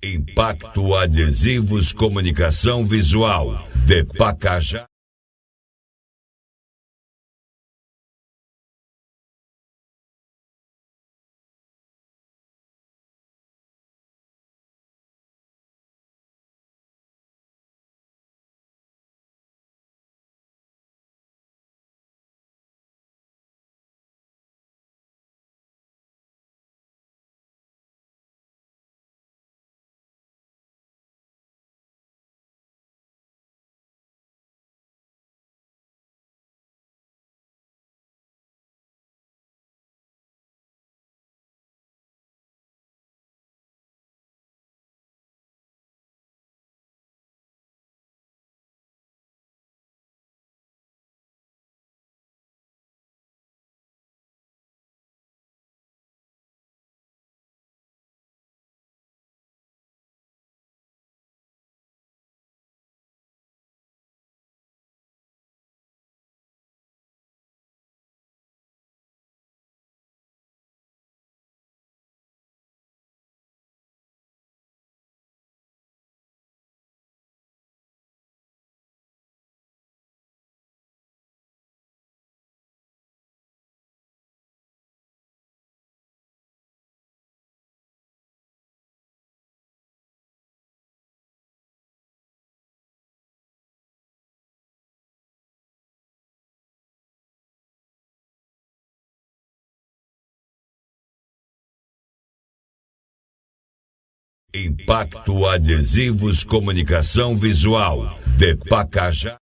Impacto Adesivos Comunicação Visual, de Pacajá. Impacto Adesivos Comunicação Visual, de Pacajá.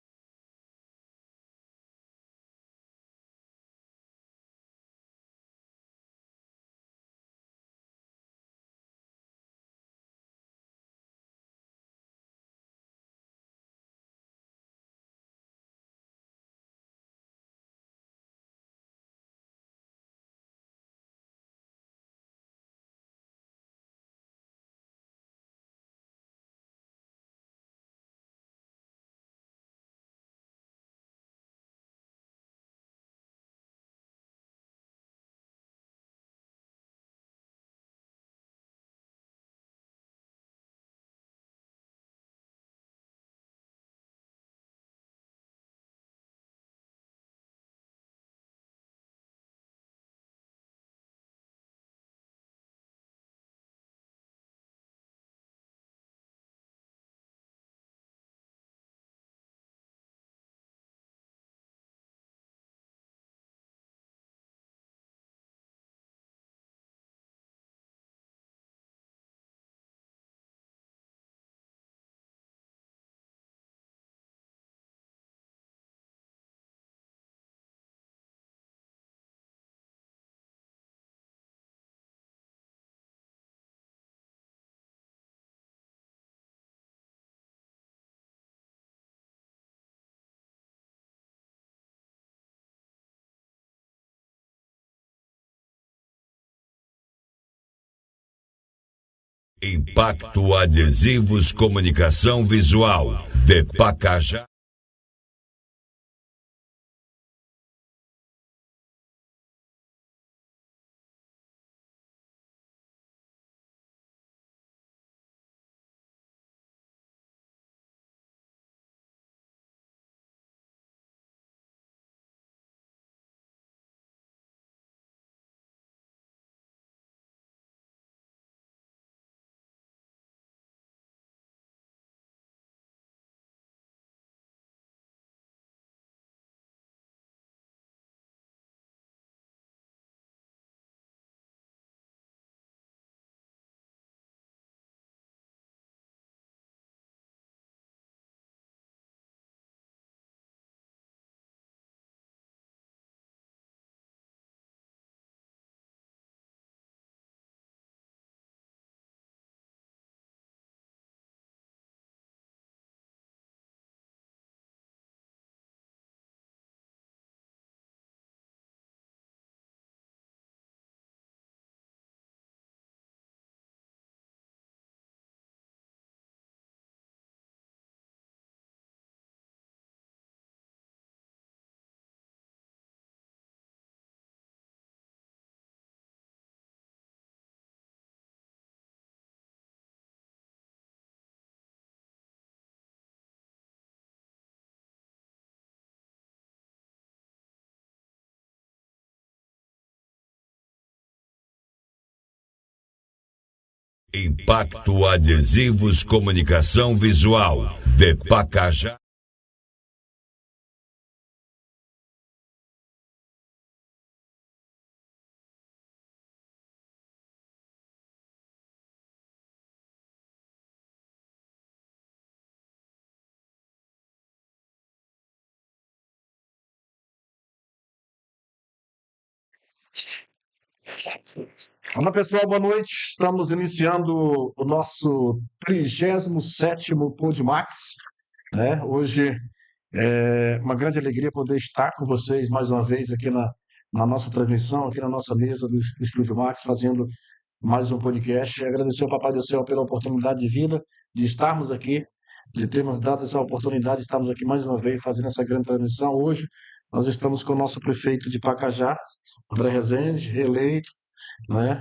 Impacto Adesivos Comunicação Visual, de Pacajá. Impacto Adesivos Comunicação Visual de Pacajá. Olá pessoal, boa noite. Estamos iniciando o nosso 37º Podmax, né? Hoje é uma grande alegria poder estar com vocês mais uma vez aqui na nossa transmissão, aqui na nossa mesa do Estúdio Max, fazendo mais um podcast. E agradecer ao Papai do Céu pela oportunidade de vida, de estarmos aqui, de termos dado essa oportunidade de estarmos aqui mais uma vez fazendo essa grande transmissão. Hoje nós estamos com o nosso prefeito de Pacajá, André Rezende, reeleito, né?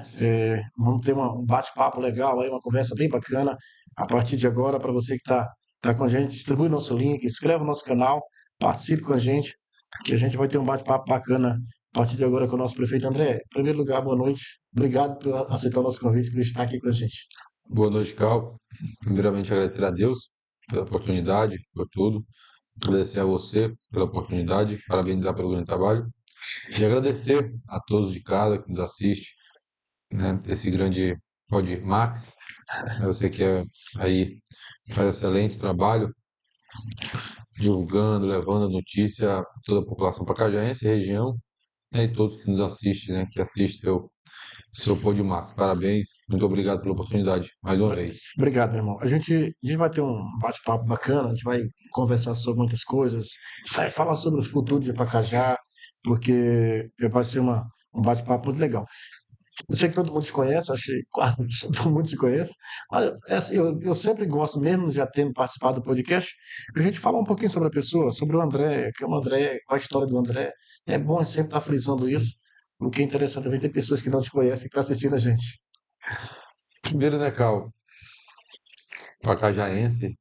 Vamos ter um bate-papo legal aí, uma conversa bem bacana a partir de agora. Para você que tá com a gente, distribui nosso link, inscreve no nosso canal, participe com a gente, que a gente vai ter um bate-papo bacana a partir de agora com o nosso prefeito André. Em primeiro lugar, boa noite. Obrigado por aceitar o nosso convite, por estar aqui com a gente. Boa noite, Cal. Primeiramente, agradecer a Deus pela oportunidade, por tudo. Agradecer a você pela oportunidade, parabenizar pelo grande trabalho e agradecer a todos de casa que nos assiste, né? Esse grande Podmax, você que aí faz excelente trabalho, divulgando, levando a notícia a toda a população pacajaense e região, né? E todos que nos assistem, né? Que assistem seu Podmax. Parabéns, muito obrigado pela oportunidade, mais uma vez. Obrigado, meu irmão. A gente vai ter um bate-papo bacana, a gente vai conversar sobre muitas coisas, vai falar sobre o futuro de Pacajá, porque vai ser um bate-papo muito legal. Eu sei que todo mundo te conhece, acho que quase todo mundo te conhece, mas assim, eu sempre gosto, mesmo já tendo participado do podcast, que a gente falar um pouquinho sobre a pessoa, sobre o André, que é o André, qual a história do André. É bom sempre estar frisando isso, porque é interessante também ter pessoas que não te conhecem que estão assistindo a gente. Primeiro, né, Cal, pacajaense,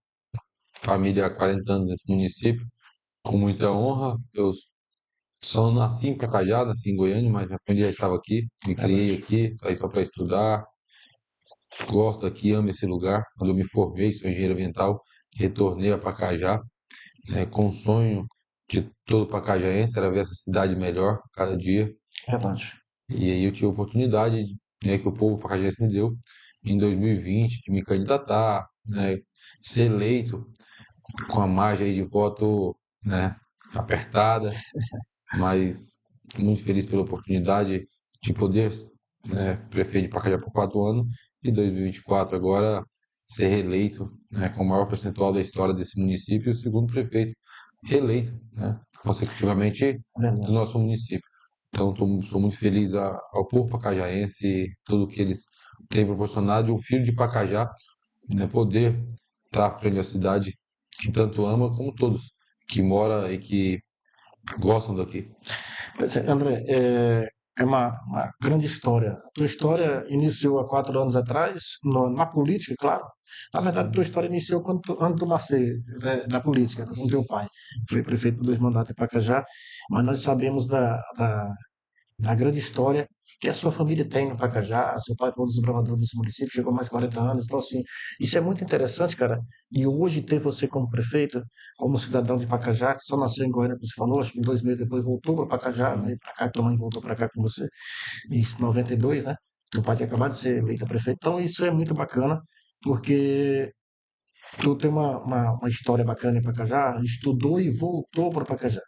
família há 40 anos nesse município, com muita honra. Eu só nasci em Pacajá, nasci em Goiânia, mas minha família já estava aqui, me criei aqui, saí só para estudar, gosto aqui, amo esse lugar. Quando eu me formei, sou engenheiro ambiental, retornei a Pacajá, né, com o sonho de todo pacajaense, era ver essa cidade melhor cada dia. Verdade. E aí eu tive a oportunidade, né, que o povo pacajaense me deu, em 2020, de me candidatar, né, ser eleito com a margem aí de voto, né, apertada, mas muito feliz pela oportunidade de poder, né, prefeito de Pacajá por 4 anos e 2024 agora ser reeleito, né, com o maior percentual da história desse município e o segundo prefeito reeleito, né, consecutivamente do Verdade. nosso município. Então, sou muito feliz ao povo pacajaense, tudo que eles têm proporcionado, e o filho de Pacajá, né, poder estar à frente da cidade que tanto ama, como todos que moram e que gostam daqui. Pois é, André, é uma grande história. A tua história iniciou há 4 anos atrás, na política, claro. Na verdade, a tua história iniciou antes de tu nascer, né, na política, com teu pai. Foi prefeito por 2 mandatos em Pacajá, mas nós sabemos da grande história que a sua família tem no Pacajá. Seu pai foi um dos desbravadores desse município, chegou a mais de 40 anos. Então, assim, isso é muito interessante, cara. E hoje ter você como prefeito, como cidadão de Pacajá, que só nasceu em Goiânia, como você falou, acho que 2 meses depois voltou para Pacajá, veio para cá, tua mãe voltou para cá com você, em 92, né? Teu pai tinha acabado de ser eleito prefeito. Então, isso é muito bacana, porque tu tem uma história bacana em Pacajá, estudou e voltou para Pacajá.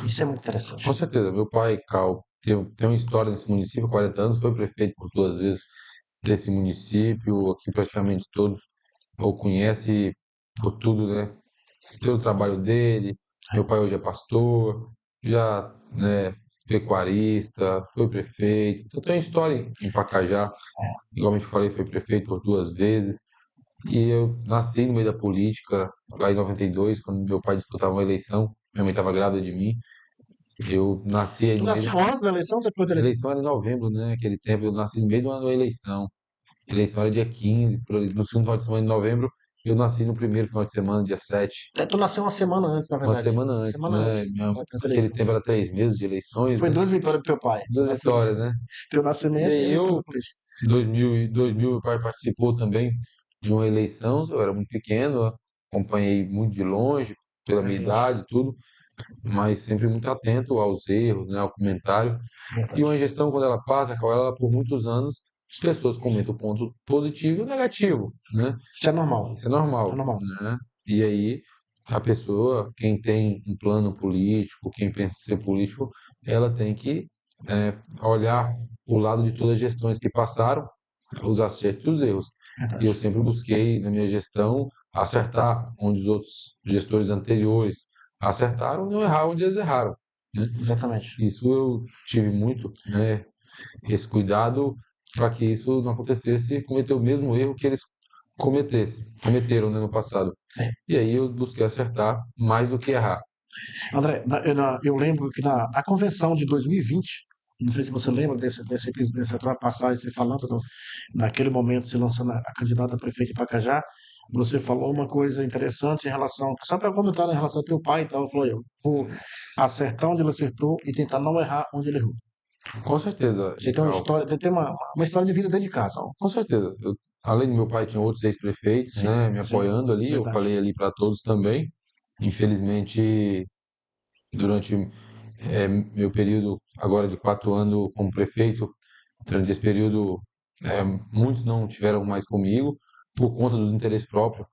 Isso é muito interessante. Com certeza, meu pai, Cal, tem uma história nesse município, 40 anos, foi prefeito por 2 vezes desse município, aqui praticamente todos o conhecem por tudo, né? Pelo trabalho dele. Meu pai hoje é pastor, já, né, pecuarista, foi prefeito. Então tem uma história em Pacajá, igualmente falei, foi prefeito por 2 vezes. E eu nasci no meio da política, lá em 92, quando meu pai disputava uma eleição, minha mãe estava grávida de mim. Eu nasci aí Tu no meio nasceu antes da eleição ou depois da A eleição? eleição era em novembro, né? Aquele tempo, eu nasci no meio do ano da eleição. A eleição era dia 15, no segundo final de semana de novembro, Eu nasci no primeiro final de semana, dia 7, Tu nasceu uma semana antes, na uma verdade. semana Uma antes, semana né? antes. Das Aquele eleições. tempo era 3 meses de eleições, Foi né? 2 vitórias do teu pai. Duas vitórias, né? Teu E nascimento e a aí vitória eu, política. em 2000, meu pai participou também de uma eleição, eu era muito pequeno, acompanhei muito de longe, pela minha idade e tudo, mas sempre muito atento aos erros, né, ao comentário. E uma gestão, quando ela passa, ela por muitos anos, as pessoas comentam o ponto positivo e o negativo, né? Isso é normal. Isso é normal, É normal. né? E aí, a pessoa, quem tem um plano político, quem pensa em ser político, ela tem que olhar o lado de todas as gestões que passaram, os acertos e os erros. E eu Verdade. sempre busquei, na minha gestão, acertar onde os outros gestores anteriores acertaram, não errar onde eles erraram, né? Exatamente. Isso eu tive muito, né, esse cuidado para que isso não acontecesse e cometer o mesmo erro que eles cometeram, né, no passado. Sim. E aí eu busquei acertar mais do que errar. André, eu lembro que na convenção de 2020, não sei se você lembra dessa tua passagem, você falando, naquele momento, você lançando a candidata a prefeito de Pacajá, você falou uma coisa interessante em relação, só para comentar em relação ao teu pai e tal, falou, eu vou acertar onde ele acertou e tentar não errar onde ele errou. Com certeza, Você tem uma Icau. história, tem uma história de vida dentro de casa. Com certeza. Além do meu pai, tinha outros ex-prefeitos, Sim, né, me sim, apoiando ali. Eu verdade. falei ali para todos também. Infelizmente, durante meu período agora de 4 anos como prefeito, durante esse período, muitos não tiveram mais comigo por conta dos interesses próprios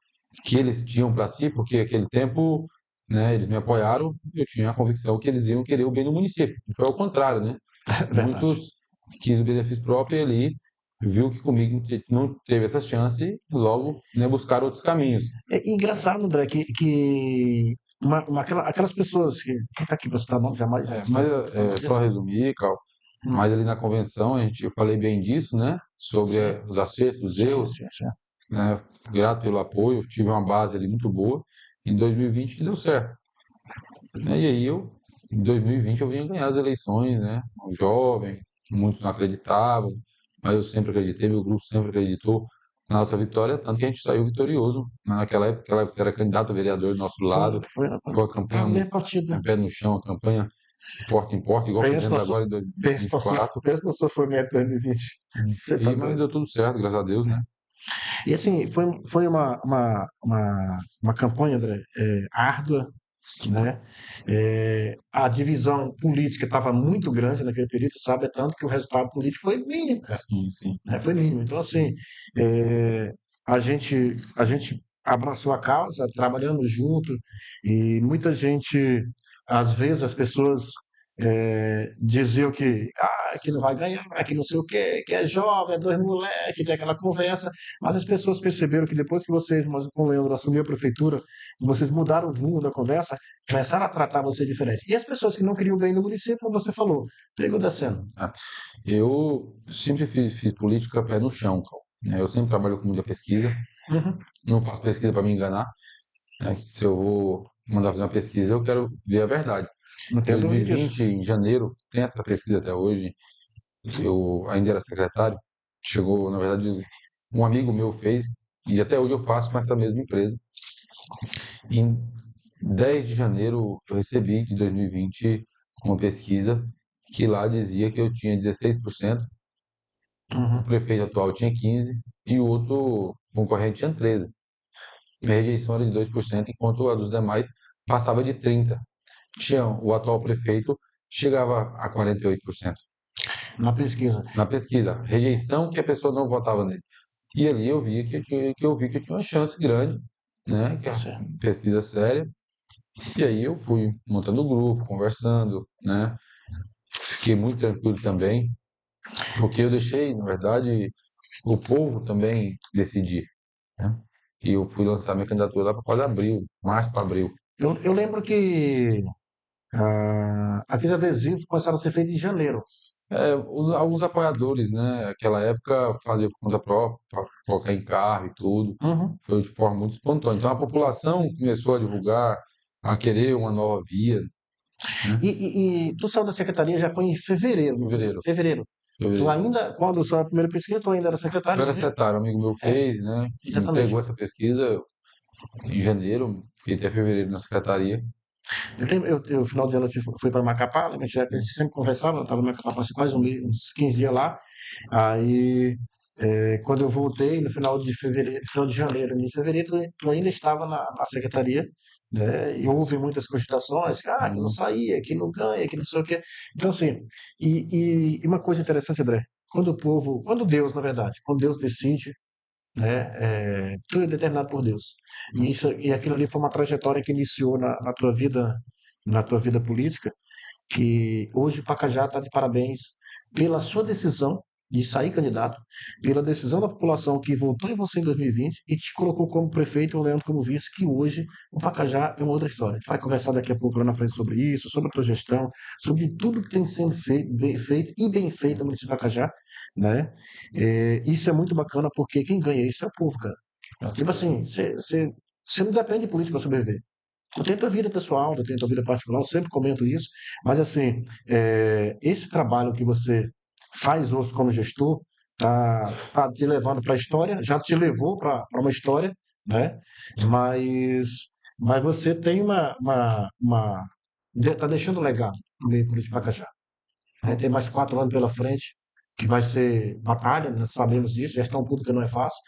que eles tinham para si, porque aquele tempo, né, eles me apoiaram, eu tinha a convicção que eles iam querer o bem do município. E foi ao contrário, né? Verdade. Muitos quis o benefício próprio e ali viu que comigo não teve essa chance e logo, né, buscaram outros caminhos. É engraçado, André, que aquelas pessoas que tá aqui para citar nome, jamais. Mas só resumir, Cal, Hum, mas ali na convenção eu falei bem disso, né? Sobre sim, os acertos, os sim, erros, sim, sim. né? Grato pelo apoio, tive uma base ali muito boa. Em 2020 deu certo, né? E aí em 2020 eu vinha ganhar as eleições, né? Um jovem, muitos não acreditavam, mas eu sempre acreditei, meu grupo sempre acreditou na nossa vitória, tanto que a gente saiu vitorioso. Naquela época você era candidato a vereador do nosso Foi, lado, foi, foi uma tá campanha no mesmo partido, né? pé no chão, a campanha de porta em porta, igual Pensa fizemos na sua, agora em pensa 2024. pensa no sofrimento de 2020. Você tá Mas doido. deu tudo certo, graças a Deus, né? E assim, foi uma campanha, André, árdua, né? A divisão política estava muito grande naquele período, sabe? É tanto que o resultado político foi mínimo, cara. Sim, sim. Né? Foi mínimo. Então, assim, a gente abraçou a causa, trabalhamos junto, e muita gente, às vezes, as pessoas diziam que não vai ganhar, que não sei o quê, que é jovem, é dois moleques, tem aquela conversa, mas as pessoas perceberam que depois que vocês, mas com o Leandro assumiu a prefeitura, vocês mudaram o rumo da conversa, começaram a tratar você diferente. E as pessoas que não queriam o bem do município, como você falou, pegou descendo. Ah, eu sempre fiz política pé no chão, Cal, né? Eu sempre trabalho com muita pesquisa, Uhum. não faço pesquisa para me enganar, né? Se eu vou mandar fazer uma pesquisa, eu quero ver a verdade. Não tenho dúvida disso. 2020, em janeiro, tem essa pesquisa até hoje, eu ainda era secretário, chegou, na verdade, um amigo meu fez, e até hoje eu faço com essa mesma empresa. Em 10 de janeiro, eu recebi, de 2020, uma pesquisa que lá dizia que eu tinha 16%, o Uhum. prefeito atual tinha 15% e o outro concorrente tinha 13%. Minha rejeição era de 2%, enquanto a dos demais passava de 30%. Tinha, o atual prefeito chegava a 48% Na pesquisa. na pesquisa. Rejeição que a pessoa não votava nele. E ali eu vi que eu tinha uma chance grande, né? Que Tá é certo. uma pesquisa séria. E aí eu fui montando o grupo, conversando, né? Fiquei muito tranquilo também, porque eu deixei, na verdade, o povo também decidir, né? E eu fui lançar minha candidatura lá para quase abril, março para abril. Eu lembro que aqueles adesivos começaram a ser feitos em janeiro. Alguns apoiadores, né? Aquela época fazia por conta própria, para colocar em carro e tudo. Uhum. Foi de forma muito espontânea. Então a população começou a divulgar, a querer uma nova via, né? E tu saiu da secretaria já foi em fevereiro, Em não foi? fevereiro. Fevereiro. Tu Fevereiro. ainda, quando saiu a primeira pesquisa, tu ainda era Eu secretário, era não é? secretário, um amigo meu É, fez, né? Me exatamente. entregou essa pesquisa. em janeiro, fiquei até fevereiro na secretaria. Eu lembro, final de ano fui para Macapá, né? A gente sempre conversava, eu estava em Macapá passei quase uns 15 dias lá. Aí, quando eu voltei, no final de fevereiro, final de janeiro, início de fevereiro, eu ainda estava na secretaria, né? E houve muitas cogitações, que não Uhum. saía, que não ganha, que não sei o quê. Então, assim, e uma coisa interessante, André, quando Deus, na verdade, quando Deus decide, né? Tudo é determinado por Deus. E aquilo ali foi uma trajetória que iniciou na tua vida política, que hoje o Pacajá está de parabéns pela sua decisão de sair candidato, pela decisão da população que votou em você em 2020 e te colocou como prefeito e o Leandro como vice, que hoje o Pacajá é uma outra história. A gente vai conversar daqui a pouco lá na frente sobre isso, sobre a tua gestão, sobre tudo que tem sendo feito e bem feito no município de Pacajá, né? Isso é muito bacana porque quem ganha isso é o povo, cara. Tipo assim, você não depende de política para sobreviver. Tu tem tua vida pessoal, tu tem tua vida particular, eu sempre comento isso, mas assim, esse trabalho que você faz hoje como gestor tá te levando para a história, já te levou para uma história, né? Mas, mas você tem tá deixando um legado no meio político de Pacajá. Tem mais 4 anos pela frente, que vai ser batalha, nós sabemos disso, gestão pública não é fácil.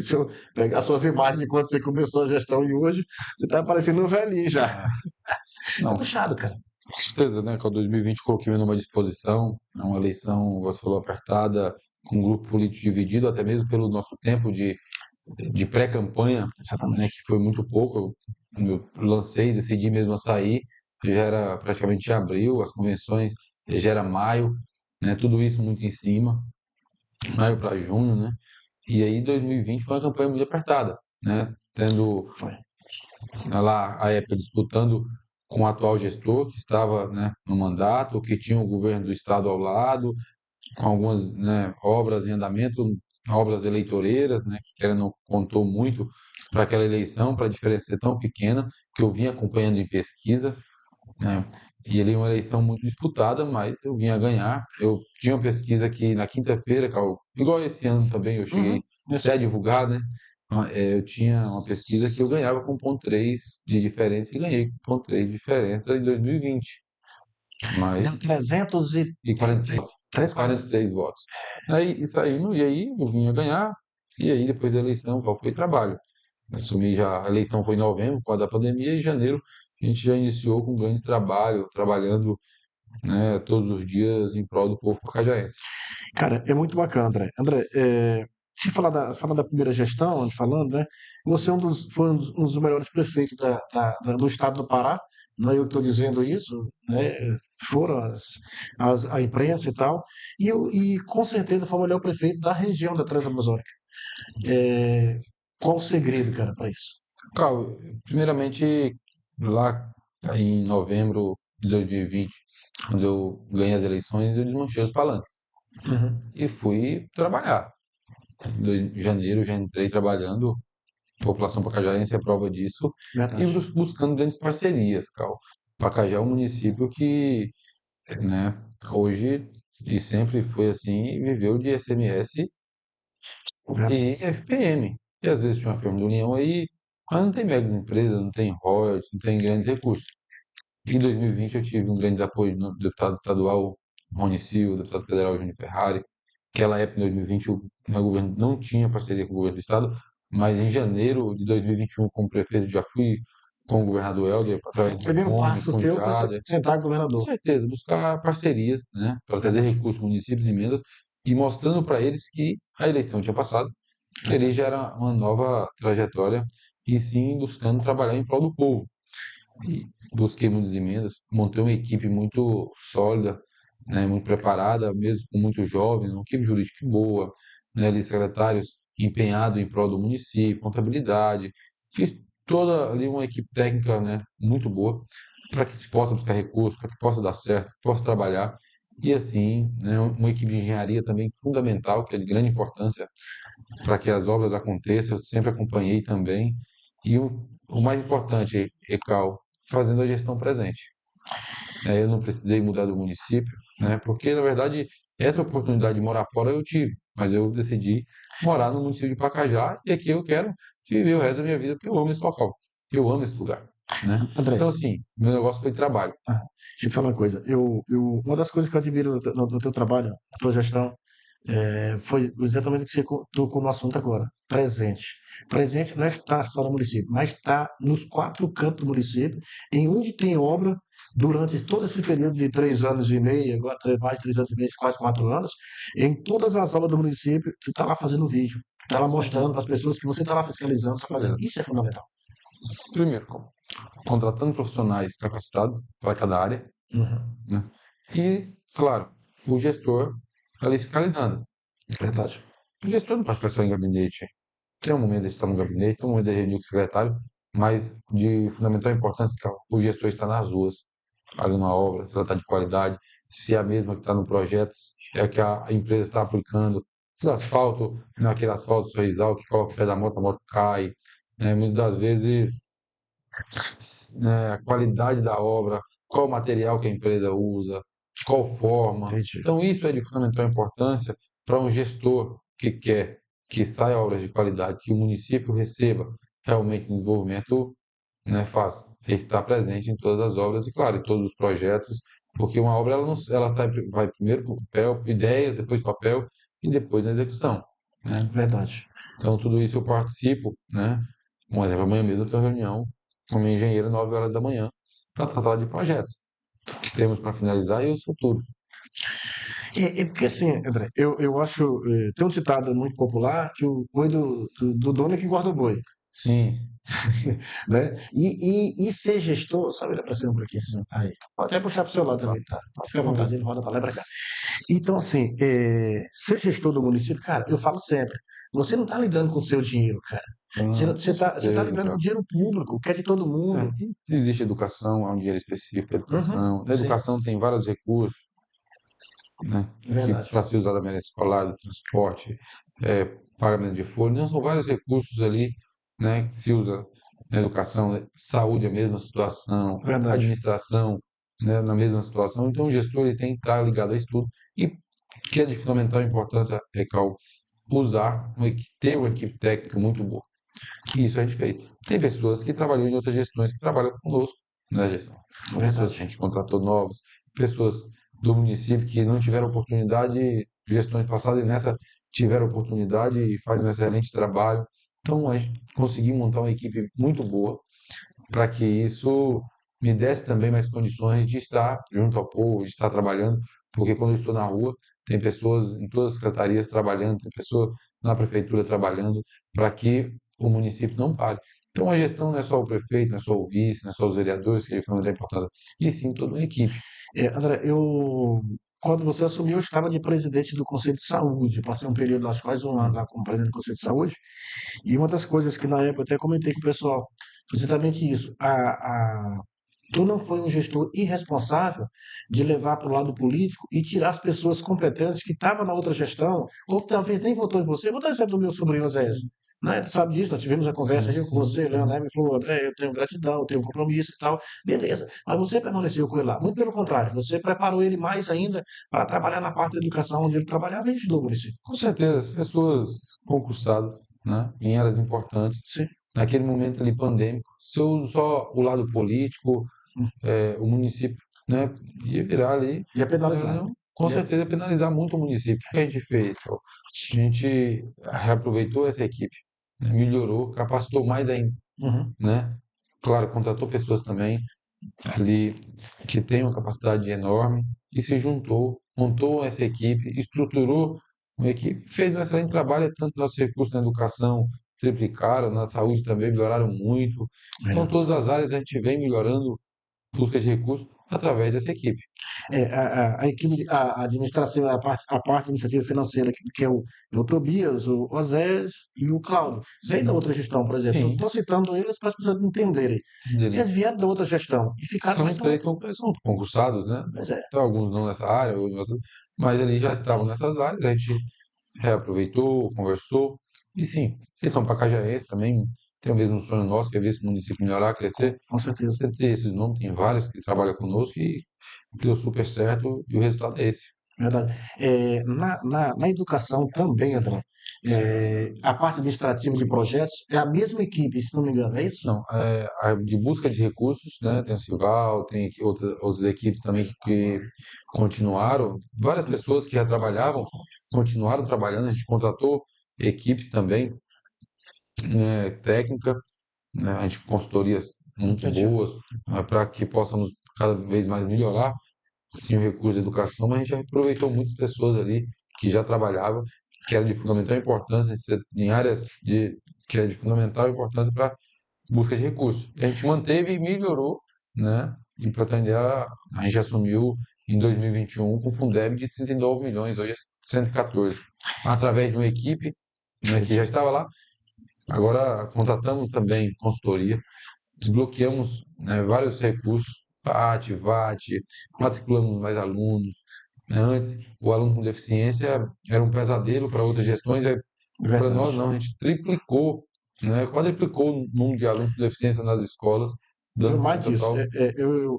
Se eu pegar suas imagens de quando você começou a gestão e hoje, você está parecendo um velhinho já. É, É não, puxado, cara. com certeza, né? Que o 2020 coloquei numa disposição, é uma eleição, como você falou, apertada, com um grupo político dividido, até mesmo pelo nosso tempo de pré-campanha, né? Exatamente. Que foi muito pouco. Eu lancei, decidi mesmo a sair, já era praticamente em abril, as convenções já era maio, né? Tudo isso muito em cima, maio para junho, né? E aí 2020 foi uma campanha muito apertada, né? Tendo Foi. lá a época disputando com o atual gestor que estava, né, no mandato, que tinha o governo do estado ao lado, com algumas, né, obras em andamento, obras eleitoreiras, né, que querendo ou não contou muito para aquela eleição, para a diferença ser tão pequena, que eu vinha acompanhando em pesquisa, né, e ele é uma eleição muito disputada, mas eu vinha ganhar. Eu tinha uma pesquisa que na quinta-feira, igual esse ano também, eu cheguei Uhum. Eu até a sei. divulgar, né? Eu tinha uma pesquisa que eu ganhava com 0,3 de diferença e ganhei com 0,3 de diferença em 2020. Deu Mas, 300 e... e 46, 346. 46 votos. Aí, saindo, e aí eu vinha ganhar, e aí depois da eleição, qual foi o trabalho? Assumi já, a eleição foi em novembro, por causa da pandemia, e em janeiro a gente já iniciou com um grande trabalho, trabalhando, né, todos os dias em prol do povo pacajaense. Cara, é muito bacana, André. André, se falar da primeira gestão, falando, né? Você foi um dos melhores prefeitos do estado do Pará. Não é eu que estou dizendo isso, né? Foram a imprensa e tal. E com certeza foi o melhor prefeito da região da Transamazônica. É, qual o segredo, cara, para isso? Carl, primeiramente, lá em novembro de 2020, quando eu ganhei as eleições, eu desmanchei os palanques Uhum. e fui trabalhar. Em janeiro já entrei trabalhando, a população pacajaense é prova disso, e Verdade. buscando grandes parcerias, Carl. Pacajá é um município que, né, hoje e sempre foi assim, viveu de ICMS e Verdade. FPM. E às vezes tinha uma firma de união aí, mas não tem megas empresas, não tem royalties, não tem grandes recursos. Em 2020 eu tive um grande apoio do deputado estadual Rony Silva, deputado federal Júnior Ferrari. Naquela época, em 2020, o meu governo não tinha parceria com o governo do estado, mas em janeiro de 2021, como prefeito, já fui com o governador Helder, através O do primeiro Come, passo com o teu foi Jader. sentar com o Com governador. certeza, buscar parcerias, né, para trazer Verdade. recursos, municípios, emendas, e mostrando para eles que a eleição tinha passado, que ali Verdade. já era uma nova trajetória, e sim buscando trabalhar em prol do povo. E busquei muitas emendas, montei uma equipe muito sólida, né, muito preparada, mesmo com muito jovem, uma equipe jurídica boa, né, ali secretários empenhados em prol do município, contabilidade. Fiz toda ali uma equipe técnica, né, muito boa, para que se possa buscar recursos, para que possa dar certo, que possa trabalhar. E assim, né, uma equipe de engenharia também fundamental, que é de grande importância para que as obras aconteçam. Eu sempre acompanhei também. E o mais importante, Ecal, fazendo a gestão presente. Eu não precisei mudar do município, né? Porque, na verdade, essa oportunidade de morar fora eu tive, mas eu decidi morar no município de Pacajá e aqui eu quero e viver o resto da minha vida, porque eu amo esse local, eu amo esse lugar, né? André, Então, assim, meu negócio foi trabalho. deixa eu te falar uma coisa. Uma das coisas que eu admiro no teu trabalho, na tua gestão, foi exatamente o que você tocou no assunto agora. Presente. Presente não é estar só no município, mas estar nos quatro cantos do município, em onde tem obra, durante todo esse período de 3 anos e meio, agora mais de 3 anos e meio, quase 4 anos, em todas as obras do município, tu está lá fazendo vídeo, está lá mostrando para as pessoas que você está lá fiscalizando, está fazendo. Isso é fundamental. Primeiro, contratando profissionais capacitados para cada área, Uhum. né? E, claro, o gestor ali fiscalizando. Verdade. O gestor não pode ficar só em gabinete. Tem um momento de estar no gabinete, tem um momento de reunir com o secretário, mas de fundamental importância que o gestor está nas ruas, ali na obra, se ela está de qualidade, se é a mesma que está no projeto, é a que a empresa está aplicando. Se o asfalto, não é aquele asfalto sorrisal que coloca o pé da moto, a moto cai. Né? Muitas das vezes, né, a qualidade da obra, qual o material que a empresa usa, de qual forma. Entendi. Então, isso é de fundamental importância para um gestor que quer que saia obras de qualidade, que o município receba realmente um desenvolvimento, né, fácil. Estar presente em todas as obras e, claro, em todos os projetos, porque uma obra ela, não, ela sai, vai primeiro para o papel, ideias, depois papel e depois na execução. Né? Verdade. Então, tudo isso eu participo, né? Um exemplo, amanhã mesmo eu tenho reunião com o meu engenheiro 9 horas da manhã para tratar de projetos que temos para finalizar e os futuros. Porque assim, André, eu acho, tem um ditado muito popular que o boi do dono é que guarda o boi, Sim, né? E ser gestor, sabe, ele aparecendo por aqui, assim, aí, pode até puxar para o seu lado também, tá? Pode ficar à vontade, ele roda para lá e para cá. Então, assim, ser gestor do município, cara, eu falo sempre, você não está lidando com o seu dinheiro, cara. Você tá lidando com o dinheiro público, que é de todo mundo. existe educação, há um dinheiro específico para Uhum, educação. Na sim, educação tem vários recursos, né? Que verdade. para ser usado na merenda escolar, do transporte, pagamento de folha, não são vários recursos ali, né? Que se usa na educação, né? Saúde é a mesma situação, Verdade. administração, né? Na mesma situação. Então o gestor ele tem que estar ligado a isso tudo e que é de fundamental importância, Recal, ter uma equipe técnica muito boa. Isso a gente fez. Tem pessoas que trabalham em outras gestões que trabalham conosco na gestão. Pessoas que a Verdade. gente contratou novas, pessoas do município que não tiveram oportunidade, gestões passadas e nessa tiveram oportunidade e fazem um excelente trabalho. Então a gente conseguiu montar uma equipe muito boa para que isso me desse também mais condições de estar junto ao povo, de estar trabalhando, porque quando eu estou na rua, tem pessoas em todas as secretarias trabalhando, tem pessoas na prefeitura trabalhando, para que o município não pare. Então a gestão não é só o prefeito, não é só o vice, não é só os vereadores, que é fundamental importante, e sim toda uma equipe. André, quando você assumiu, eu estava de presidente do Conselho de Saúde, passei um período, acho quase um ano lá como presidente do Conselho de Saúde, e uma das coisas que na época eu até comentei com o pessoal, foi exatamente isso. Tu não foi um gestor irresponsável de levar para o lado político e tirar as pessoas competentes que estavam na outra gestão, ou que talvez nem votou em você. Vou dar exemplo do meu sobrinho Osés. Né? Tu sabe disso, nós tivemos a conversa Sim, aí com sim, você, sim. Leonel, me falou, André, eu tenho gratidão, eu tenho compromisso e tal. Beleza, mas você permaneceu com ele lá. Muito pelo contrário, você preparou ele mais ainda para trabalhar na parte da educação onde ele trabalhava e ajudou o município. Com certeza, as pessoas concursadas, né, em áreas importantes, Sim. naquele momento ali pandêmico, se eu uso só o lado político, o município, né, ia virar ali, Ia penalizar. com Ia... certeza ia penalizar muito o município. O que a gente fez? Ó? A gente reaproveitou essa equipe, né, melhorou, capacitou mais ainda, Uhum. né? Claro, contratou pessoas também ali que têm uma capacidade enorme e se juntou, montou essa equipe, estruturou uma equipe, fez um excelente trabalho, tanto nossos recursos na educação triplicaram, na saúde também melhoraram muito. Então, É. todas as áreas a gente vem melhorando busca de recursos através dessa equipe. A equipe, a administração, a parte administrativa financeira, que é o Tobias, o Osés e o Cláudio. Vem da outra gestão, por exemplo. Eu Sim, estou citando eles para as pessoas entenderem. entenderam. Eles vieram da outra gestão e ficaram, São mas os estão. três são concursados, né? Mas é, Então, alguns não nessa área, outros em outras, mas eles já estavam nessas áreas, a gente reaproveitou, conversou, e sim, eles são pacajaenses também, tem o mesmo sonho nosso, que é ver esse município melhorar, crescer. com certeza. Você tem esses nomes, tem vários que trabalham conosco e deu super certo, e o resultado é esse. Verdade. Na educação também, André. A parte administrativa de projetos é a mesma equipe, se não me engano, é isso? Não, de busca de recursos, né? Tem o Cival, tem outras equipes também que continuaram. Várias pessoas que já trabalhavam continuaram trabalhando. A gente contratou equipes também, né, técnica, né? A gente consultorias muito Entendi. boas, para que possamos cada vez mais melhorar sim o recurso da educação, mas a gente aproveitou muitas pessoas ali que já trabalhavam, que era de fundamental importância em áreas que é de fundamental importância para busca de recursos. A gente manteve e melhorou, né? E para atender a gente assumiu em 2021 com Fundeb de 39 milhões, hoje é 114, através de uma equipe, né, que já estava lá. Agora contratamos também consultoria, desbloqueamos, né, vários recursos, PAT, VAT, matriculamos mais alunos, né? Antes, o aluno com deficiência era um pesadelo para outras gestões, para nós Verdade. não, a gente triplicou, né, quadriplicou o número de alunos com deficiência nas escolas, Eu dando assim, mais disso, total.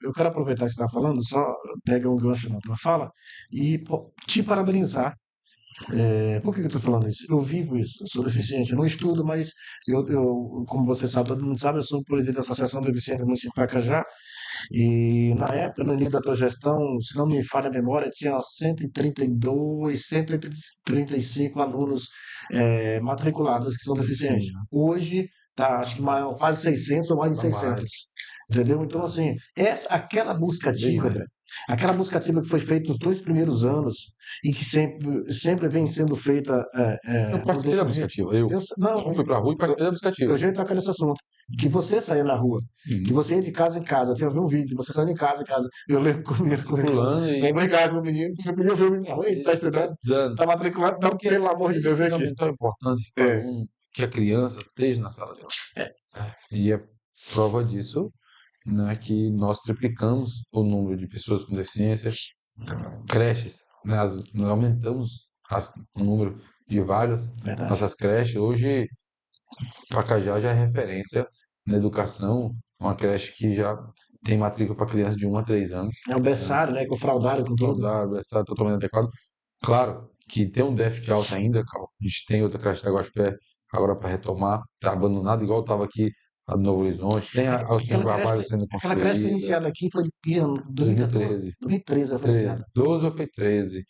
eu quero aproveitar que você está falando, só pega um gancho na tua fala e te parabenizar. Por que que eu estou falando isso? Eu vivo isso, eu sou deficiente, eu não estudo, mas como você sabe, todo mundo sabe, eu sou presidente da Associação Deficiente do município de Pacajá, e na época, no início da tua gestão, se não me falha a memória, tinha 132, 135 alunos matriculados que são deficientes. Sim, Hoje está, acho que quase 600 ou mais de a mais, 600. Entendeu? Então, tá, assim, aquela busca bem ativa, mais. André, aquela busca ativa que foi feita nos 2 primeiros anos e que sempre vem sendo feita Eu no participei da busca decorrer. ativa, Não, eu fui para a rua e participei da busca eu ativa. já ia tocar nesse assunto. Que você saía na rua, que Sim, você ia de casa em casa. Eu tinha vi um vídeo de você saindo em casa em casa. Eu lembro comigo. pulando Eu e brincava com o menino, você podia ver o menino na rua, ele tá tá estudando, dando. tá matriculado, então, Porque pelo amor é de de Deus, vem aqui. fundamental importância que o É, aluno, que a criança esteja na sala de aula. é, E é prova disso, né, que nós triplicamos o número de pessoas com deficiência, creches, né, nós aumentamos o número de vagas, verdade. nossas creches. Hoje, Pacajá já é referência na educação, uma creche que já tem matrícula para crianças de 1 a 3 anos, É o né, berçário, né? Com fraldário, com tudo. saudável, está totalmente adequado. Claro que tem um déficit alto ainda, Cal. A gente tem outra creche da Guaxupé agora para retomar, está abandonada, igual estava aqui a Novo Horizonte. Tem a Alcine Barbalho sendo Aquela creche foi construída, iniciada aqui, foi de ano 2014? 2013, 2013 ela foi iniciada. 13, 12 ou foi 13.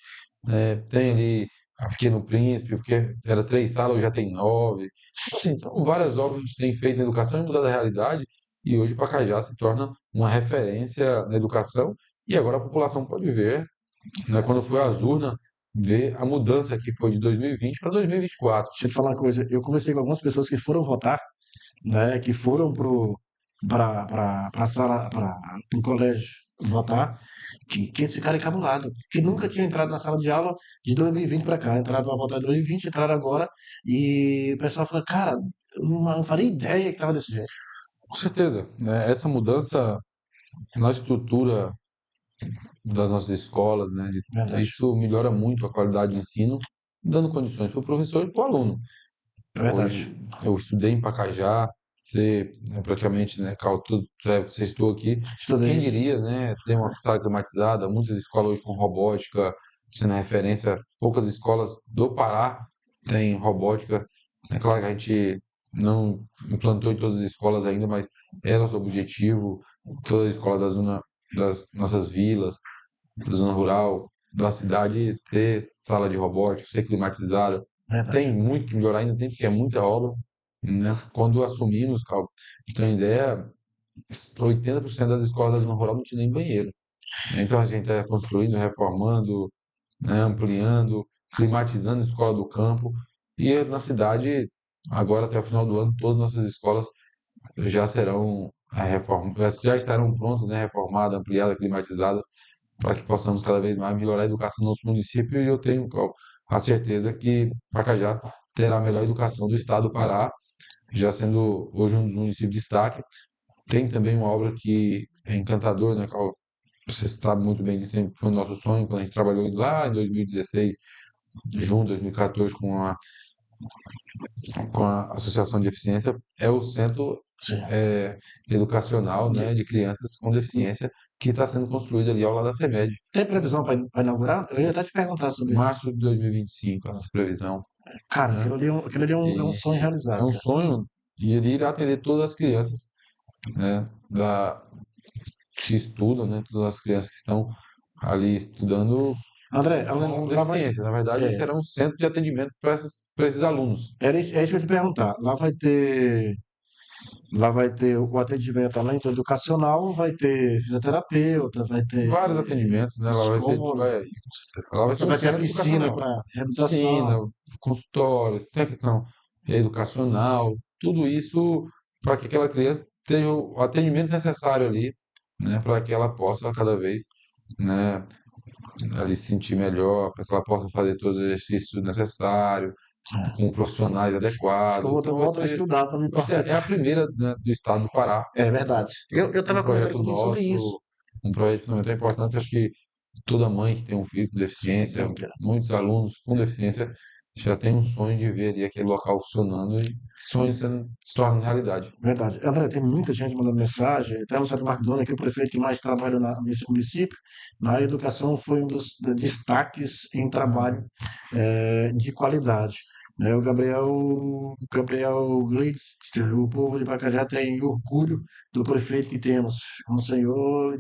Tem ali a Pequeno Príncipe, porque era 3 salas, hoje já tem 9. Assim, são várias obras que a gente tem feito na educação e mudado a realidade, e hoje Pacajá se torna uma referência na educação, e agora a população pode ver, né, quando foi às urnas, ver a mudança que foi de 2020 para 2024. Deixa eu te falar uma coisa, eu conversei com algumas pessoas que foram votar, né? Que foram para a sala, para o colégio votar, que eles ficaram encabulados, que nunca tinham entrado na sala de aula de 2020 para cá, entraram para votar em 2020, entraram agora, e o pessoal falou, cara, eu não faria ideia que estava desse jeito. Com certeza, né, essa mudança na estrutura das nossas escolas, né, Verdade, isso melhora muito a qualidade de ensino, dando condições para o professor e para o aluno. é verdade. Hoje eu estudei em Pacajá, você, né, praticamente, né, Cal, você estudou aqui. Estudei Quem isso. diria, né, ter uma sala climatizada, muitas escolas hoje com robótica, sendo referência, poucas escolas do Pará têm robótica. É claro que a gente não implantou em todas as escolas ainda, mas é nosso objetivo, toda a escola da zona, das nossas vilas, da zona rural, da cidade, ter sala de robótica, ser climatizada. Verdade. Tem muito que melhorar ainda, tem porque é muita obra, né? Quando assumimos, Cal, pra ter uma ideia, 80% das escolas da zona rural não tinha nem banheiro. Então a gente está construindo, reformando, né, ampliando, climatizando a escola do campo. E na cidade, agora até o final do ano, todas as nossas escolas já serão já estarão prontas, né, reformadas, ampliadas, climatizadas, para que possamos cada vez mais melhorar a educação no nosso município. E eu tenho a certeza que Pacajá terá a melhor educação do estado do Pará, já sendo hoje um dos municípios de destaque. Tem também uma obra que é encantadora, né, Cal? Você sabe muito bem disso, sempre foi o nosso sonho, quando a gente trabalhou lá em 2016, junto, 2014, com a Associação de Deficiência, é o Centro Sim. Educacional, né, de crianças com deficiência, que está sendo construído ali ao lado da CEMED. Tem previsão para inaugurar? Eu ia até te perguntar sobre isso. Março de 2025, a nossa previsão. Cara, né? aquilo ali é um E sonho é realizado, um cara. sonho, e ele irá atender todas as crianças, né, que estudam, né, todas as crianças que estão ali estudando André, com lá vai. deficiência. Na verdade, ele É, será um centro de atendimento para esses alunos. é isso que eu ia te perguntar. Lá vai ter o atendimento além do educacional, vai ter fisioterapeuta, vai ter Vários atendimentos, né? escola, Lá vai ser um vai ter a centro piscina educacional. para Piscina, reabilitação. consultório, tem a questão educacional, tudo isso para que aquela criança tenha o atendimento necessário ali, né? Para que ela possa cada vez, né, ali se sentir melhor, para que ela possa fazer todos os exercícios necessários, com profissionais Acho que adequados. Então eu volto a estudar para me é a passar. primeira, né, do estado do Pará. É verdade. Eu Um estava conversando projeto com ele sobre isso. nosso, um projeto fundamental importante. Acho que toda mãe que tem um filho com deficiência, muitos alunos com deficiência, já tem um sonho de ver ali aquele local funcionando e sonho se tornando realidade. Verdade. André, tem muita gente mandando mensagem. Temos o Marconi, que é o prefeito que mais trabalha nesse município. Na educação foi um dos destaques em trabalho de qualidade. Né? Gabriel Glitz, o povo de Pacajá tem orgulho do prefeito que temos. Um senhor,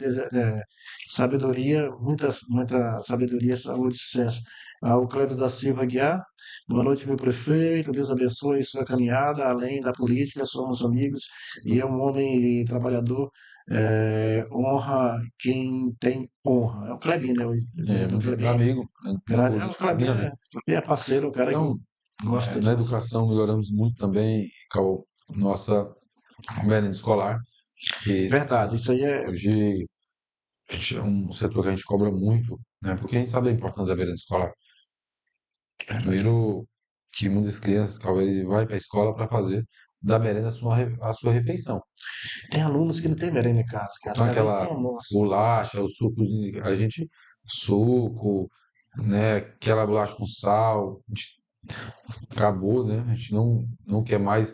sabedoria, muita sabedoria, saúde e sucesso. O Cléber da Silva Guiar, boa noite, meu prefeito. Deus abençoe sua caminhada. Além da política, somos amigos e é um homem trabalhador. Honra quem tem honra. É o Klebin, né? Do Meu Klebin. amigo, Grande. O Klebin meu amigo. é parceiro, o cara que Então, gosta na de. educação melhoramos muito também com a nossa merenda escolar, que Verdade, isso aí é. hoje é um setor que a gente cobra muito, né? Porque a gente sabe a importância da merenda escolar. Verdade. Primeiro, que muitas crianças, Cauê, ele vai para a escola para fazer da merenda a sua refeição. Tem alunos que não tem merenda em casa, cara. Então, Às vezes tem aquela almoço. bolacha, o suco, a gente, suco, né? Aquela bolacha com sal, a gente acabou, né? A gente não quer mais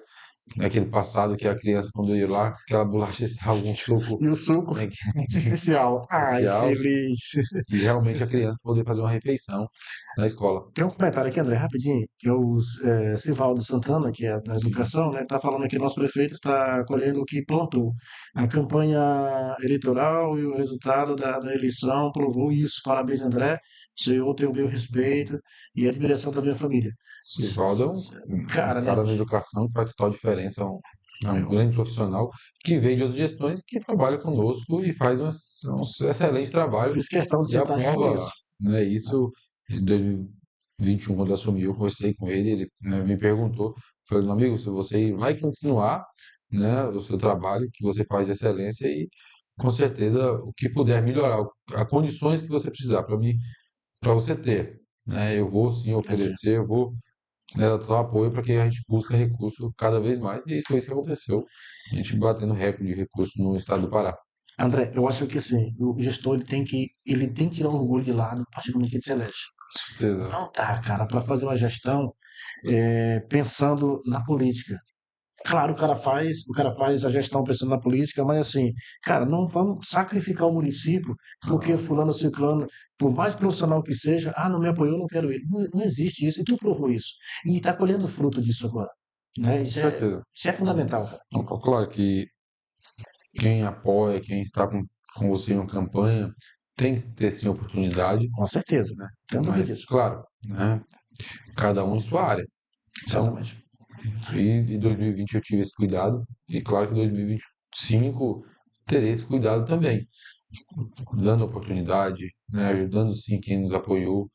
aquele passado que a criança, quando ia lá, aquela bolacha e sal, um suco, E o suco né, artificial. Ai, especial, feliz. e realmente a criança poder fazer uma refeição na escola. Tem um comentário aqui, André, rapidinho, que é o Sivaldo Santana, que é da Sim, educação, né? Está falando que nosso prefeito está colhendo o que plantou. A campanha eleitoral e o resultado da eleição provou isso. Parabéns, André. O senhor tem o meu respeito e a admiração da minha família. Sivaldo é um Cara, né? cara na educação que faz total diferença, é um grande profissional que veio de outras gestões, que trabalha conosco e faz um excelente Eu trabalho fiz questão de e sentar aqui com aprova, isso. né, isso em 2021, quando assumiu, eu conversei com ele, ele, né, me perguntou, falei, meu amigo, se você vai continuar, né, o seu trabalho que você faz de excelência e com certeza o que puder melhorar, as condições que você precisar para mim, para você ter, né, eu vou sim Aqui. oferecer, eu vou, né, dar todo apoio para que a gente busque recurso cada vez mais, e foi isso que aconteceu, a gente batendo recorde de recurso no estado do Pará. André, eu acho que assim, o gestor ele tem que tirar o orgulho de lado a partir do momento que ele se elege. Com certeza. Não dá, cara, para fazer uma gestão pensando na política. Claro, o cara faz a gestão pensando na política, mas assim, cara, não vamos sacrificar o município porque Ah, fulano ciclano, por mais profissional que seja, não me apoiou, não quero ele. Não, não existe isso, e tu provou isso. E está colhendo fruto disso agora. Né? com certeza. Isso é fundamental, cara. Então, claro que quem apoia, quem está com você em uma campanha, tem que ter sim oportunidade, Com certeza. né? Tenho dúvida Mas, disso. claro, né? Cada um em sua área. Então, Certamente. em 2020 eu tive esse cuidado, e claro que em 2025 terei esse cuidado também, dando oportunidade, né? Ajudando sim quem nos apoiou,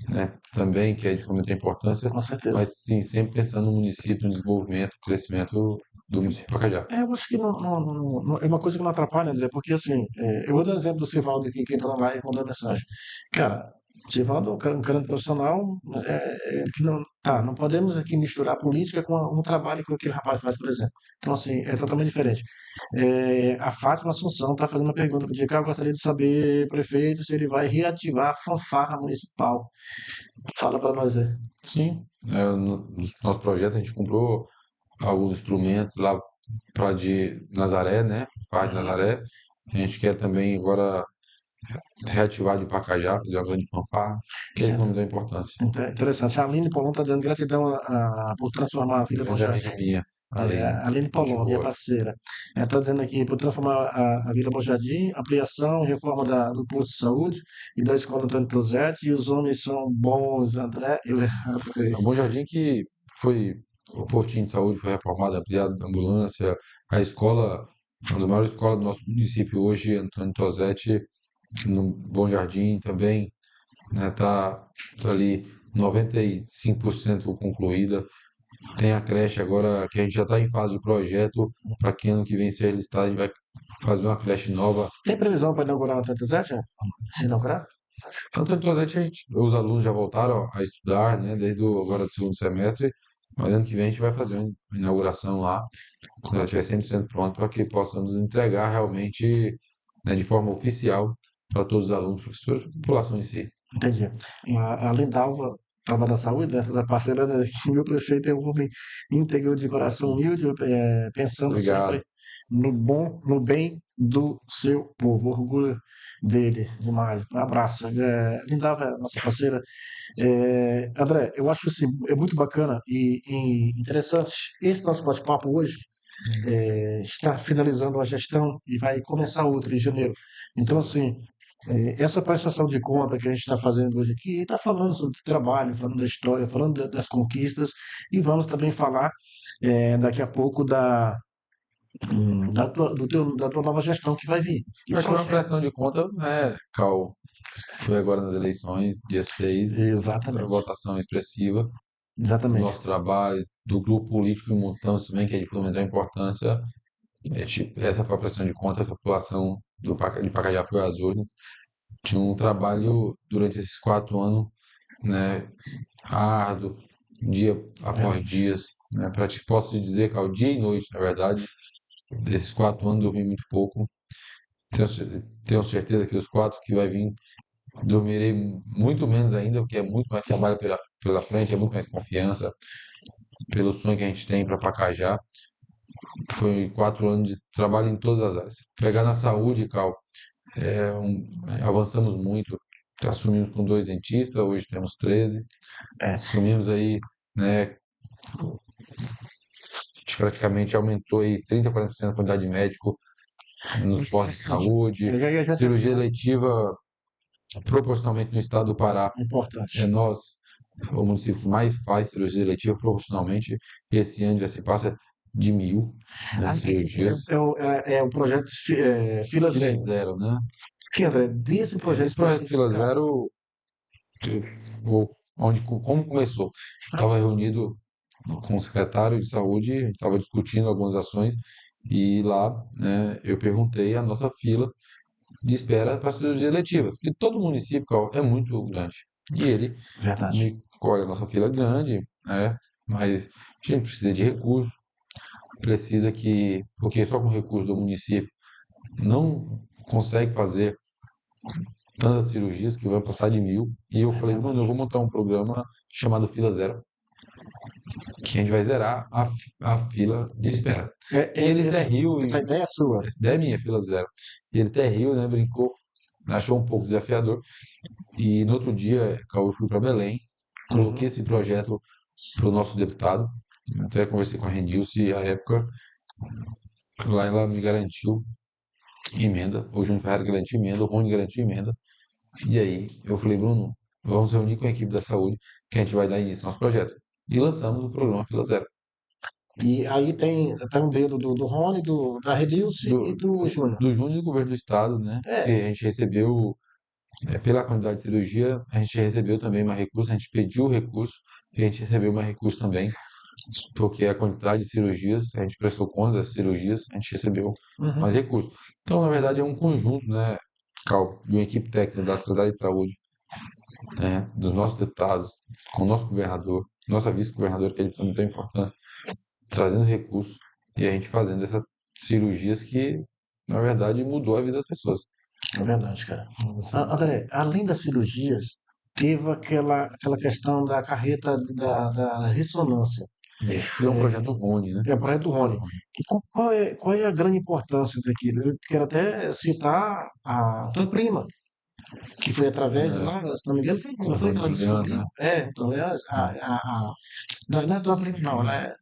né? Também, que é de fundamental importância, Com certeza. mas sim, sempre pensando no município, no desenvolvimento, no crescimento do município de Pacajá. Eu acho que é uma coisa que não atrapalha, André, porque assim, eu vou dar um exemplo do Sivaldo aqui, que entrou lá e mandou mensagem. Cara, o Sivaldo é um cara profissional, que não, não podemos aqui misturar política com um trabalho que aquele rapaz faz, por exemplo. Então, assim, é totalmente diferente. A Fátima Assunção está fazendo uma pergunta para o Diego, eu gostaria de saber, prefeito, se ele vai reativar a fanfarra municipal. Fala para nós aí. Sim, no nosso projeto a gente comprou alguns instrumentos lá para de Nazaré, né? Parte de Uhum. Nazaré. A gente quer também agora reativar de Pacajá, fazer uma grande fanfarra, que Isso eles é não me dão importância. interessante. A Aline Polon está dando gratidão por transformar a Vila Bom Grande Jardim. amiga minha, Aline, A Aline gente Polon, minha boa. parceira. Ela está dizendo aqui, por transformar a Vila Bom Jardim, ampliação e reforma do posto de saúde e da escola Antônio Tosetti, e os homens são bons, André e Leandro. É um Bom Jardim que foi, o postinho de saúde foi reformado, ampliado, a ambulância, a escola, uma das maiores escolas do nosso município hoje, Antônio Tosetti, no Bom Jardim também, né, tá ali 95% concluída. Tem a creche agora que a gente já está em fase de projeto para que ano que vem ser listado, a gente vai fazer uma creche nova. Tem previsão para inaugurar o Antônio Tosetti? Inaugurar? Antônio Tosetti, os alunos já voltaram a estudar, né, desde agora do segundo semestre, mas ano que vem a gente vai fazer uma inauguração lá, quando ela estiver 100% pronto, para que possamos entregar realmente, né, de forma oficial para todos os alunos, professores e população em si. Entendi. A Lindalva estava na saúde, né? Da parceira, né, que meu prefeito é um homem íntegro de coração humilde, pensando sempre Obrigado. no bem do seu povo. Orgulho dele demais. Um abraço. Lindalva, é nossa parceira. André, eu acho assim, é muito bacana e interessante esse nosso bate-papo hoje. Está finalizando a gestão e vai começar outra em janeiro. Então, assim, essa prestação de conta que a gente está fazendo hoje aqui, está falando sobre o trabalho, falando da história, falando das conquistas, e vamos também falar daqui a pouco da tua nova gestão que vai vir. E Eu acho que uma projeto. pressão de conta, né, Cal, foi agora nas eleições, dia 6, essa Exatamente, votação expressiva do exatamente. nosso trabalho, do grupo político que montamos também, que é de fundamental importância. Essa foi a pressão de conta que a população de Pacajá foi às urnas. Tinha um trabalho durante esses 4 anos, né, árduo, dia após Realmente. dias, né, posso te dizer, Cal, dia e noite, na verdade, desses 4 anos dormi muito pouco. Tenho certeza que os 4 que vai vir dormirei muito menos ainda, porque é muito mais trabalho pela frente, é muito mais confiança pelo sonho que a gente tem para Pacajá. Foi 4 anos de trabalho em todas as áreas. Pegar na saúde, Cal, avançamos muito. Assumimos com 2 dentistas, hoje temos 13. É. Assumimos aí, né, a gente praticamente aumentou aí 30, 40% a quantidade de médico nos postos de saúde. Já Cirurgia eletiva, proporcionalmente no estado do Pará, é importante. nós, o município que mais faz cirurgia eletiva proporcionalmente. Esse ano já se passa de 1.000, né, Aqui, cirurgias. é o projeto Fila Fila Zero. zero, né? Que, André, desse projeto Esse projeto Fila específico, Zero, como começou? Estava reunido com o secretário de saúde, a gente estava discutindo algumas ações e lá, né, eu perguntei a nossa fila de espera para cirurgias eletivas, que todo município, Cal, é muito grande. E ele verdade. me olha, a nossa fila é grande, né? Mas a gente precisa de recursos, precisa que, porque só com recursos do município não consegue fazer tantas cirurgias que vai passar de 1.000. E eu É falei, Bruno, eu verdade. vou montar um programa chamado Fila Zero, que a gente vai zerar a fila de espera. E ele até riu, Essa ideia é sua. essa ideia é minha, Fila Zero. E ele até riu, né? Brincou, achou um pouco desafiador. E no outro dia, eu fui para Belém, coloquei Uhum. esse projeto para o nosso deputado, até conversei com a Renilce à época, lá ela me garantiu emenda, o Júnior Ferreira garantiu emenda, o Rony garantiu emenda, e aí eu falei, Bruno, vamos reunir com a equipe da saúde que a gente vai dar início ao nosso projeto. E lançamos o programa Fila Zero. E aí tem um dedo do Rony, da Renilce e Do, do Júnior. do Júnior e do governo do estado, né? Porque É, a gente recebeu, pela quantidade de cirurgia, a gente recebeu também mais recurso, a gente pediu recurso e a gente recebeu mais recurso também, porque a quantidade de cirurgias, a gente prestou conta das cirurgias, a gente recebeu mais uhum. recursos. Então, na verdade, é um conjunto, né, Cal, de uma equipe técnica da Secretaria de Saúde, né, dos nossos deputados, com o nosso governador, nossa vice-governadora, que é de muita importância, trazendo recursos e a gente fazendo essas cirurgias que, na verdade, mudou a vida das pessoas. É verdade, cara. Assim, André, além das cirurgias, teve aquela questão da carreta da ressonância. que é um projeto Rony, né? É o projeto do Rony. E qual é a grande importância daquilo? Eu quero até citar a tua prima. que foi através de lá, se não me engano, não foi que ela descobriu? Então, não é do Aplico, não, ela é,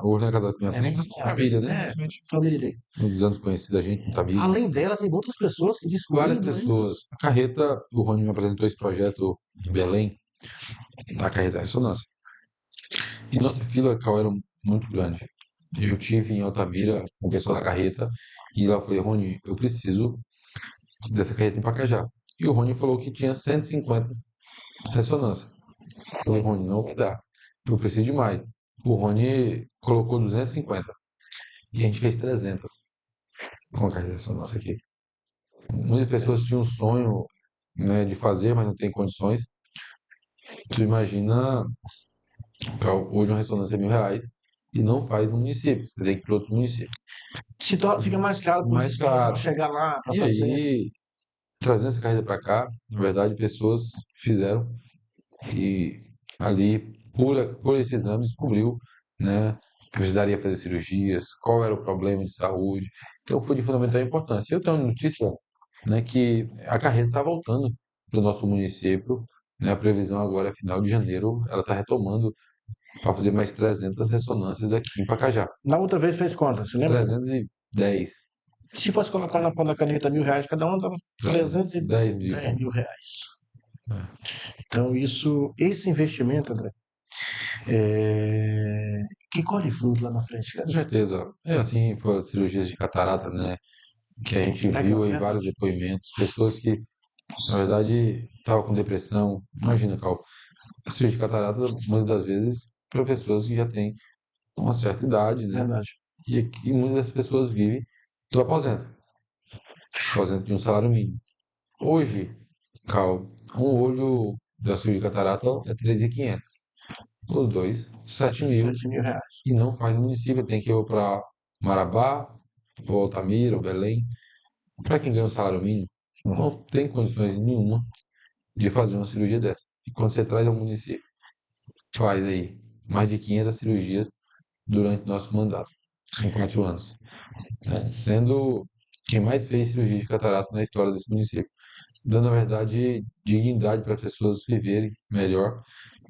Ou na casa da minha é, prima, família, né? é, família. Muitos anos conhecida a gente, muito amigo. Além dela, tem outras pessoas que Várias descobriram pessoas. doenças. A carreta, o Rony me apresentou esse projeto em Belém, da carreta ressonância. E nossa fila, Cal, era muito grande. Eu tive em Altamira com o pessoal da carreta e lá eu falei, Rony, eu preciso dessa carreta em Pacajá. E o Rony falou que tinha 150 ressonância. Eu falei, Rony, não vai dar. Eu preciso de mais. O Rony colocou 250 e a gente fez 300 com a carreta de ressonância aqui. Muitas pessoas tinham um sonho, né, de fazer, mas não tem condições. Tu imagina, Cal, hoje uma ressonância é R$ 1.000 e não faz no município. Você tem que ir para outros municípios. Fica mais caro por Mais despesa para caro. chegar lá, para E fazer. aí, trazendo essa carreira para cá, na verdade, pessoas fizeram e ali, por esse exame, descobriu, né, que precisaria fazer cirurgias, qual era o problema de saúde. Então, foi de fundamental importância. Eu tenho uma notícia, né, que a carreira está voltando para o nosso município, né, a previsão agora é final de janeiro, ela está retomando para fazer mais 300 ressonâncias aqui em Pacajá. Na outra vez fez quanto? Você lembra? 310, Se fosse colocar na ponta da caneta R$ 1.000 cada um, dava 10 mil. 310 mil reais. Então, esse investimento, André, que colhe fruto lá na frente, cara. Com certeza. É assim, foi as cirurgias de catarata, né? Que a gente Legal, viu aí né? vários depoimentos, pessoas que, na verdade, estavam com depressão. Imagina, Cal, a cirurgia de catarata, muitas das vezes, para pessoas que já têm uma certa idade, né? Verdade. E muitas das pessoas vivem do aposento de um salário mínimo. Hoje, Cal, um olho da cirurgia de catarata é 3.500. Os dois, 7.000. 7 mil reais. E não faz no município, tem que ir para Marabá, ou Altamira, ou Belém. Para quem ganha um salário mínimo, não tem condições nenhuma de fazer uma cirurgia dessa. E quando você traz ao município, faz aí mais de 500 cirurgias durante nosso mandato, em 4 anos, né? Sendo quem mais fez cirurgia de catarata na história desse município, dando, na verdade, dignidade para as pessoas viverem melhor.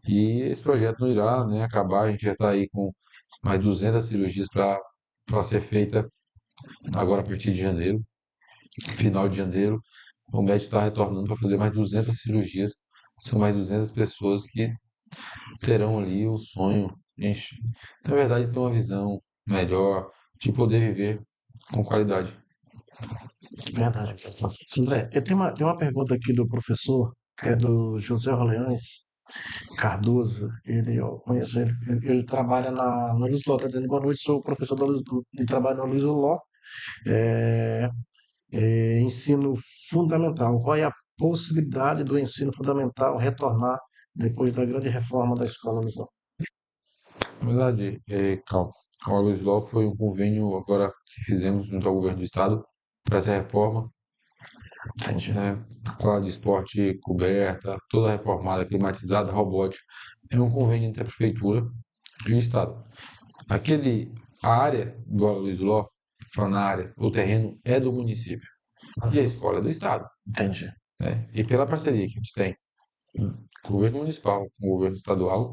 E esse projeto não irá, né, acabar, a gente já está aí com mais 200 cirurgias para ser feita agora a partir de janeiro, final de janeiro. O médico está retornando para fazer mais 200 cirurgias. São mais 200 pessoas que terão ali o sonho, gente, na verdade, ter uma visão melhor de poder viver com qualidade. Verdade. André, tem uma pergunta aqui do professor, que é do José Orleans Cardoso. Eu conheço ele. Ele trabalha no Luiz Ló. Está dizendo boa noite, sou o professor de trabalho no Luiz Ló. É, ensino fundamental. Qual é a possibilidade do ensino fundamental retornar depois da grande reforma da escola Luiz Ló? Na verdade, calma. O Luiz Law foi um convênio agora que fizemos junto ao governo do estado para essa reforma, Entendi. né? Quadra de esporte coberta, toda reformada, climatizada, robótica. É um convênio entre a prefeitura e o estado. A área do Luiz Law, na área, o terreno é do município e a escola é do estado, Entendi. né? E pela parceria que a gente tem com o governo municipal, com o governo estadual,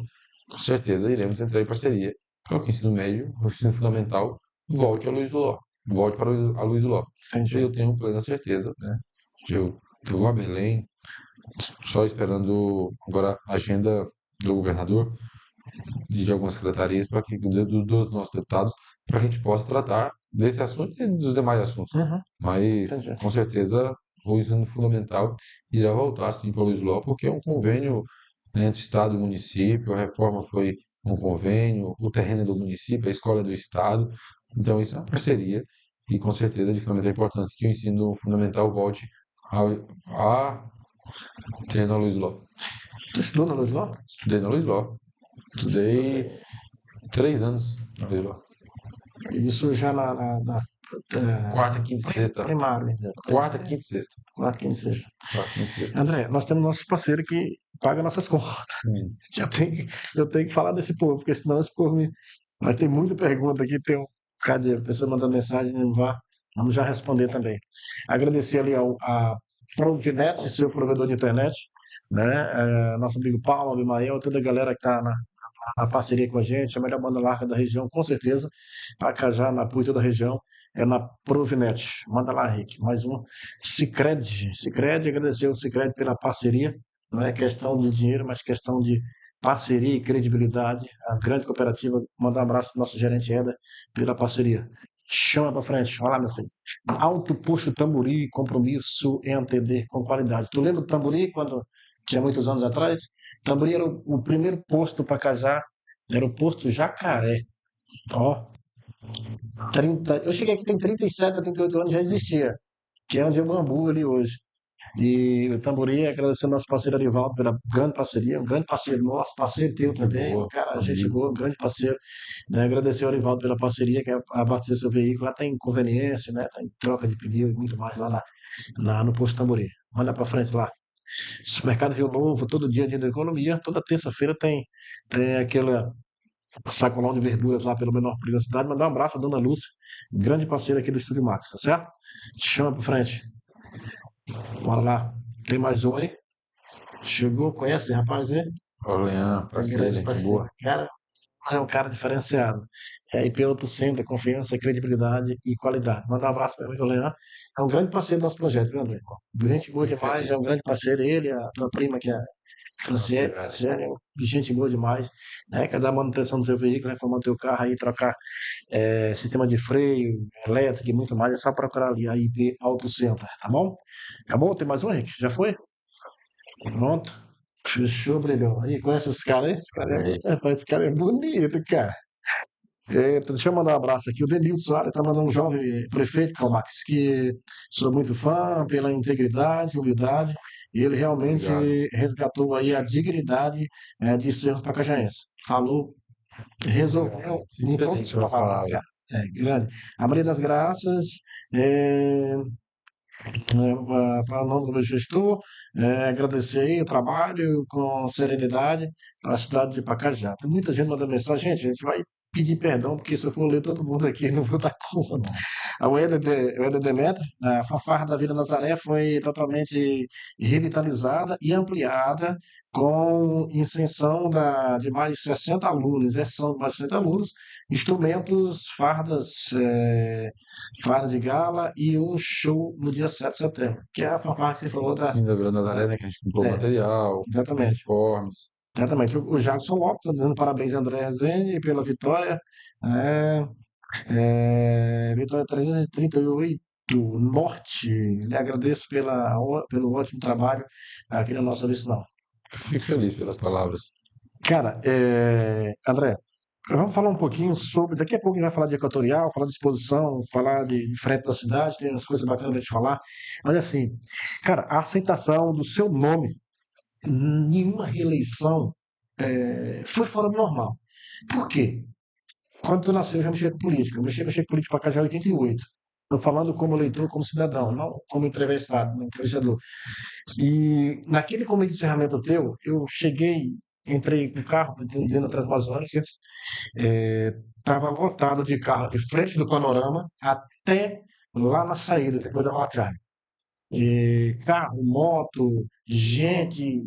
com certeza iremos entrar em parceria para que o ensino médio, o ensino fundamental, volte a Luiz Ló, volte para a Luiz Ló. Entendi. Eu tenho plena certeza, né? Eu vou a Belém, só esperando agora a agenda do governador e de algumas secretarias para que dos nossos deputados para que a gente possa tratar desse assunto e dos demais assuntos. Uhum. Mas Entendi. com certeza o ensino fundamental irá voltar sim para o Luiz Ló, porque é um convênio, né, entre Estado e município, a reforma foi um convênio, o terreno é do município, a escola é do Estado, então isso é uma parceria e com certeza de fundamental importante que o ensino fundamental volte a ter na Luiz Ló. Tu estudou na Luiz Ló? Estudei na Luiz Ló, estudei 3 anos na Luiz Ló. Isso já na Quarta, quinta e sexta. primário. Quarta, quinta e sexta. Quarta, quinta e sexta. Quarta, quinta e sexta. André, nós temos nosso parceiro que paga nossas contas. Eu tenho que falar desse povo, porque senão esse povo me. Mas tem muita pergunta aqui, tem um bocado de pessoa mandando mensagem, não vá. Vamos já responder também. Agradecer ali Provinet, seu provedor de internet, né? Nosso amigo Paulo, Abimael, toda a galera que está na parceria com a gente, a melhor banda larga da região, com certeza. Pacajá, Napu e toda a região, é na Provinet. Manda lá, Henrique. Mais um. Sicredi. Sicredi, agradecer ao Sicredi pela parceria. Não é questão de dinheiro, mas questão de parceria e credibilidade. A grande cooperativa, mandar um abraço para o nosso gerente Eda pela parceria. Chama para frente. Vai lá, meu filho. Alto Posto Tamburi, compromisso em atender com qualidade. Tu lembra do Tamburi quando tinha muitos anos atrás? Tamburi era o primeiro posto para casar, era o posto Jacaré. Ó, 30, eu cheguei aqui tem 37 a 38 anos, já existia, que é onde é o Bambu ali hoje. E o Tamburi, agradecendo ao nosso parceiro Arivaldo pela grande parceria, um grande parceiro nosso, parceiro teu Gente também, um boa, cara, gente amigo. boa, um grande parceiro. Né? Agradecer ao Arivaldo pela parceria, que é abastecer seu veículo, lá tem conveniência, né? Tem troca de pneu e muito mais lá no posto Tamburi. Olha para frente lá. Supermercado Rio Novo, todo dia da economia, toda terça-feira tem aquela sacolão de verduras lá pelo menor preço da cidade. Mandar um abraço à Dona Lúcia, grande parceira aqui do Estúdio Max, tá certo? Chama para frente. Bora lá. Tem mais um aí? Chegou, conhece, rapaz, hein? Orlean, É um parceiro, grande gente parceiro. boa. Cara, é um cara diferenciado. É IP sempre, confiança, credibilidade e qualidade. Mandar um abraço para o amigo Leandro. É um grande parceiro do nosso projeto, viu, André? Gente boa Fico demais, é feliz. um grande parceiro. Ele, a tua prima, que é Franciele, Parceiro. Franciele, é gente boa demais. Né? Quer dar manutenção do teu veículo, reformar o teu carro aí, trocar sistema de freio, elétrico e muito mais. É só procurar ali a IP Auto Center, tá bom? Acabou? Tem mais um, Henrique? Já foi? Pronto. Fechou, brilhou. Aí, conhece esse cara aí? É, Esse cara é bonito, cara. Deixa eu mandar um abraço aqui. O Denilson Soares está mandando um jovem prefeito, Calmax, que sou muito fã pela integridade, humildade, e ele realmente obrigado. resgatou aí a dignidade de ser um pacajaense. Falou, resolveu Fico em todas feliz as pelas palavras, cara. palavras. Grande. A Maria das Graças, é, para o nome do meu gestor, agradecer aí o trabalho com serenidade para a cidade de Pacajá. Tem muita gente mandando mensagem, gente, a gente vai pedir perdão, porque se eu for ler todo mundo aqui, não vou dar conta. O Éder Demetrio, a fanfarra da Vila Nazaré foi totalmente revitalizada e ampliada com inserção de mais 60 alunos, exceção de mais 60 alunos, instrumentos, farda de gala e um show no dia 7 de setembro, que é a fanfarra que você falou Sim, da Vila da- Nazaré, né, que a gente comprou é, material, exatamente. uniformes. Exatamente. O Jackson Lopes está dizendo parabéns, André Rezende, pela vitória. É, vitória 338 Norte. Lhe agradeço pelo ótimo trabalho aqui na nossa missão. Fico feliz pelas palavras. Cara, André, vamos falar um pouquinho sobre. Daqui a pouco a gente vai falar de equatorial, falar de exposição, falar de frente da cidade, tem umas coisas bacanas pra gente falar. Mas assim, cara, a aceitação do seu nome em nenhuma reeleição foi fora do normal. Por quê? Quando tu nasceu, eu já mexia com política. Eu mexia com política para cá já em 88. Estou falando como leitor, como cidadão, não como entrevistado, como entrevistador. E naquele começo de encerramento teu, eu cheguei, entrei com o carro dentro da Transamazônica, estava lotado de carro de frente do panorama até lá na saída, depois da Malachai. E carro, moto, gente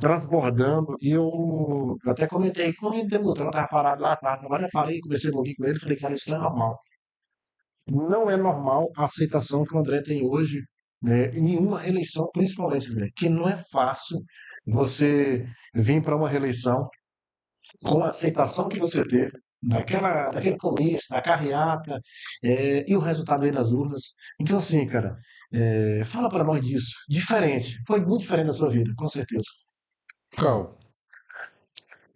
transbordando, e eu até comentei, quando ele debutando, eu estava parado lá atrás, agora eu falei, comecei a ouvir com ele, falei, cara, isso não é normal. Não é normal a aceitação que o André tem hoje, né, em nenhuma reeleição, principalmente, André, que não é fácil você vir para uma reeleição com a aceitação que você teve, daquele começo, da carreata, e o resultado aí das urnas. Então, assim, cara, fala para nós disso. Diferente, foi muito diferente da sua vida, com certeza. Cal,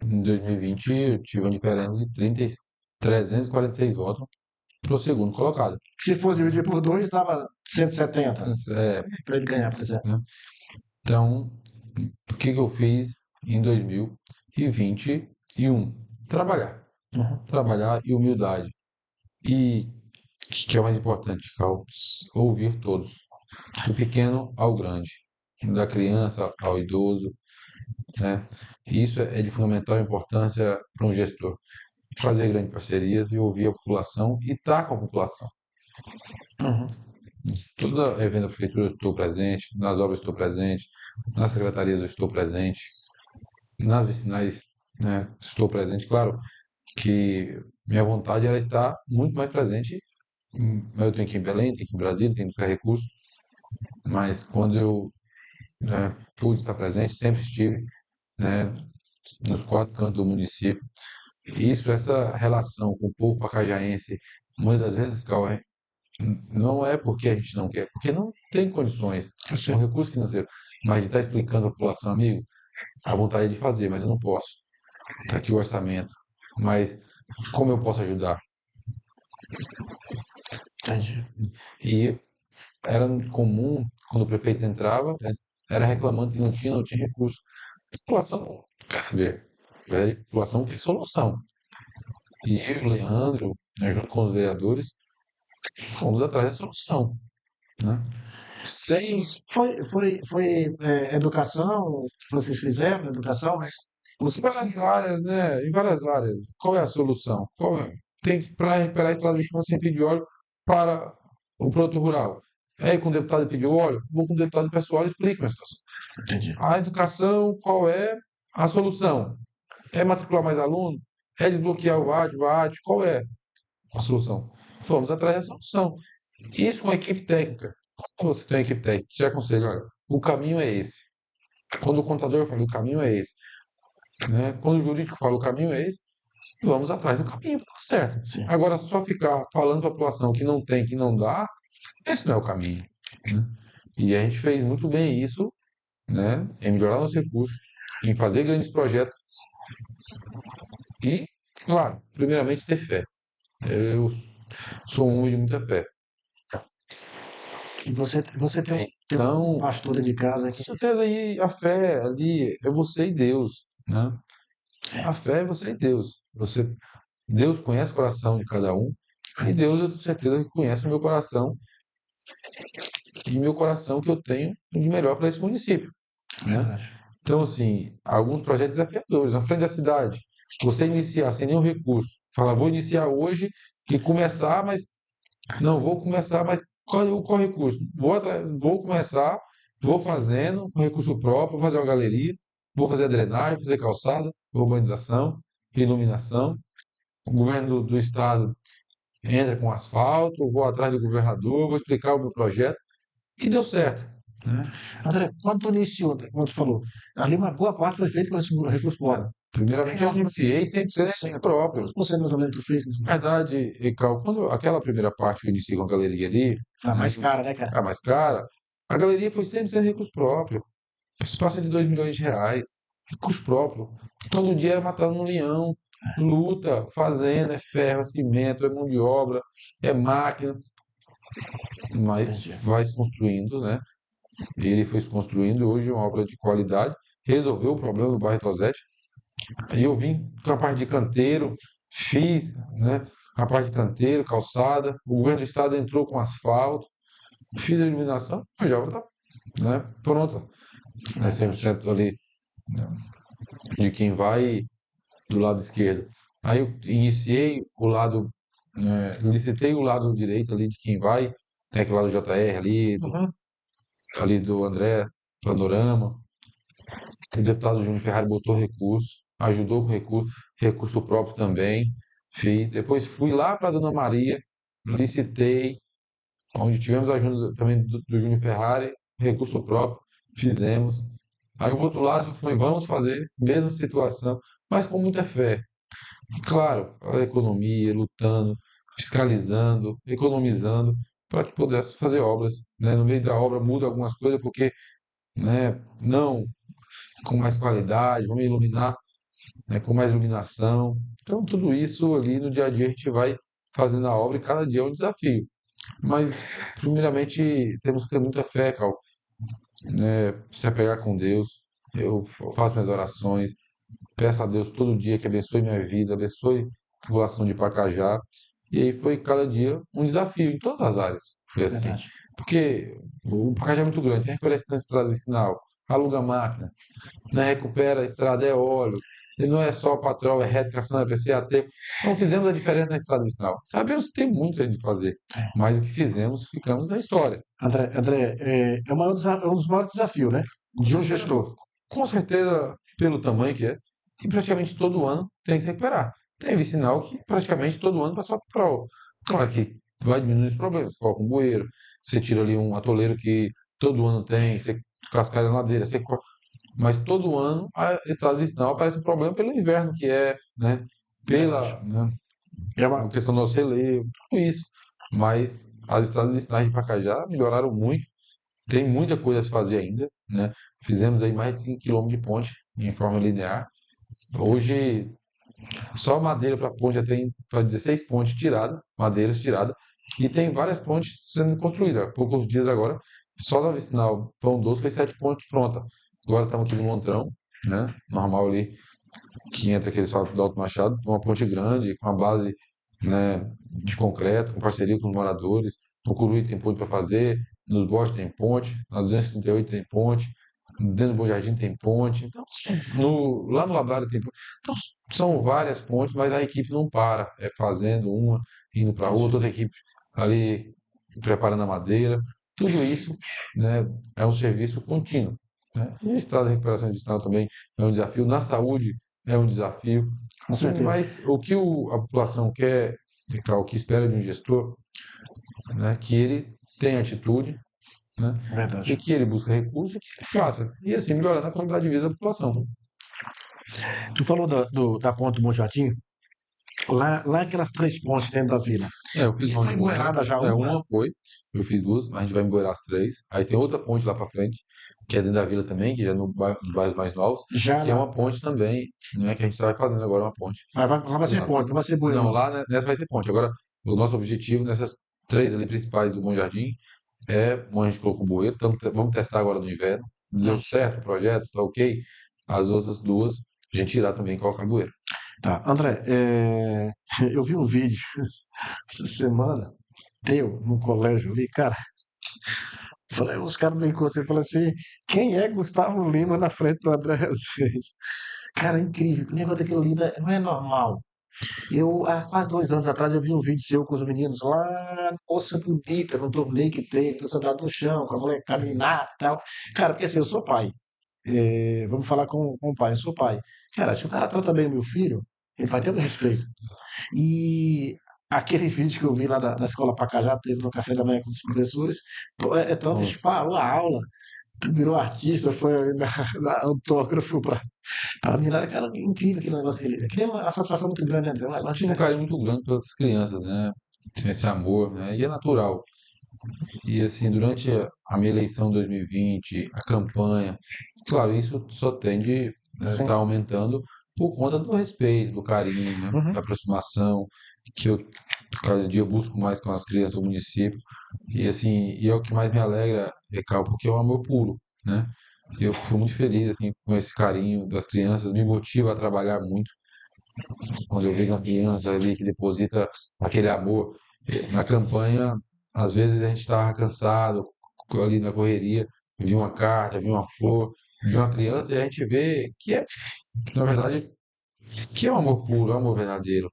em 2020 eu tive uma diferença de 346 votos para o segundo colocado. Se for dividir por dois, dava 170 É, para ele ganhar, por exemplo. né? Então, o que que eu fiz em 2021? Trabalhar. Uhum. Trabalhar e humildade. E que é o mais importante, Cal, ouvir todos, do pequeno ao grande, da criança ao idoso, né? E isso é de fundamental importância para um gestor. Fazer grandes parcerias e ouvir a população e estar com a população. Uhum. Todo evento da prefeitura eu estou presente, nas obras eu estou presente, nas secretarias eu estou presente, nas vicinais, né, estou presente. Claro que minha vontade era estar muito mais presente. Eu tenho que ir em Belém, tenho que ir em Brasília, tenho que buscar recursos, mas quando eu, né, pude estar presente, sempre estive, né, nos quatro cantos do município. Isso, essa relação com o povo pacajaense, muitas das vezes, Cauê, não é porque a gente não quer, porque não tem condições, são recursos financeiros, mas de estar explicando à população, amigo, a vontade é de fazer, mas eu não posso. Está aqui o orçamento, mas como eu posso ajudar? Entendi. E era comum, quando o prefeito entrava, né, era reclamando que não tinha recurso. A população quer saber, a população tem solução. E eu e o Leandro, né, junto com os vereadores, fomos atrás da solução, né? Sem Educação que vocês fizeram, educação, né? em várias áreas, né? Em várias áreas. Qual é a solução? Qual é? Tem que para recuperar a estrada de chão sem pedir óleo para o produto rural. Aí, com o deputado pediu óleo, vou com o deputado pessoal e explico a situação. Entendi. A educação, qual é a solução? É matricular mais aluno? É desbloquear o VAD? Qual é a solução? Vamos atrás da solução. Isso com a equipe técnica. Quando você tem uma equipe técnica, já aconselho, olha, o caminho é esse. Quando o contador fala, o caminho é esse. Né? Quando o jurídico fala, o caminho é esse, vamos atrás do caminho, tá certo. Sim. Agora, só ficar falando para a população que não tem, que não dá, esse não é o caminho. Né? E a gente fez muito bem isso, né? Em melhorar nossos recursos, em fazer grandes projetos e, claro, primeiramente ter fé. Eu sou um homem de muita fé. E você tem um Então, pastor de casa com que certeza aí a fé ali é você e Deus, né? A fé é você e Deus. Deus conhece o coração de cada um e Deus, eu tenho certeza que conhece o meu coração e meu coração que eu tenho de melhor para esse município, né? verdade. Então, assim, alguns projetos desafiadores na frente da cidade. Você iniciar sem nenhum recurso, falar, vou iniciar hoje e começar, mas não vou começar, mas qual recurso? Vou começar, vou fazendo com recurso próprio, vou fazer uma galeria, vou fazer a drenagem, fazer calçada, urbanização, iluminação. O governo do estado entra com asfalto, vou atrás do governador, vou explicar o meu projeto e deu certo, né? André, quando tu iniciou, como tu falou, ali uma boa parte foi feita com esse recurso próprio. Primeiramente, eu iniciei 100% próprio. Você mais ou menos tu fez? Na verdade, Cal, quando aquela primeira parte que eu iniciei com a galeria ali, A mais cara, né, cara? a mais cara, a galeria foi 100% recurso próprio. Isso passa de R$ 2 milhões. Recurso próprio. Todo dia era matando um leão. Luta, fazenda, é ferro, é cimento, é mão de obra, é máquina. Mas Entendi. vai se construindo, né? Ele foi se construindo. Hoje é uma obra de qualidade. Resolveu o problema do bairro Tosete. Aí eu vim com a parte de canteiro, fiz, né? A parte de canteiro, calçada. O governo do estado entrou com asfalto, fiz a iluminação, a obra está, né, pronta. Né, 100% ali, né, de quem vai do lado esquerdo. Aí eu iniciei o lado, licitei o lado direito ali de quem vai, tem aquele lado do JR ali, ali do André, Panorama. O deputado Júnior Ferrari botou recurso, ajudou com recurso, recurso próprio também. Fiz. Depois fui lá para Dona Maria, licitei, onde tivemos a ajuda também do Júnior Ferrari, recurso próprio, fizemos. Aí o outro lado foi, vamos fazer, mesma situação, mas com muita fé. E claro, a economia, lutando, fiscalizando, economizando, para que pudesse fazer obras. Né? No meio da obra muda algumas coisas, porque, né, não com mais qualidade, vamos iluminar, né, com mais iluminação. Então, tudo isso ali no dia a dia a gente vai fazendo a obra e cada dia é um desafio. Mas, primeiramente, temos que ter muita fé, Cal, né, se apegar com Deus. Eu faço minhas orações, peço a Deus todo dia que abençoe minha vida, abençoe a população de Pacajá. E aí foi cada dia um desafio em todas as áreas. Foi assim. Verdade. Porque o Pacajá é muito grande, tem que reconhecer estrada vicinal. aluga a máquina, né? Recupera a estrada, é óleo. E não é só patrol, é reto, caçamba, é PCAT. Não fizemos a diferença na estrada vicinal. Sabemos que tem muito a gente fazer, mas o que fizemos, ficamos na história. André, é um dos maiores desafios, né? De um gestor. Com certeza, pelo tamanho que é, e praticamente todo ano tem que se recuperar. Tem vicinal que praticamente todo ano passa patrol. Claro que vai diminuir os problemas. Você coloca um bueiro, você tira ali um atoleiro que todo ano tem, você cascalha a ladeira, mas todo ano a estrada vicinal aparece um problema pelo inverno que é, né? Verdade. Né, É a uma, questão do nosso relevo, tudo isso. Mas as estradas vicinais de Pacajá melhoraram muito. Tem muita coisa a se fazer ainda, né? Fizemos aí mais de 5 quilômetros de ponte em forma linear. Hoje, só madeira para ponte já tem para 16 pontes tiradas, madeiras tiradas, e tem várias pontes sendo construídas. Há poucos dias agora, só na vicinal Pão Doce foi 7 pontes prontas. Agora estamos aqui no Montrão, né? Normal ali, que entra aquele salto do Alto Machado, uma ponte grande, com a base, né, de concreto, com parceria com os moradores. No Curuí tem ponte para fazer, nos Borges tem ponte, na 238 tem ponte, dentro do Bom Jardim tem ponte, então, lá no Ladário tem ponte. Então, são várias pontes, mas a equipe não para, é fazendo uma, indo para outra equipe ali preparando a madeira. Tudo isso, né, é um serviço contínuo, né? E a estrada de recuperação intestinal também é um desafio. Na saúde é um desafio. com certeza. Mas o que a população quer, o que espera de um gestor, né, que ele tenha atitude, né, e Verdade. que ele busque recursos e que ele faça. E assim melhorando a qualidade de vida da população. Tu falou da ponte do Bom Jardim. Lá aquelas três pontes dentro da vila. Eu fiz uma Foi agora. empoeirada já uma? Uma foi, eu fiz duas, mas a gente vai emboirar as três. Aí tem outra ponte lá para frente, que é dentro da vila também, que é nos bairros mais novos, Já que é na. uma ponte também, né, que a gente está fazendo agora uma ponte. Lá vai ser Lá. ponte, não vai ser bueiro, Não, não. lá né, nessa vai ser ponte. Agora, o nosso objetivo nessas três ali principais do Bom Jardim é, como a gente colocou o bueiro, vamos testar agora no inverno. Deu Hum. certo o projeto, tá ok. As outras duas, a gente irá também colocar bueiro. Tá, André, eu vi um vídeo essa semana teu no colégio ali, cara. Falei, os caras brincou, você falou assim, quem é Gustavo Lima na frente do André Rezende? Cara, é incrível, o negócio daquilo ali não é normal. Há quase 2 anos atrás, eu vi um vídeo seu com os meninos lá, Poça Bonita, no torneio que tem, sentado no chão, com a molecada e tal. Cara, porque assim, eu sou pai. Vamos falar com o pai, eu sou pai. Cara, se o cara trata bem o meu filho, ele vai ter o meu respeito. E aquele vídeo que eu vi lá da escola Pacajá, teve no café da manhã com os professores, pô, então a gente Nossa. parou a aula, tu virou artista, foi dar autógrafo pra mim, cara, incrível aquele negócio. Aquele é uma satisfação muito grande, né, André? Um Eu negócio tive um diferente. carinho muito grande pelas crianças, né? Tinha esse amor, né? E é natural. E assim, durante a minha eleição em 2020, a campanha, claro, isso só tende a Sim. estar aumentando por conta do respeito, do carinho, né? Da Uhum. aproximação, que eu cada dia busco mais com as crianças do município. E assim, e é o que mais me alegra, Recal, porque é um amor puro, né? Eu fico muito feliz assim com esse carinho das crianças, me motiva a trabalhar muito quando eu vejo uma criança ali que deposita aquele amor. Na campanha, às vezes a gente estava cansado, ali na correria, vi uma carta, vi uma flor de uma criança e a gente vê que, na verdade, que é um amor puro, é um amor verdadeiro,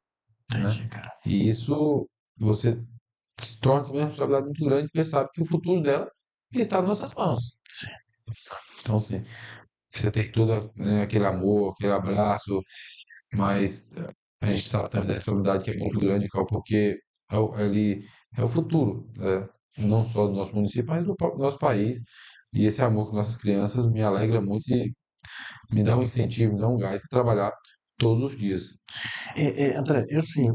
né? Entendi, cara. E isso você se torna também uma responsabilidade muito grande, porque sabe que o futuro dela está nas nossas mãos. Então, assim, você tem todo, né, aquele amor, aquele abraço, mas a gente sabe também da responsabilidade que é muito grande, Cal, porque ele é o futuro, né? Não só do nosso município, mas do próprio nosso país. E esse amor com nossas crianças me alegra muito e me dá um incentivo, me dá um gás para trabalhar todos os dias. André, eu assim,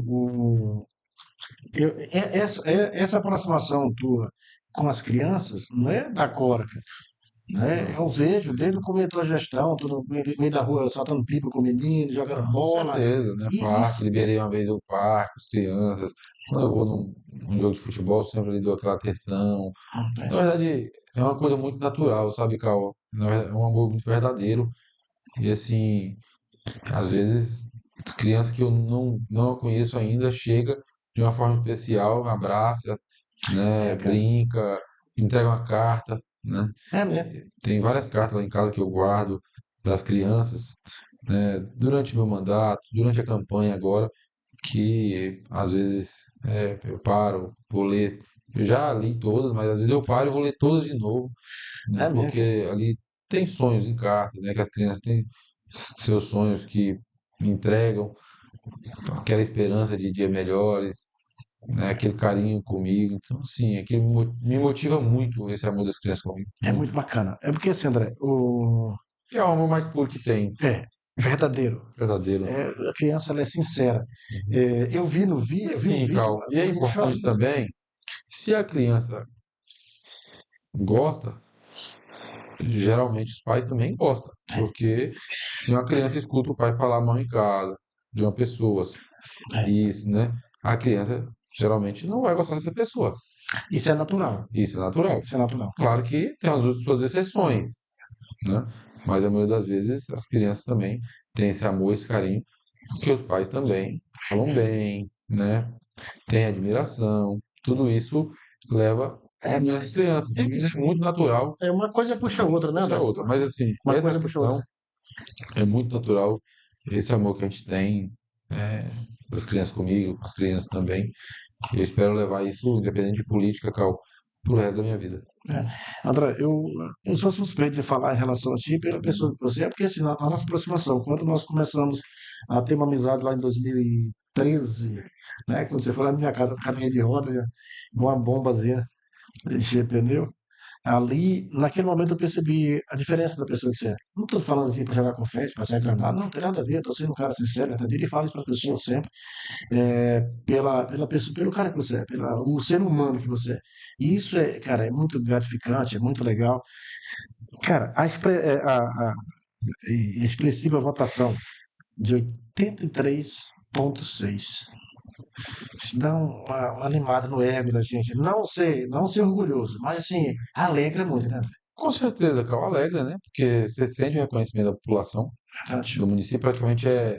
essa aproximação tua com as crianças não é da Cora, né? Não, Eu vejo desde o começo da gestão, tô no meio da rua soltando pipa com o menino, jogando não, com bola, certeza, né? e Parque, isso, liberei uma vez o parque, as crianças. Quando eu vou num jogo de futebol, sempre lhe dou aquela atenção. Na verdade, é uma coisa muito natural, sabe, Cal? É um amor muito verdadeiro. E assim, às vezes, criança que eu não a conheço ainda chega de uma forma especial, abraça, né, cara, brinca, entrega uma carta. né? É mesmo. Tem várias cartas lá em casa que eu guardo das crianças, né, durante meu mandato, durante a campanha agora, que às vezes eu paro, vou ler. Eu já li todas, mas às vezes eu paro e vou ler todas de novo, né? É mesmo, cara. Porque ali tem sonhos em cartas, né? Que as crianças têm seus sonhos que entregam, aquela esperança de dias melhores, né? Aquele carinho comigo. Então, sim, aquilo me motiva muito esse amor das crianças comigo. É Muito. muito bacana. É porque assim, André, Que é o amor mais puro que tem, é verdadeiro. verdadeiro. É, a criança ela é sincera. Uhum. É, E eu vi um assim, vídeo, Cal, e é um vídeo importante falando. também, se a criança gosta, geralmente os pais também gostam, porque se uma criança escuta o pai falar mal em casa de uma pessoa, É, isso, né? A criança geralmente não vai gostar dessa pessoa. isso é natural. Isso é natural. Isso é natural. Claro que tem as suas exceções, né? Mas a maioria das vezes as crianças também têm esse amor, esse carinho, que os pais também falam bem, né? Tem admiração, tudo isso leva É, as crianças. Isso é muito natural, é uma coisa puxa a outra, né, isso é André? outra. Mas assim, Uma essa coisa puxa a outra. questão é muito natural, esse amor que a gente tem das crianças comigo, com as crianças também. Eu espero levar isso, independente de política, Cal, pro resto da minha vida. André, eu sou suspeito de falar em relação a ti pela pessoa que você é, porque assim, na nossa aproximação, quando nós começamos a ter uma amizade lá em 2013, né, quando você foi lá na minha casa, cadeira de roda, uma bombazinha, encher pneu, ali, naquele momento eu percebi a diferença da pessoa que você é. Não estou falando aqui para jogar confete, para se agradar, não, não tem nada a ver, estou sendo um cara sincero, entendido? E falo isso para a pessoa sempre pela pessoa, pelo cara que você é, o ser humano que você é. E isso é, cara, é muito gratificante, é muito legal. Cara, a expressiva votação de 83,6. Isso dá uma animada no ego da gente. Não ser orgulhoso, mas assim, alegra muito, né? Com certeza, Cal, alegra, né? Porque você sente o reconhecimento da população Verdade. do município, praticamente é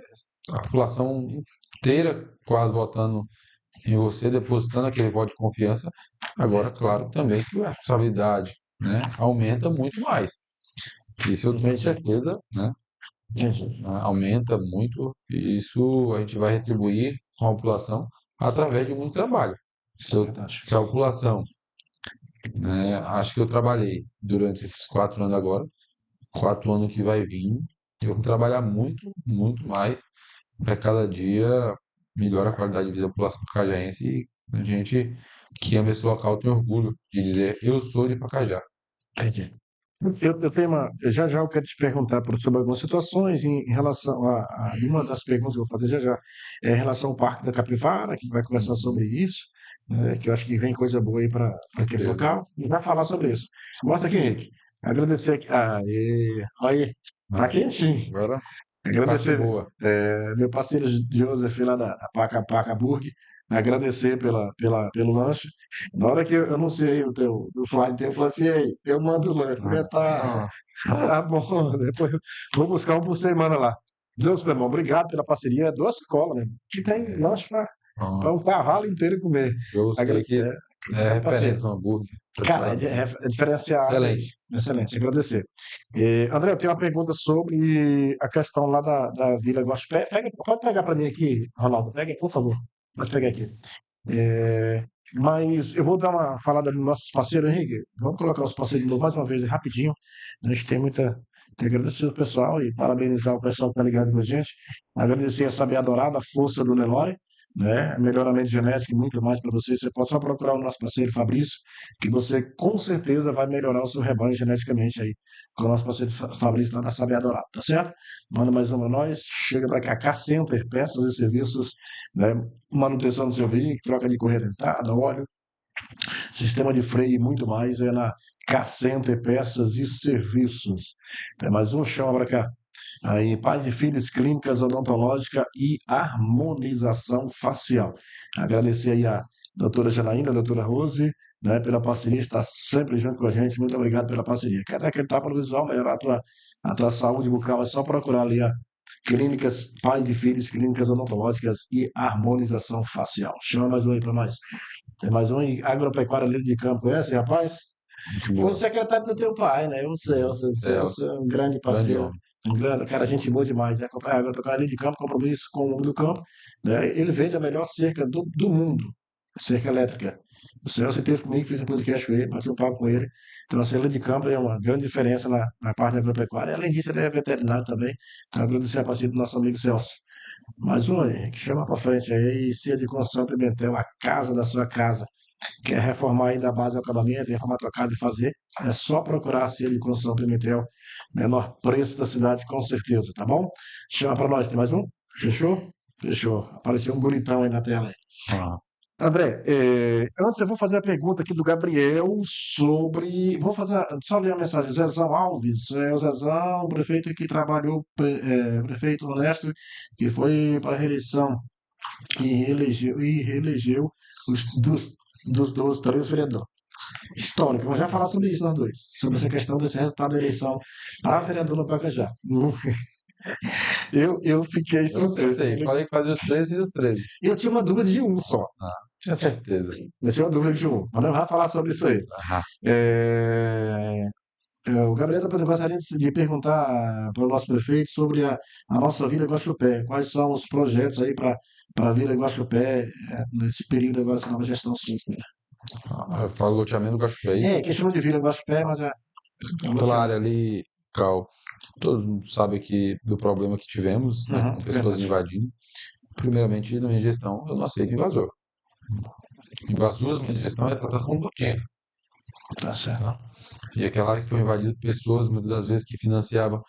a população inteira quase votando em você, depositando aquele voto de confiança. Agora, claro, também que a responsabilidade, né, aumenta muito mais. Isso eu tenho Entendi. certeza, né? Entendi. Aumenta muito, e isso a gente vai retribuir com a população através de muito trabalho. Verdade. Se a população, né, acho que eu trabalhei durante esses 4 anos agora, 4 anos que vai vir, eu vou trabalhar muito, muito mais para cada dia melhorar a qualidade de vida da população pacajaense e a gente que ama esse local tem orgulho de dizer eu sou de Pacajá. Entendi. Eu tenho já já eu quero te perguntar sobre algumas situações em relação uma das perguntas que eu vou fazer já já é em relação ao Parque da Capivara, que vai conversar sobre isso, né, que eu acho que vem coisa boa aí para aquele Beleza. local, e vai falar sobre isso. Mostra aqui, Henrique. Agradecer aqui. Aê, olha aí, tá Ah, quentinho. agora parte Agradecer boa. meu parceiro Joseph lá da Paca Paca Burg, agradecer pelo lanche. Na hora que eu anunciei o flight, eu falei assim, "Ei, eu mando o lanche, porque Ah, tá bom, depois eu vou buscar um por semana lá. Deus, meu irmão, obrigado pela parceria, duas escolas, né? Que tem lanche para pronto. um cavalo inteiro comer. Eu sei que é Parceiro, referência no hambúrguer. Tá de cara, parabéns. é diferenciado e Excelente. excelente, agradecer. André, eu tenho uma pergunta sobre a questão lá da Vila Gospel. Pode pegar para mim aqui, Ronaldo, pega, por favor. Pode pegar aqui. Mas eu vou dar uma falada nos nossos parceiros, Henrique. Vamos colocar os parceiros de novo mais uma vez, rapidinho. A gente tem tem que agradecer o pessoal e parabenizar o pessoal que está ligado com a gente. Agradecer a Sabiá Dourada, a força do Nelore, né? Melhoramento genético e muito mais para você. Você pode só procurar o nosso parceiro Fabrício, que você com certeza vai melhorar o seu rebanho geneticamente aí, com o nosso parceiro Fabrício lá da Sabiá Dourada, tá certo? Manda mais uma a nós, chega para cá, K-Center, peças e serviços, né? Manutenção do seu veículo, troca de correia dentada, óleo, sistema de freio e muito mais é na K-Center Peças e Serviços. Tem mais um, chama para cá. Aí, pais e filhos, clínicas odontológica e harmonização facial. Agradecer aí a doutora Janaína, a doutora Rose, né, pela parceria, está sempre junto com a gente. Muito obrigado pela parceria. Quer dar aquele tapa no visual, melhorar a tua saúde bucal, é só procurar ali a clínicas, pais e filhos, clínicas odontológicas e harmonização facial. Chama mais um aí para nós. Tem mais um em agropecuária líder de campo, conhece, rapaz? Muito Foi o boa. secretário do teu pai, né? Você é um grande Grande parceiro, homem. um grande, cara, gente boa demais. É, agora linha de campo, compromisso com o mundo do campo, né? Ele vende a melhor cerca do mundo, cerca elétrica. O Celso teve comigo, fiz um podcast com ele, bati um papo com ele. Então, a cerca de campo é uma grande diferença na parte agropecuária. Além disso, ele é veterinário também. Então, agradecer a parceria do nosso amigo Celso. Mais um aí, que chama pra frente aí, Cia de Construção Pimentel, a casa da sua casa. Quer reformar aí da base ao acabamento, reformar a tua casa e fazer, é só procurar a Cia de Construção Pimentel, menor preço da cidade, com certeza, tá bom? Chama pra nós, tem mais um? Fechou? Fechou. Apareceu um bonitão aí na tela. Ah, André, antes eu vou fazer a pergunta aqui do Gabriel sobre. Vou fazer, só ler a mensagem. Zezão Alves, o Zezão, o prefeito que trabalhou, prefeito honesto, que foi para a reeleição e reelegeu dos 12 três vereadores. Histórico, vamos já falar sobre isso nós dois, sobre essa questão desse resultado da eleição para vereador no Pacajá. Eu fiquei eu surpreso. acertei. Falei que fazia os 13 e os 13. Eu tinha uma dúvida de um só. Tinha certeza. Eu tinha uma dúvida de um, mas não vai falar sobre isso aí. Ah, É, o Gabriel gostaria de perguntar para o nosso prefeito sobre a nossa Vila Guaxupé. Quais são os projetos aí para a Vila Guaxupé nesse período agora, essa nova gestão sua? eu falo loteamento do Cachoeira, é isso? Que chama de Vila Guaxupé, mas é Aquela área ali, Cal, todo mundo sabe que do problema que tivemos, né, com pessoas verdade. invadindo. Primeiramente, na minha gestão, eu não aceito invasor. Invasor na minha gestão é tratado como bloqueio. Tá certo. Tá? E aquela área que foi invadida por pessoas, muitas das vezes, que financiavam,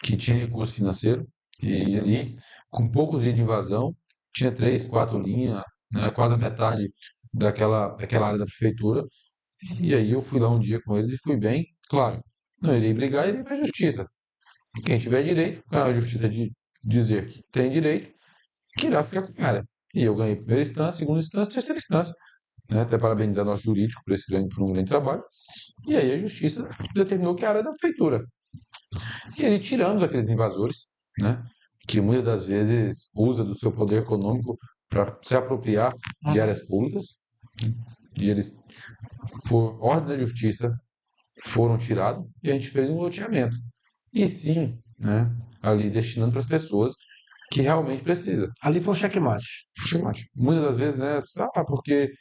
que tinha recurso financeiro, e ali, com poucos dias de invasão, tinha 3, 4 linhas, né, quase a metade daquela área da prefeitura. E aí eu fui lá um dia com eles e fui bem, claro, não irei brigar, irei para a justiça. Quem tiver direito, a justiça de dizer que tem direito, que irá ficar com a área. E eu ganhei primeira instância, segunda instância, terceira instância. Né? Até parabenizar nosso jurídico por um grande trabalho. E aí a justiça determinou que a área é da prefeitura. E aí tiramos aqueles invasores, né? Que muitas das vezes usa do seu poder econômico para se apropriar de áreas públicas. E eles, por ordem da justiça, foram tirados e a gente fez um loteamento. E sim, né? Ali destinando para as pessoas que realmente precisam. Ali foi o checkmate. Checkmate. Muitas das vezes, né? Porque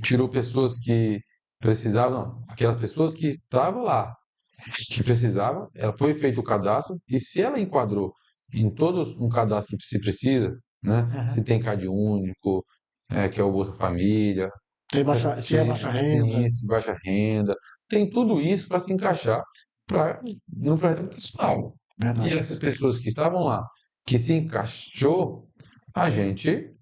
tirou pessoas que precisavam, não, aquelas pessoas que estavam lá, que precisavam, ela foi feito o cadastro, e se ela enquadrou em todo um cadastro que se precisa, né? Se tem CAD único, que é o Bolsa Família, Se é baixa renda. sim, se baixa renda, tem tudo isso para se encaixar no projeto habitacional. E Verdade. essas pessoas que estavam lá, que se encaixou, a gente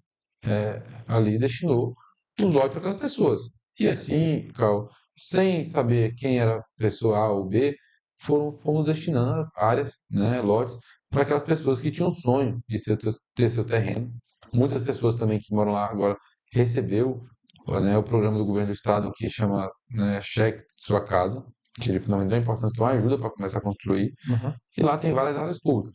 ali destinou os lotes para aquelas pessoas. E assim, Carl, sem saber quem era a pessoa A ou B, fomos destinando áreas, né, lotes, para aquelas pessoas que tinham sonho de ter seu terreno. Muitas pessoas também que moram lá agora recebeu, né, o programa do governo do estado que chama, né, Cheque Sua Casa, que ele finalmente deu importância, então ajuda para começar a construir. E lá tem várias áreas públicas.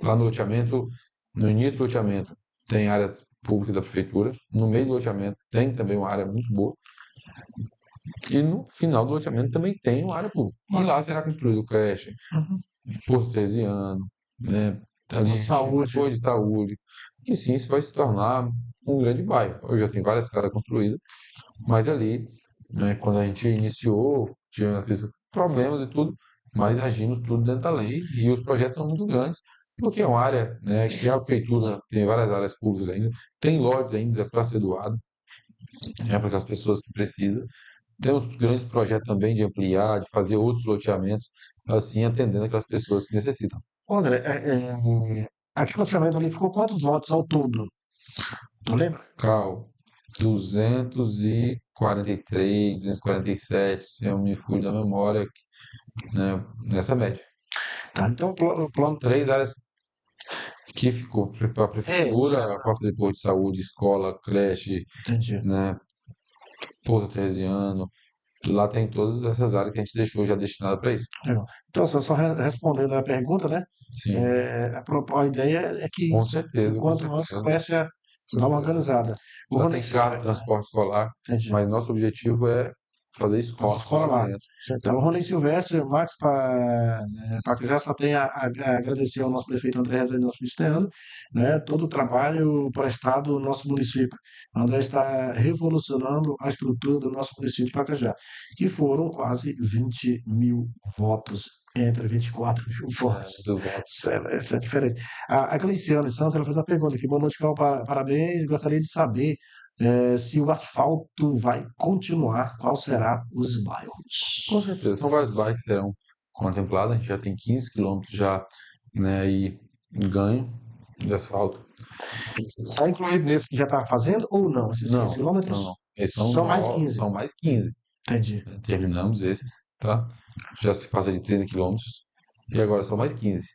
Lá no loteamento, no início do loteamento, tem áreas públicas da prefeitura. No meio do loteamento tem também uma área muito boa. E no final do loteamento também tem uma área pública. E lá será construído creche, posto artesiano, né? Ali, Saúde. apoio de saúde. E sim, isso vai se tornar um grande bairro. Hoje já tem várias casas construídas, mas ali, né, quando a gente iniciou, tinha às vezes problemas e tudo, mas agimos tudo dentro da lei e os projetos são muito grandes, porque é uma área, né, que a prefeitura tem várias áreas públicas ainda, tem lotes ainda para ser doado, né, para aquelas pessoas que precisam. Temos grandes projetos também de ampliar, de fazer outros loteamentos, assim, atendendo aquelas pessoas que necessitam. André, aquele orçamento ali ficou quantos votos ao todo? Tu lembra? Cal, 243, 247, se eu me fui da memória, né, nessa média. Tá, então o plano. 3 áreas que ficou para a prefeitura, a parte depois de saúde, escola, creche, Entendi. né, posto artesiano, lá tem todas essas áreas que a gente deixou já destinada para isso. Legal. Então, só respondendo a pergunta, né? Sim, A ideia é que com certeza, com quanto antes certeza. comece a dar uma organizada. Lá tem carro de transporte escolar, Entendi. mas nosso objetivo é fazer Nossa escola escola lá lá. dentro. Então, Rony Silvestre, Max Pacajá só tem a agradecer ao nosso prefeito André Rezende, nosso cristiano, né, todo o trabalho prestado no nosso município. O André está revolucionando a estrutura do nosso município de Pacajá, que foram quase 20 mil votos, entre 24 mil votos. Do voto. Isso é diferente. A Cleiciane Santos, ela fez uma pergunta aqui. Boa noite, Cal, parabéns. Gostaria de saber se o asfalto vai continuar, qual será os Com bairros? certeza, são vários bairros que serão contemplados. A gente já tem 15 quilômetros já, né, aí ganho de asfalto. Está incluído nesse que já está fazendo ou não? Esses 15 Não, quilômetros não. Esses são mais 15. são mais 15. Entendi. Terminamos esses, tá? Já se passa de 30 quilômetros. E agora são mais 15.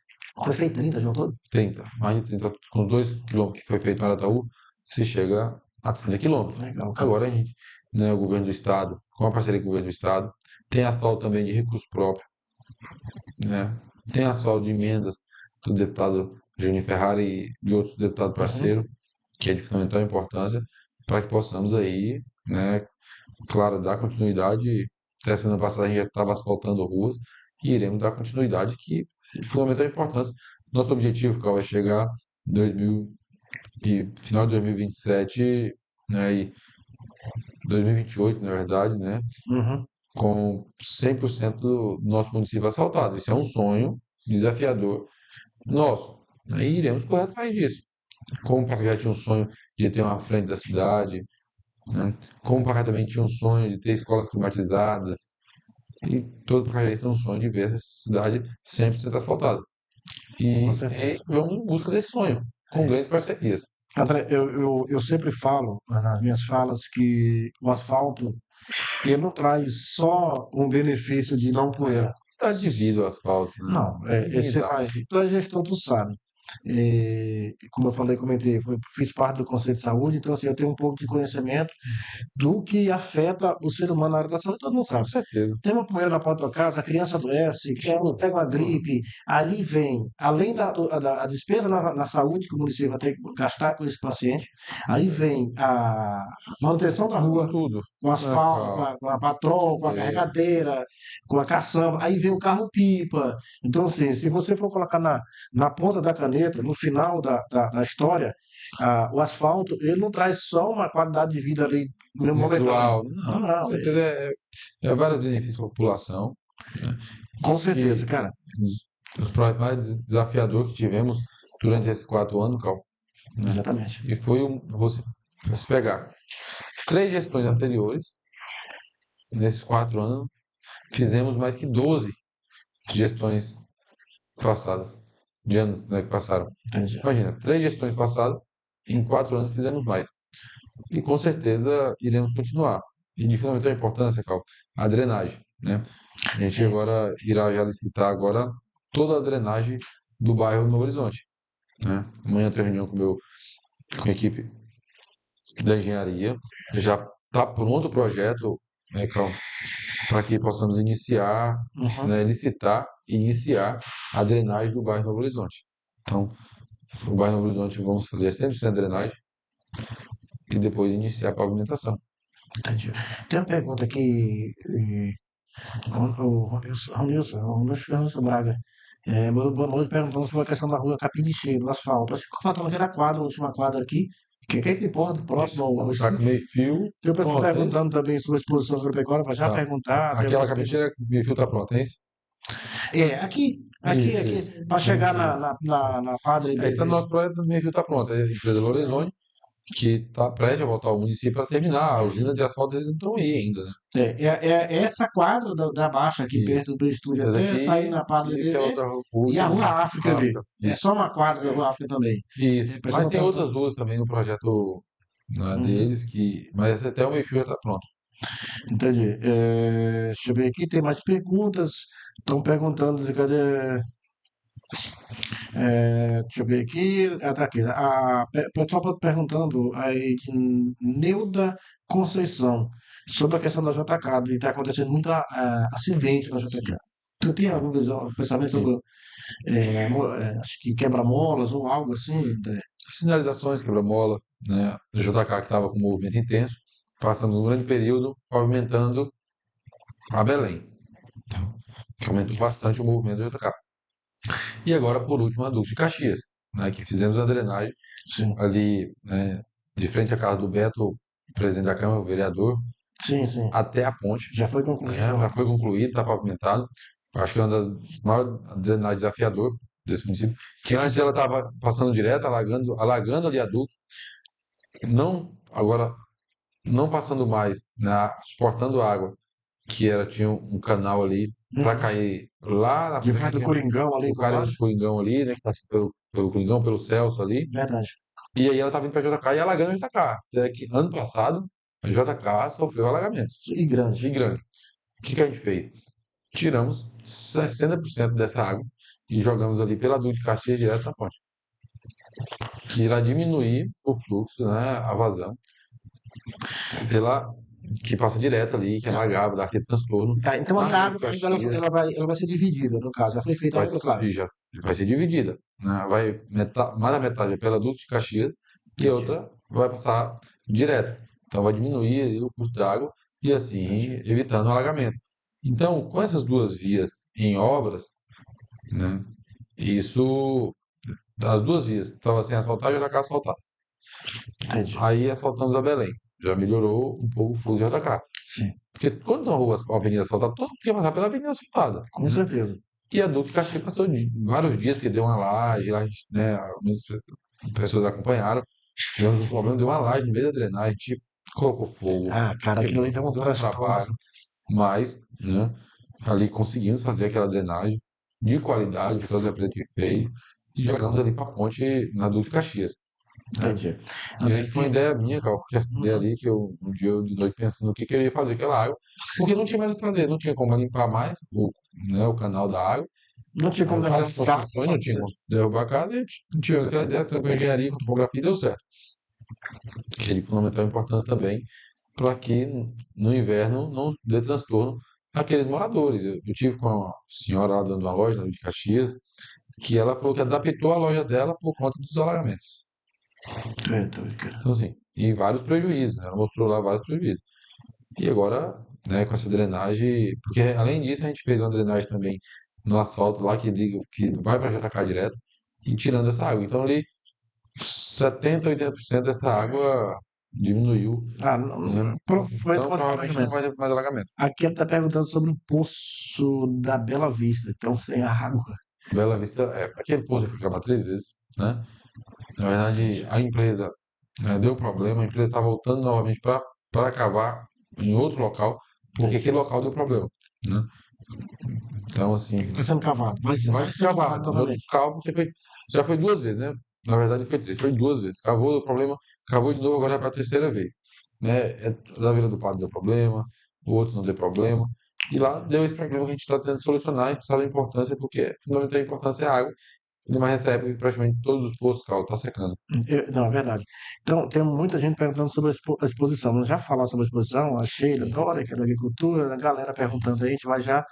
Foi feito 30 de um todo? 30. Mais de 30. Com os 2 quilômetros que foi feito no Arataú, se chega a 30 quilômetros. Legal, cara. Agora a gente, né, o governo do estado, com a parceria com o governo do estado, tem asfalto também de recurso próprio, né? Tem asfalto de emendas do deputado Júnior Ferrari e de outros deputados Uhum. parceiros, que é de fundamental importância, para que possamos aí, né, claro, dar continuidade. Até semana passada a gente já estava asfaltando ruas e iremos dar continuidade, que é de fundamental importância. Nosso objetivo, Cal, é chegar em 2000 e final de 2027, né, e 2028, na verdade, né, Uhum. com 100% do nosso município asfaltado. Isso é um sonho desafiador nosso, né, e iremos correr atrás disso. Como o Pacajá tinha um sonho de ter uma frente da cidade, né? Como o Pacajá também tinha um sonho de ter escolas climatizadas, e todo pacajazense tem um sonho de ver a cidade 100% asfaltada. Com E certeza. vamos em busca desse sonho, com grandes parcerias. André, eu sempre falo nas minhas falas que o asfalto ele não traz só um benefício de não poeira. Está devido ao asfalto, né? Não, você vai. Dignidade. Tu é gestor, tu sabe. Como eu falei, comentei, fiz parte do Conselho de Saúde, então assim, eu tenho um pouco de conhecimento do que afeta o ser humano na área da saúde, todo mundo Com sabe. certeza. Tem uma poeira na porta da tua casa, a criança adoece, pega uma gripe, ali vem, além da despesa na saúde que o município vai ter que gastar com esse paciente, aí vem a manutenção da rua, Tudo. com asfalto, Calma. com a patrol, com a carregadeira, com a caçamba, aí vem o carro-pipa. Então, assim, se você for colocar na ponta da caneta, no final da história, o asfalto, ele não traz só uma qualidade de vida ali momentânea. Visual. Não, Não, não, com certeza é vários benefícios para a população. Né? com certeza, cara. Os projetos mais desafiadores que tivemos durante esses 4 anos, Cal, né? Exatamente. E foi você pegar 3 gestões anteriores, nesses 4 anos, fizemos mais que 12 gestões passadas, de anos, né, que passaram. Entendi. Imagina, 3 gestões passadas, em 4 anos fizemos mais. E com certeza iremos continuar. E de fundamental importância, Cal, a drenagem, né? A gente Sim. agora irá já licitar agora toda a drenagem do bairro Novo Horizonte, né? Amanhã eu tenho reunião com a equipe da engenharia. Já está pronto o projeto, né, para que possamos iniciar, Uhum. né, licitar e iniciar a drenagem do bairro Novo Horizonte. Então, o bairro Novo Horizonte vamos fazer 100% de drenagem e depois iniciar a pavimentação. Entendi. Tem uma pergunta aqui, o Ronilson Braga. Boa noite, perguntando sobre a questão da rua Capim de Cheiro, do asfalto. Acho que ficou faltando aquela quadra, a última quadra aqui. Quem que importa, próximo ao Está com estúdio. meio fio, Tem o pessoal pronto, é isso? perguntando também sobre a exposição agropecuária, para já Tá. perguntar. Tem Aquela algumas capicheira com meio fio está pronta, é isso? Isso. para Sim, chegar sim. na Padre. Está no nosso projeto do meio fio está pronto. É a empresa Lorenzoni, que está prestes a voltar ao município para terminar. A usina de asfalto eles não estão aí ainda, né? É essa quadra da Baixa aqui perto do estúdio, Essa até daqui sair na Padre e tem BB, outra rua. e a Rua África ali. É Isso. só uma quadra da Rua África também. Isso. O pessoal Mas tem tá- outras ruas também no projeto, né, deles, mas esse até o meio fio já está pronto. Entendi. Deixa eu ver aqui, tem mais perguntas. Estão perguntando de cadê. Deixa eu ver aqui. Tá aqui. O pessoal está perguntando aí de Neuda Conceição sobre a questão da JK. E está acontecendo muito acidente na JK. Tu tem algum pensamento Sim. sobre, acho que quebra-molas ou algo assim? Sinalizações, quebra-mola, né? O JK que estava com movimento intenso, passamos um grande período pavimentando a Belém, que aumentou bastante o movimento do JK. E agora, por último, a Duque de Caxias, né, que fizemos a drenagem Sim, ali, né, de frente à casa do Beto, presidente da Câmara, o vereador, sim, sim. até a ponte, Já foi né, concluído já lá. foi concluído, está pavimentado. Acho que é uma das maiores drenagens desafiadoras desse município, que antes ela estava passando direto, alagando ali a Duque, agora não passando mais, né, suportando água, que tinha um canal ali para Uhum. cair lá na Depois do frente, Coringão ali no por cara do baixo. Coringão ali, né, que passa pelo Coringão, pelo Celso ali, Verdade. e aí ela estava indo para JK e alagando a JK. Até que ano passado, a JK sofreu alagamento, E grande. e grande. O que a gente fez? Tiramos 60% dessa água e jogamos ali pela Duque de Caxias direto na ponte, que irá diminuir o fluxo, né, a vazão, pela, que passa direto ali, que é alagava, dá aquele transtorno Tá, então na a Duque de água Caxias. ela vai ser dividida, no caso. Já foi feita a vai, obra, claro. e já vai ser dividida, né? Mais da metade é pela Duque de Caxias e a Entendi. outra vai passar direto. Então vai diminuir aí o custo da água e assim evitando o alagamento. Então, com essas duas vias em obras, né? Isso, as duas vias, estava sem asfaltar, já está asfaltado. Entendi. Aí asfaltamos a Belém, já melhorou um pouco o fluxo de JK. Sim, Porque quando tem uma rua, uma avenida asfaltada, todo mundo quer passar pela avenida asfaltada, com né? certeza. E a Duque Caxias passou vários dias, porque deu uma laje, lá, né? Muitas pessoas acompanharam. Tivemos um problema, deu uma laje no meio da drenagem, a gente colocou fogo, Ah, cara, aquilo ali quebrou, tem um deu um transtorno. trabalho, mas, né, ali conseguimos fazer aquela drenagem de qualidade, que a Zé Preto fez, e jogamos ali para a ponte na Duque Caxias, né? Entendi. E aí foi uma ideia minha, cara, foi uma ideia Uhum. ali que eu, um dia eu de noite pensando o que que eu ia fazer com aquela água, porque não tinha mais o que fazer, não tinha como limpar mais o canal da água, Não tinha como deixar várias escapar. construções, não tinha como derrubar a casa, e a gente tive aquela ideia, com engenharia, com topografia, e deu certo. Que ele fundamental importância também para que no inverno não dê transtorno àqueles moradores. Eu tive com uma senhora lá dando uma loja de Caxias, que ela falou que adaptou a loja dela por conta dos alagamentos. Doido, cara. Então, assim, e vários prejuízos, né? Ela mostrou lá vários prejuízos. E agora, né, com essa drenagem, porque além disso a gente fez uma drenagem também no asfalto lá que liga, que vai para JK direto e tirando essa água. Então ali 70, 80% dessa água diminuiu, Ah, né? provavelmente Então vai ter provavelmente não alagamento. vai ter mais alagamento. Aqui ele está perguntando sobre o poço da Bela Vista. Então, sem água. Bela Vista, aquele posto já foi acabado 3 vezes, né? Na verdade, Entendi. a empresa deu problema, a empresa está voltando novamente para cavar em outro local, porque Entendi. aquele local deu problema, né? Então, assim, Está sendo cavado. vai Vai se ser cavar. cavado Em outro novamente. local, já foi 2 vezes, né? Na verdade, foi 3, foi 2 vezes. Cavou, deu problema, cavou de novo, agora é para a terceira vez. Né? Da Vila do Padre deu problema, o outro não deu problema. E lá deu esse problema que a gente está tentando solucionar, e sabe a importância, porque fundamental a importância é a água. Mas recebe praticamente todos os postos, cara, tá secando. Não, é verdade. Então, tem muita gente perguntando sobre a exposição. Nós já falamos sobre a exposição, a Sheila, Sim, Dora, que é da agricultura, a galera sim, perguntando aí, a sim. gente vai já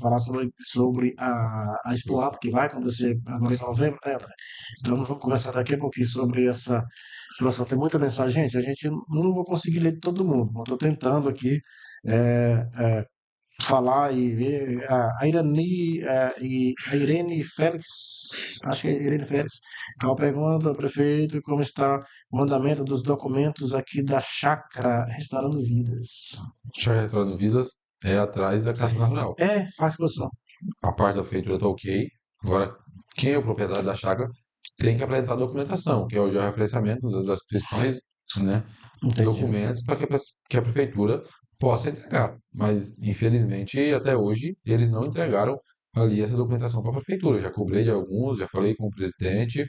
falar sobre a Expoá, porque vai acontecer agora em novembro, né, André? Então, nós vamos conversar daqui a pouquinho sobre essa situação. Tem muita mensagem, gente, a gente não vou conseguir ler de todo mundo, mas estou tentando aqui é, é, falar e ver a Irani e a Irene Félix, acho que é Irene Félix, ela pergunta ao prefeito como está o andamento dos documentos aqui da chácara Restaurando Vidas. Chácara Restaurando Vidas é atrás da Casa Rural. É, a exposição. A parte da prefeitura está ok. Agora, quem é o proprietário da chácara tem que apresentar a documentação, que é o georreferenciamento das principais, né, Entendi. documentos para que a prefeitura possa entregar. Mas, infelizmente, até hoje, eles não entregaram ali essa documentação para a prefeitura. Já cobrei de alguns, já falei com o presidente, e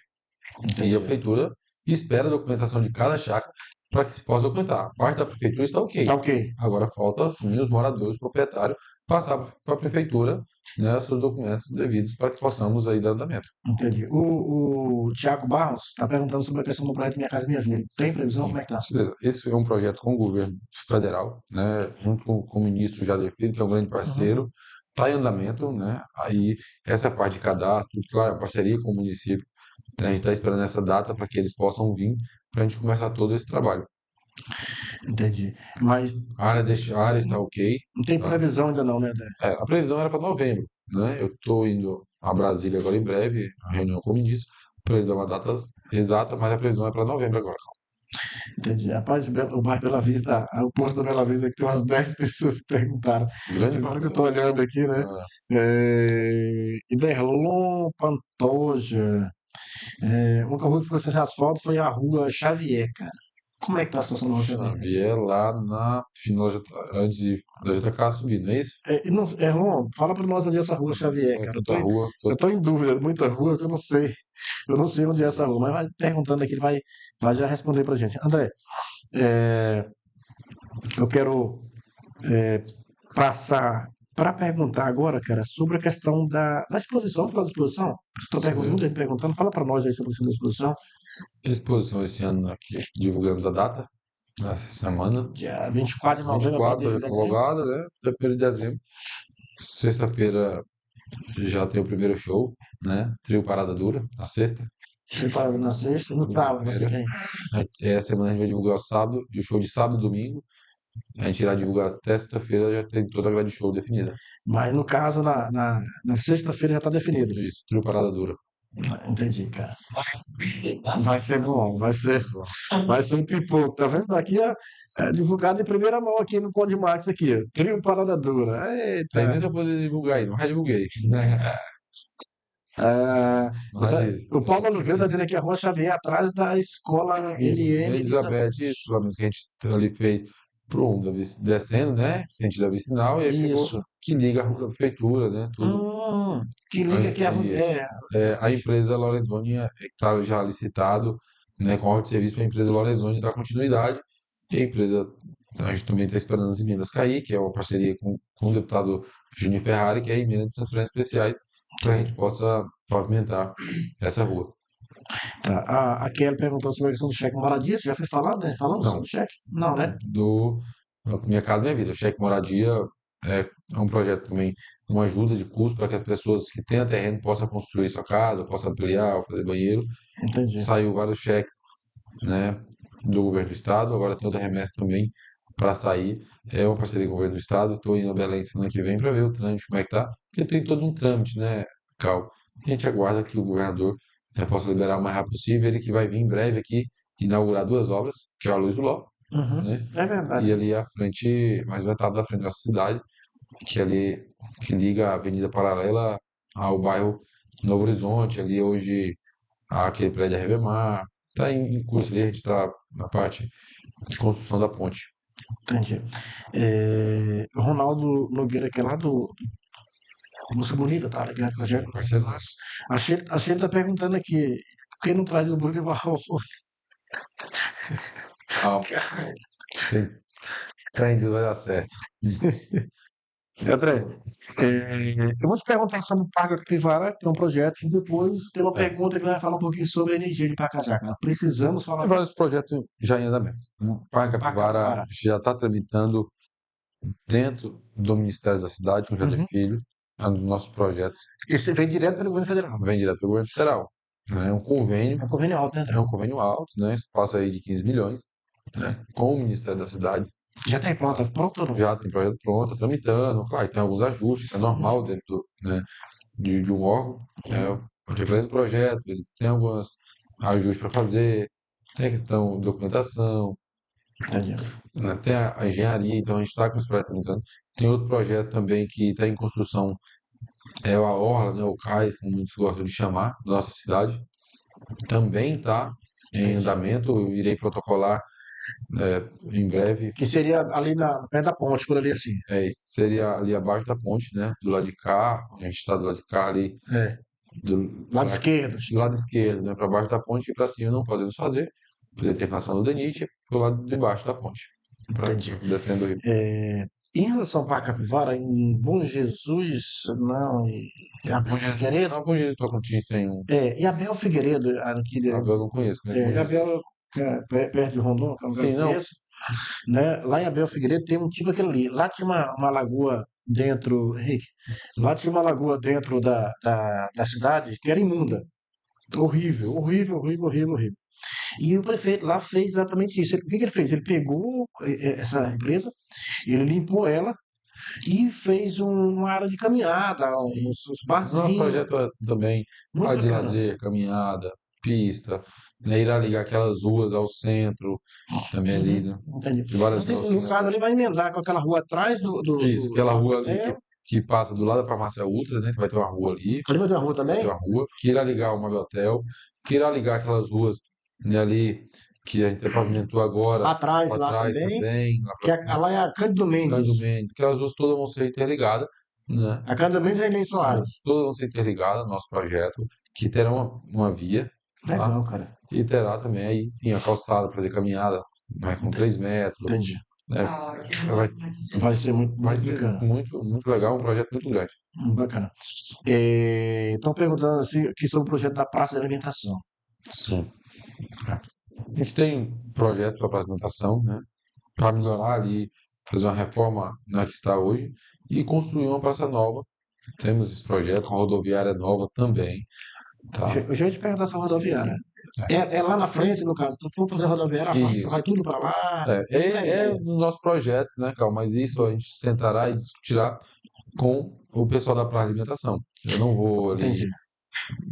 a Entendi. prefeitura espera a documentação de cada chácara para que se possa documentar. A parte da prefeitura está ok. Tá ok. Agora falta, sim, os moradores, os proprietários, passar para a prefeitura, né, seus documentos devidos para que possamos aí dar andamento. Entendi. O Tiago Barros está perguntando sobre a questão do projeto Minha Casa Minha Vida. Tem previsão? Como Sim, é que tá? beleza. Esse é um projeto com o governo federal, né, junto com o ministro Jader Filho, que é um grande Uhum. parceiro, está em andamento, né, aí essa parte de cadastro, claro, parceria com o município, né, a gente está esperando essa data para que eles possam vir, para a gente começar todo esse trabalho. Entendi. Mas A área está ok, não tem tá? previsão ainda não, né, André? A previsão era para novembro, né? Eu estou indo a Brasília agora em breve, a reunião com o ministro, para ele dar uma data exata, mas a previsão é para novembro agora. Entendi. Rapaz, o bairro Bela Vista, o posto da Bela Vista, aqui tem umas 10 pessoas que perguntaram. Grande Agora que eu estou olhando aqui, né? Iderlon Pantoja. Uma rua que ficou sem asfalto foi a rua Xavier, cara. Como é que tá a situação da rua Xavier? Xavier lá na final antes da JK subir, não é isso? Erlon, fala pra nós onde é essa rua Xavier, É cara. tanta rua, Eu tô em dúvida, muita rua que eu não sei. Eu não sei onde é essa rua, mas vai perguntando aqui, ele vai já responder pra gente. André, é, eu quero passar para perguntar agora, cara, sobre a questão da exposição, falar da exposição. Estou sim. perguntando, fala para nós aí sobre a questão da exposição. Exposição esse ano aqui, divulgamos a data, essa semana. Dia 24 de novembro, agora 24 dia é de dezembro. prorrogada, né? Até 1º de dezembro. Sexta-feira já tem o primeiro show, né? Trio Parada Dura, na sexta. Você fala na sexta, no sábado, você Primeira. vem. Essa semana a gente vai divulgar o sábado, e o show de sábado e domingo. A gente irá divulgar até sexta-feira, já tem toda a grade de show definida. Mas no caso, na sexta-feira já está definido. Isso, Trio Parada Dura. Entendi, cara. Vai ser bom, vai ser um pipoco. Tá vendo? Aqui é divulgado em primeira mão aqui no Pão de Max aqui, ó. Trio Parada Dura. Isso aí Eita. nem se eu poder divulgar ainda, mas divulguei. Ah, Mas, o Paulo Oliveira está assim, dizendo aqui a Rua Xavier atrás da escola LN Elizabeth, isso, pelo menos que a gente ali fez descendo, né? Sentido da vicinal, e aí ficou Isso. que liga a prefeitura, né? Tudo. Que liga aqui a Rua. Isso. A empresa Lorenzoni está já licitado, né, com auto serviço para a empresa Lorenzoni dar continuidade. E a empresa, a gente também está esperando as emendas cair, que é uma parceria com o deputado Júnior Ferrari, que é a emenda de transferências especiais, para a gente possa pavimentar essa rua. Tá. A Kelly perguntou sobre a questão do cheque moradia. Já foi falado, né? Falamos Não, sobre o cheque? Não, né? do Minha Casa Minha Vida. O Cheque Moradia é um projeto também, uma ajuda de custo para que as pessoas que tenham terreno possam construir sua casa, possam ampliar, fazer banheiro. Entendi. Saiu vários cheques, né, do governo do estado, agora tem outra remessa também para sair. É uma parceria com o governo do estado. Estou indo a Belém semana que vem para ver o trâmite, como é que tá, porque tem todo um trâmite, né, Cal? A gente aguarda que o governador, né, possa liberar o mais rápido possível. Ele que vai vir em breve aqui inaugurar 2 obras, que é a Luz do Ló, Uhum. né? É E verdade. ali à frente, mais uma etapa da frente da nossa cidade, que ali que liga a Avenida Paralela ao bairro Novo Horizonte, ali hoje aquele prédio da Revemar. Está em curso ali, a gente está na parte de construção da ponte. Entendi. O Ronaldo Nogueira, que é lá do Moça Bonita, tá ligado? Parceiro nosso. A Sheila tá perguntando aqui, por que não traz o Bruno Barroso? Calma, ainda vai dar certo. André, eu vou te perguntar sobre o Parque Capivara, que é um projeto, e depois tem uma É, pergunta que vai falar um pouquinho sobre a energia de Pacajá, cara. Precisamos falar tem vários projetos já em andamento, né? O Parque do Parque Capivara Capivara. já está tramitando dentro do Ministério da Cidade, com o Jader Uhum. Filho, é um dos nossos projetos. Esse vem direto pelo governo federal. Vem direto do governo federal, né? É um convênio. É um convênio alto, né, André? É um convênio alto, né? Passa aí de 15 milhões, né? Com o Ministério das Cidades. Já tem pronto ou não? Já tem projeto pronto, tá tramitando. Claro, tem alguns ajustes, é normal dentro né, de um órgão. O referente do projeto, eles têm alguns ajustes para fazer, tem a questão de documentação, Entendi. né, tem a engenharia, então a gente está com os projetos tramitando. Tem outro projeto também que está em construção, é a Orla, né, o cais, como muitos gostam de chamar, da nossa cidade. Também está em andamento, eu irei protocolar em breve. Que seria ali perto da ponte, por ali assim. Seria ali abaixo da ponte, né? Do lado de cá, onde a gente está do lado de cá ali, É. Lado esquerdo. do lado esquerdo, né? Para baixo da ponte e para cima não podemos fazer, por determinação do DENIT, para o lado de baixo da ponte, Entendi. descendo o rio. Em relação ao Parque Capivara, em Bom Jesus, não, e Abel Figueiredo, Não, Bom Jesus Tocantins tem um. e Abel Figueiredo, aqui, Abel eu não conheço, conheço Bom Jesus. Abel, perto de Rondônia, que é um lugar que Sim, eu não. conheço, né? Lá em Abel Figueiredo tem um tipo aquele ali. Lá tinha uma lagoa dentro, Henrique, lá tinha uma lagoa dentro da cidade que era imunda. Horrível, horrível, horrível, horrível, horrível. E o prefeito lá fez exatamente isso. O que que ele fez? Ele pegou essa empresa, ele limpou ela e fez uma área de caminhada, Sim. uns Um barzinhos, projeto assim também, muito área de bacana. lazer, caminhada, pista, né, irá ligar aquelas ruas ao centro, também ali, Uhum, né? entendi. De várias ruas ao No centro. caso, ele vai emendar com aquela rua atrás Isso, do aquela rua ali hotel. que passa do lado da farmácia Ultra, né? Que vai ter uma rua ali, Ali vai ter uma rua vai ter também? uma rua, que irá ligar ao Motel, que irá ligar aquelas ruas, né, ali que a gente pavimentou agora, Atrás para lá trás também, também, lá que para cima, lá é a Cândido Cândido Mendes. Mendes, aquelas ruas todas vão ser interligadas, né? A Cândido Mendes é Inês Sim, Soares. todas vão ser interligadas no nosso projeto, que terão uma via, tá? Legal, cara. E terá também aí sim a calçada para fazer caminhada, né, com 3 metros, Entendi. né? Vai, Vai ser muito, vai muito ser bacana. muito, muito legal, um projeto muito grande. Muito bacana. Estão perguntando assim, aqui sobre o projeto da Praça de Alimentação. Sim. A gente tem um projeto para alimentação, né? Para melhorar ali, fazer uma reforma na que está hoje e construir uma praça nova. Temos esse projeto, uma rodoviária nova também, tá? Eu já ia te perguntar sobre a rodoviária. É lá na frente, no caso. Se tu for fazer a rodoviária, vai Isso. tudo para lá. Como é a É ideia? nos nossos projetos, né, Cal? Mas isso a gente sentará e discutirá com o pessoal da praça de alimentação. Eu não vou ali Entendi.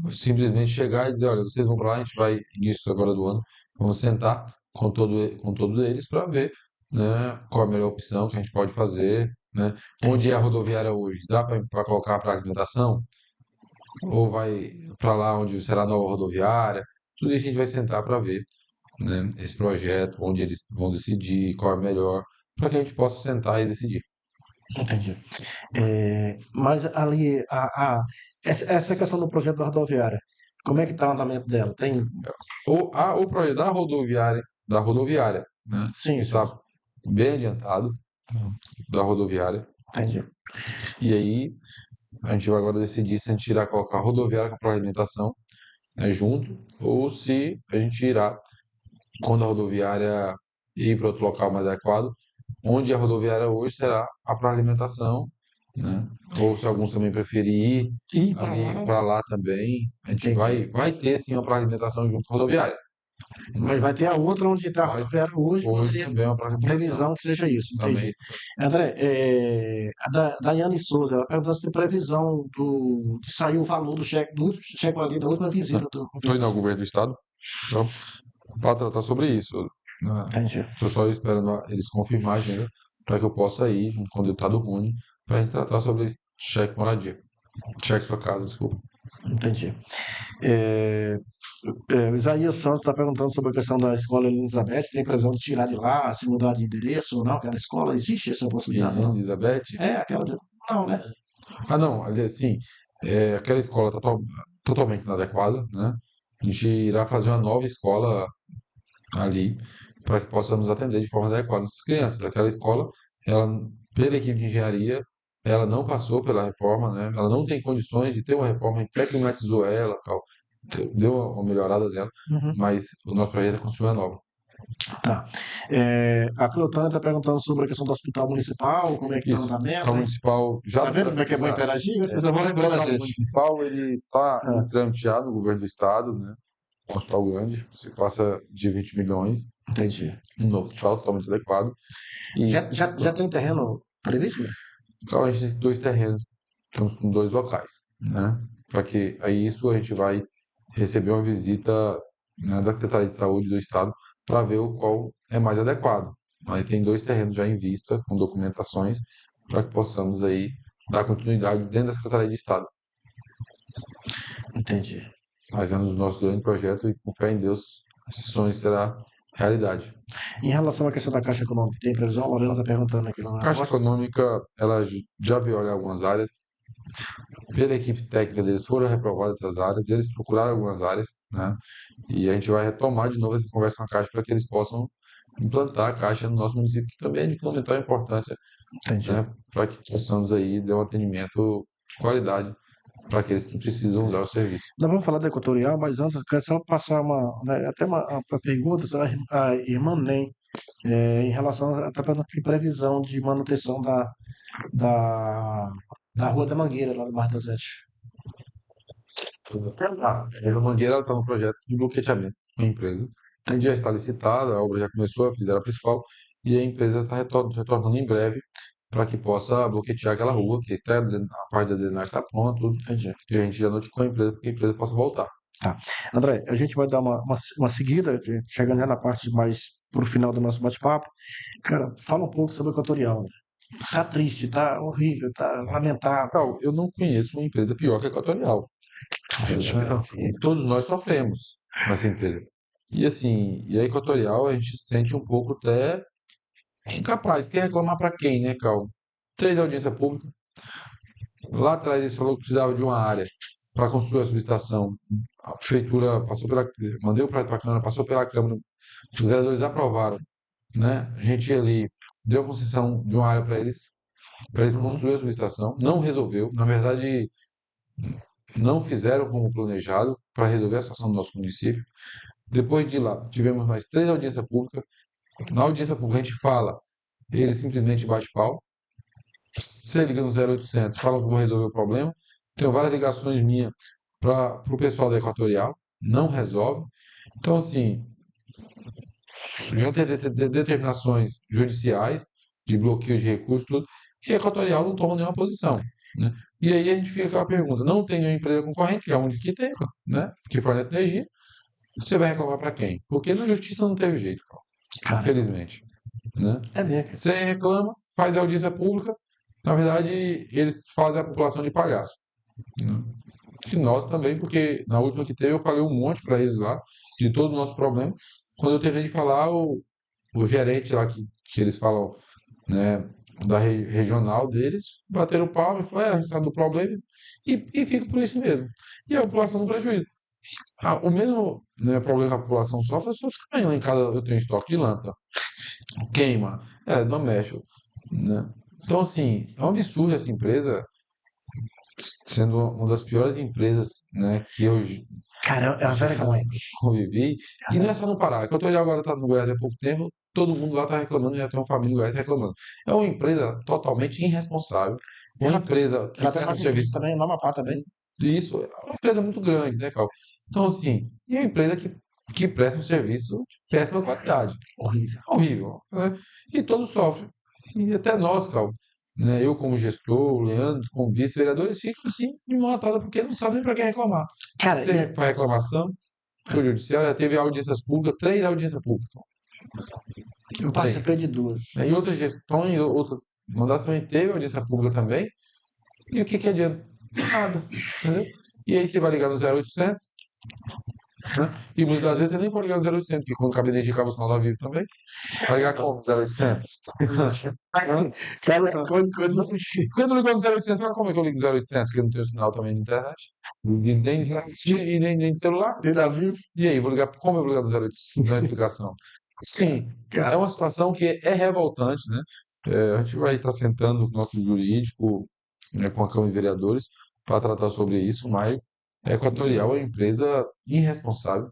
simplesmente chegar e dizer, olha, vocês vão para lá, a gente vai, início agora do ano, vamos sentar com todos eles para ver, né, qual a melhor opção que a gente pode fazer, né? Onde Entendi. é a rodoviária hoje? Dá para colocar para alimentação? Ou vai para lá onde será a nova rodoviária? Tudo isso a gente vai sentar para ver, né, esse projeto, onde eles vão decidir, qual é melhor, para que a gente possa sentar e decidir. Entendi. Mas ali, essa questão do projeto da rodoviária, como é que está o andamento dela? Tem. O projeto da rodoviária, né, Sim, sim. está bem adiantado, da rodoviária. Entendi. E aí a gente vai agora decidir se a gente irá colocar a rodoviária para alimentação, né, junto, ou se a gente irá, quando a rodoviária ir para outro local mais adequado, onde a rodoviária hoje será a para alimentação, né? Ou se alguns também preferir ir E para ali lá, para lá também, a gente entendi. vai ter sim uma para alimentação junto com a rodoviária, Mas né? vai ter a outra onde está a Mas rodoviária hoje, para hoje ter também é uma para alimentação, previsão que seja isso. também. Entendi. André, a Daiane Souza, ela perguntou se tem previsão de sair o valor do cheque, do último cheque ali, da última visita do Estou indo governo. ao governo do estado, então, para tratar sobre isso, né? Entendi. Estou só esperando eles confirmar a agenda para que eu possa ir junto com o deputado Rony para a gente tratar sobre esse cheque moradia. Cheque sua casa, desculpa. Entendi. É, o Isaías Santos está perguntando sobre a questão da escola Elizabeth, se tem previsão de tirar de lá, se mudar de endereço ou não, aquela escola, existe essa possibilidade ou não? Elizabeth? É, aquela de. Não, né? Ah, não, ali, assim, aquela escola está totalmente inadequada, né? A gente irá fazer uma nova escola ali para que possamos atender de forma adequada nossas crianças. Aquela escola, ela, pela equipe de engenharia, ela não passou pela reforma, né? Ela não tem condições de ter uma reforma, a gente até climatizou ela, tal, deu uma melhorada dela, Uhum. mas o nosso projeto é construir uma nova. Tá. A Cleotânia está perguntando sobre a questão do hospital municipal, como é que está o Isso, o andamento, hospital né? municipal já, Tá vendo como é que é bom já interagir? As é, pessoas vão o lembrando a hospital gente. municipal ele está Ah, tramiteado no governo do estado, né? Um hospital grande, você passa de 20 milhões, entendi. um novo hospital totalmente adequado. E Já tem terreno previsto? então a gente tem dois terrenos, estamos com dois locais, né? Para que aí isso a gente vai receber uma visita, né, da Secretaria de Saúde do Estado para ver o qual é mais adequado. Mas tem dois terrenos já em vista, com documentações, para que possamos aí dar continuidade dentro da Secretaria de Estado. Entendi. Mas é um dos nossos grandes projetos e com fé em Deus esse sonho será realidade. Em relação à questão da Caixa Econômica, tem previsão? A Lorena está perguntando aqui no A Caixa negócio. Econômica, ela já veio olhar algumas áreas, pela equipe técnica deles foram reprovadas essas áreas, eles procuraram algumas áreas, né? E a gente vai retomar de novo essa conversa com a Caixa para que eles possam implantar a Caixa no nosso município, que também é de fundamental importância, Entendi. né? Para que possamos aí dar um atendimento de qualidade para aqueles que precisam usar o serviço. Nós vamos falar da Equatorial, mas antes eu quero só passar até uma pergunta sobre a irmã Nem, em relação a tá perguntando que previsão de manutenção da, da Rua da Mangueira, lá no Bairro da Zete. A Mangueira está no projeto de bloqueamento. a empresa. Já está licitada, a obra já começou, fizeram a principal, e a empresa está retornando em breve para que possa bloquear aquela rua, que até a parte da drenagem está pronta, tudo, Entendi. e a gente já notificou a empresa para que a empresa possa voltar. Tá. André, a gente vai dar uma seguida, chegando já na parte mais pro final do nosso bate-papo. Cara, fala um pouco sobre o Equatorial. Tá triste, tá horrível, tá lamentável. Carol, eu não conheço uma empresa pior que a Equatorial. Todos nós sofremos com essa empresa. E assim, e a Equatorial a gente se sente um pouco até incapaz. Quer reclamar para quem, né, Cal? 3 audiência pública. Lá atrás eles falaram que precisava de uma área para construir a subestação. A prefeitura passou pela, mandei o projeto para a Câmara, passou pela Câmara, os vereadores aprovaram, né? A gente ali deu concessão de uma área para eles construírem a subestação. Não resolveu, na verdade, não fizeram como planejado para resolver a situação do nosso município. Depois de lá, tivemos mais 3 audiências públicas. Na audiência pública a gente fala, ele simplesmente bate pau. Você liga no 0800, fala que vou resolver o problema. Tenho várias ligações minhas para o pessoal da Equatorial, não resolve. Então, assim, já tem determinações judiciais de bloqueio de recursos, tudo, e a Equatorial não toma nenhuma posição, né? E aí a gente fica com a pergunta: não tem nenhuma empresa concorrente, que é a única que tem, né? Que fornece energia, você vai reclamar para quem? Porque na justiça não teve jeito, Cara, infelizmente, né? é mesmo. Você reclama, faz audiência pública, na verdade eles fazem a população de palhaço, né? E nós também, porque na última que teve eu falei um monte para eles lá, de todo o nosso problema. Quando eu terminei de falar, o gerente lá que eles falam, né, da regional deles, bateram o palmo e falaram: a gente sabe do problema e fica por isso mesmo. E a população no prejuízo. O mesmo, né, problema que a população sofre, eu sofro também. Lá em casa eu tenho estoque de lâmpada, queima, doméstico, né? Então, assim, é um absurdo essa empresa, sendo uma das piores empresas, né, que eu Cara, é uma já vergonha. convivi. E não é só no Pará, que eu estou agora tá no Goiás há pouco tempo, todo mundo lá está reclamando, já tem uma família do Goiás reclamando. É uma empresa totalmente irresponsável, uma Ela, empresa que ela tem presta um mais empresa serviço. também, no Amapá também. Isso é uma empresa muito grande, né, Cal? Então, assim, e é uma empresa que presta um serviço de péssima qualidade. Horrível. Horrível, né? E todos sofrem. E até nós, Cal, né? Eu como gestor, o Leandro como vice-vereadores, ficam assim, de mão atada, porque não sabem para quem reclamar. Cara, Você faz reclamação, o judiciário já teve audiências públicas, 3 audiências públicas. eu 3. participei de duas. E outras gestões, outras mandatos também teve audiência pública também. E o que que adianta? Nada, entendeu? E aí você vai ligar no 0800, né? E muitas das vezes você nem pode ligar no 0800, porque quando o gabinete de cabo o sinal da Vivo também, vai ligar como? 0800. Cara, Quando não ligou no 0800, fala: como é que eu ligo no 0800? Que eu não tenho sinal também na internet. E nem de celular. tem Davi, E aí, como eu vou ligar no 0800? Não é explicação. Sim, é cara, uma situação que é revoltante, né? A gente vai estar sentando com o nosso jurídico, né, com a Câmara de Vereadores, para tratar sobre isso, mas a Equatorial é uma empresa irresponsável,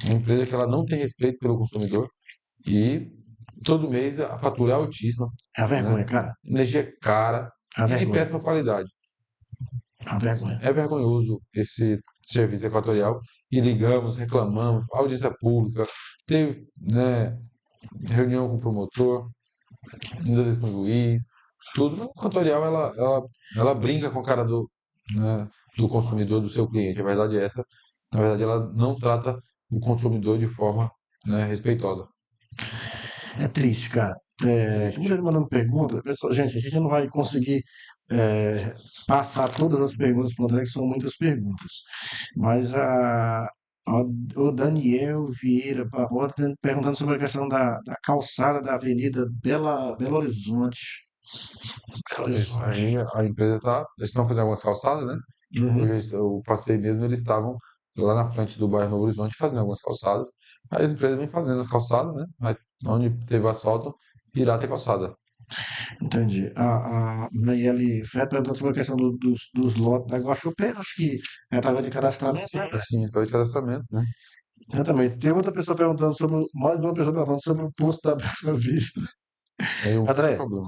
uma empresa que ela não tem respeito pelo consumidor e todo mês a fatura é altíssima, é uma vergonha, né? cara. Energia é cara É uma e de vergonha. péssima qualidade. É uma vergonha. É vergonhoso esse serviço Equatorial e ligamos, reclamamos, audiência pública, teve, né, reunião com o promotor, muitas vezes com o juiz, tudo. A Equatorial ela brinca com a cara né, do consumidor, do seu cliente. A verdade é essa. Na verdade, ela não trata o consumidor de forma, né, respeitosa. É triste, cara. Tem muita Triste. gente mandando pergunta. Pessoal, gente, a gente não vai conseguir passar todas as perguntas para o André, que são muitas perguntas. Mas o Daniel Vieira Barbosa perguntando sobre a questão da calçada da Avenida Belo Horizonte. Belo Isso. Horizonte. Aí a empresa eles estão fazendo algumas calçadas, né? Uhum. Hoje eu passei mesmo, eles estavam lá na frente do bairro Novo Horizonte fazendo algumas calçadas. Aí as empresas vêm fazendo as calçadas, né? Mas onde teve asfalto, irá ter calçada. Entendi. A Nayeli Fé perguntando sobre a questão dos lotes da Guaxupé, acho que é através de cadastramento, né? Assim, foi de cadastramento, né? Exatamente. Tem outra pessoa perguntando sobre, mais uma pessoa perguntando sobre o posto da Bela Vista. Aí o André, problema.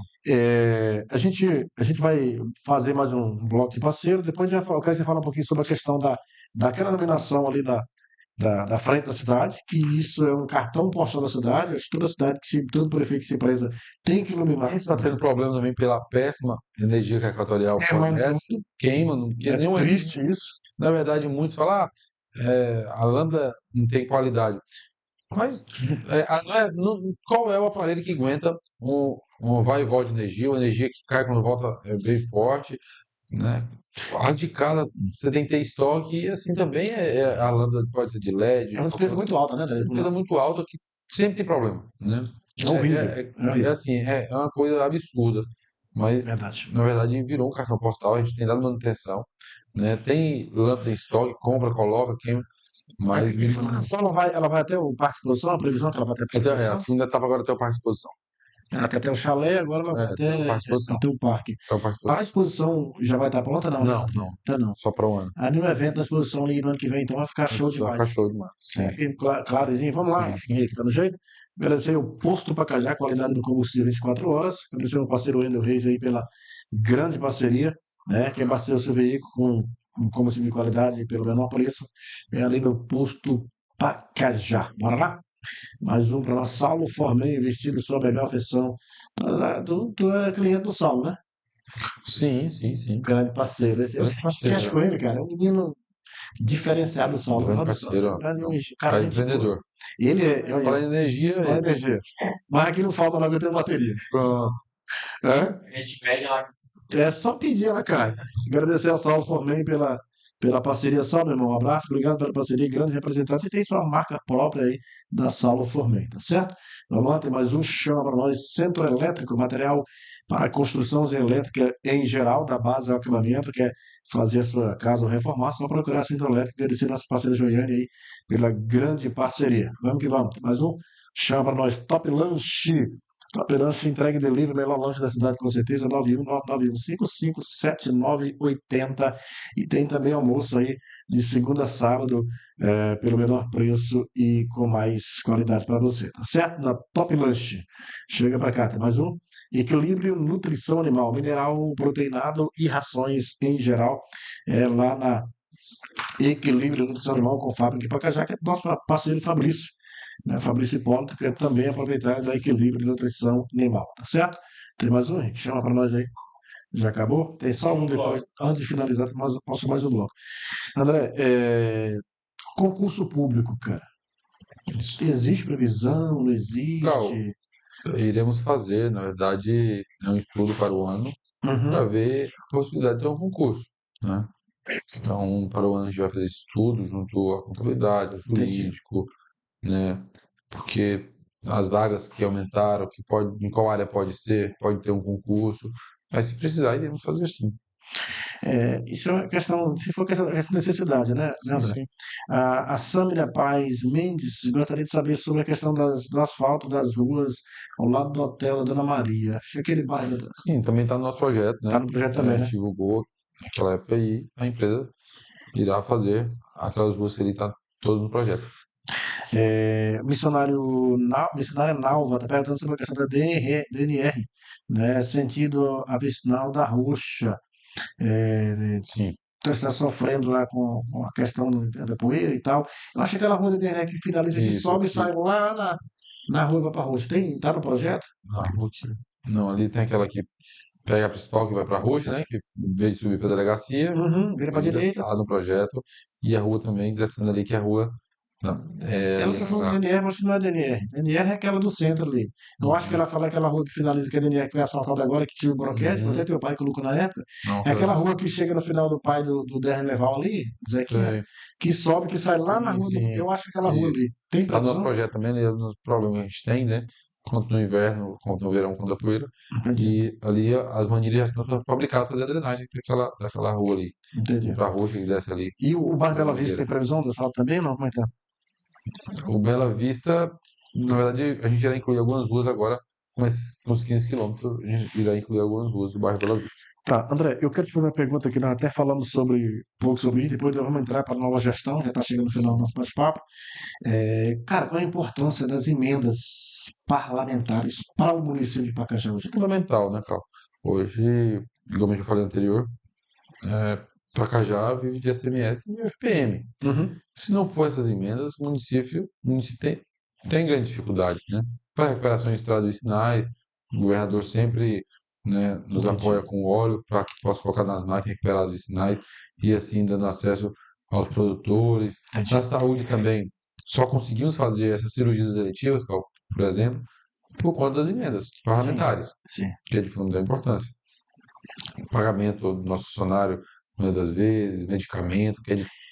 a gente vai fazer mais um bloco de parceiro, depois eu quero que você fale um pouquinho sobre a questão daquela nominação ali da frente da cidade, que isso é um cartão postal da cidade. Acho que toda cidade, todo prefeito que se empresa tem que iluminar. Está tendo problema também pela péssima energia que a Equatorial Queimando fornece, tudo. queima, porque É nenhuma, triste isso. na verdade, muitos falam, a lâmpada não tem qualidade. Mas qual é o aparelho que aguenta um vai e volta de energia, uma energia que cai quando volta é bem forte, né? As de cada, você tem que ter estoque e assim também a lâmpada pode ser de É LED, uma despesa muito alta, né, é David? uma coisa muito alta que sempre tem problema, né? É horrível. É É horrível. assim, é uma coisa absurda, mas Verdade. na verdade virou um cartão postal, a gente tem dado manutenção, né? Tem lâmpada em estoque, compra, coloca, queima, mas Só ela vai até o Parque de Exposição, a previsão é que ela vai até o Parque de a Exposição. segunda etapa agora até o Parque de Exposição. Ela tem até o chalé, agora ela vai Até o Parque de Exposição. até o parque. Até o Parque de A Exposição. exposição já vai estar pronta? Não, ainda Não, não. não. Tá não. Só para um ano. Aí no evento da exposição ali no ano que vem, então vai ficar show Vai demais. ficar show demais. É, Sim, aqui, clarozinho. Vamos lá, sim. Henrique, tá no jeito? Agradecer o Posto Pacajá, qualidade do combustível 24 horas. Agradecer ao parceiro Wendel Reis aí pela grande parceria, né? Que abastecer o seu veículo com combustível de qualidade pelo menor preço. É ali no Posto Pacajá. Bora lá? Mais um para nós. Saulo Formei, vestido sua melhor versão. Tu é cliente do Saulo, né? Sim, sim, sim. Grande parceiro. Eu Grande parceiro, fecho né? com ele, cara. É um menino diferenciado do Saulo. Grande parceiro, ó. Grande, É um cara, cara gente boa. empreendedor. Ele Fala em energia, olha a energia. Mas aqui não falta logo eu tenho bateria. pronto. Hã? É só pedir, ela cai. Agradecer ao Saulo Formen pela parceria, só, meu irmão. Um abraço, obrigado pela parceria, grande representante. E tem sua marca própria aí da Saulo Formen, tá certo? Vamos lá, tem mais um chama para nós. Centro Elétrico, material para construções elétricas em geral, da base ao acabamento, quer fazer a sua casa ou reformar, só procurar Centro Elétrico, agradecer nossa parceira Joiane aí pela grande parceria. Vamos que vamos. Tem mais um chama para nós. Top Lanche. Operância entrega e delivery, melhor lanche da cidade, com certeza, 91991557980. E tem também almoço aí de segunda a sábado, pelo menor preço e com mais qualidade para você, tá certo? Da Top Lanche. Chega para cá, tem mais um. Equilíbrio Nutrição Animal, mineral, proteinado e rações em geral, lá na Equilíbrio Nutrição Animal com fábrica em Pacajá, que é nosso parceiro Fabrício, né? Fabrício Hipólito, que é também aproveitar da Equilíbrio de Nutrição Animal, tá certo? Tem mais um, Henrique? Chama para nós aí. Já acabou? Tem só um depois, antes de finalizar, posso mais um bloco. André, concurso público, cara. Existe previsão? Não Cal, existe? iremos fazer, na verdade, um estudo para o ano para Uhum, ver a possibilidade de ter um concurso, né? Então, para o ano a gente vai fazer esse estudo junto à contabilidade, ao entendi. jurídico, né? Porque as vagas que aumentaram, em qual área pode ter um concurso, mas se precisar, iremos fazer sim. Isso é uma questão, se for questão de necessidade, né, Sim, André? sim. A Sâmira Paz Mendes gostaria de saber sobre a questão do asfalto das ruas ao lado do hotel da Dona Maria. Acho que aquele bairro Sim, também está no nosso projeto, está né? no projeto A também, né? gente divulgou naquela época e a empresa irá fazer aquelas ruas que ele está todas no projeto. Missionária Nalva está perguntando sobre a questão da DNR, né? Sentido a vicinal da Roxa. Sim, Está sofrendo lá com a questão da poeira e tal. Eu acho que aquela rua da DNR que finaliza, que isso sobe e aqui. sai lá na rua e vai para a Roxa. Tá no projeto? A rua que... Não, ali tem aquela que pega a principal que vai para a Roxa, né? Que em vez de subir para a delegacia, Uhum, vira para a vira, direita. tá no projeto. E a rua também descendo ali, que é a rua. Não, é Ela ali está falando de DNR, mas não é DNR. DNR é aquela do centro ali. Eu acho que Uhum, ela fala aquela rua que finaliza, que é DNR, que foi asfaltada agora, que tinha o broquete, até uhum. teu pai colocou na época. Não, É aquela rua que chega no final do pai do Derneval ali, Zequinha, sei. que sobe, que sai lá na Sim, rua do. sim. Eu acho aquela rua Isso. ali. Tem Tá no nosso previsão? projeto também, ali é um dos problemas que a gente tem, né? Quanto no inverno, quanto no verão, quanto a poeira. Entendi, E ali as manilhas já estão fabricadas para fazer a drenagem daquela rua ali. entendi. Ir pra roxa que desce ali, E o bairro da Bela Vista mangueira. tem previsão do asfalto também? Não, como é que tá? O Bela Vista, na verdade, a gente irá incluir algumas ruas agora, com uns 15 quilômetros, a gente irá incluir algumas ruas do bairro Bela Vista. Tá, André, eu quero te fazer uma pergunta aqui, nós até falamos um pouco sobre isso, depois nós vamos entrar para a nova gestão, já está chegando no final do nosso bate-papo. Cara, qual a importância das emendas parlamentares para o município de Pacajá hoje? Fundamental, né, Carl? Hoje, como eu falei anterior, Pacajá vive de ICMS e FPM. Uhum. Se não for essas emendas, o município tem grandes dificuldades, né? Para recuperação de estradas vicinais, o governador sempre, né, nos Entendi. apoia com óleo para que possa colocar nas máquinas recuperadas vicinais e assim dando acesso aos produtores. Na Entendi. saúde também, só conseguimos fazer essas cirurgias eletivas, por exemplo, por conta das emendas Sim, parlamentares, sim. que é de fundamental importância. Pagamento do nosso funcionário, muitas das vezes, medicamento,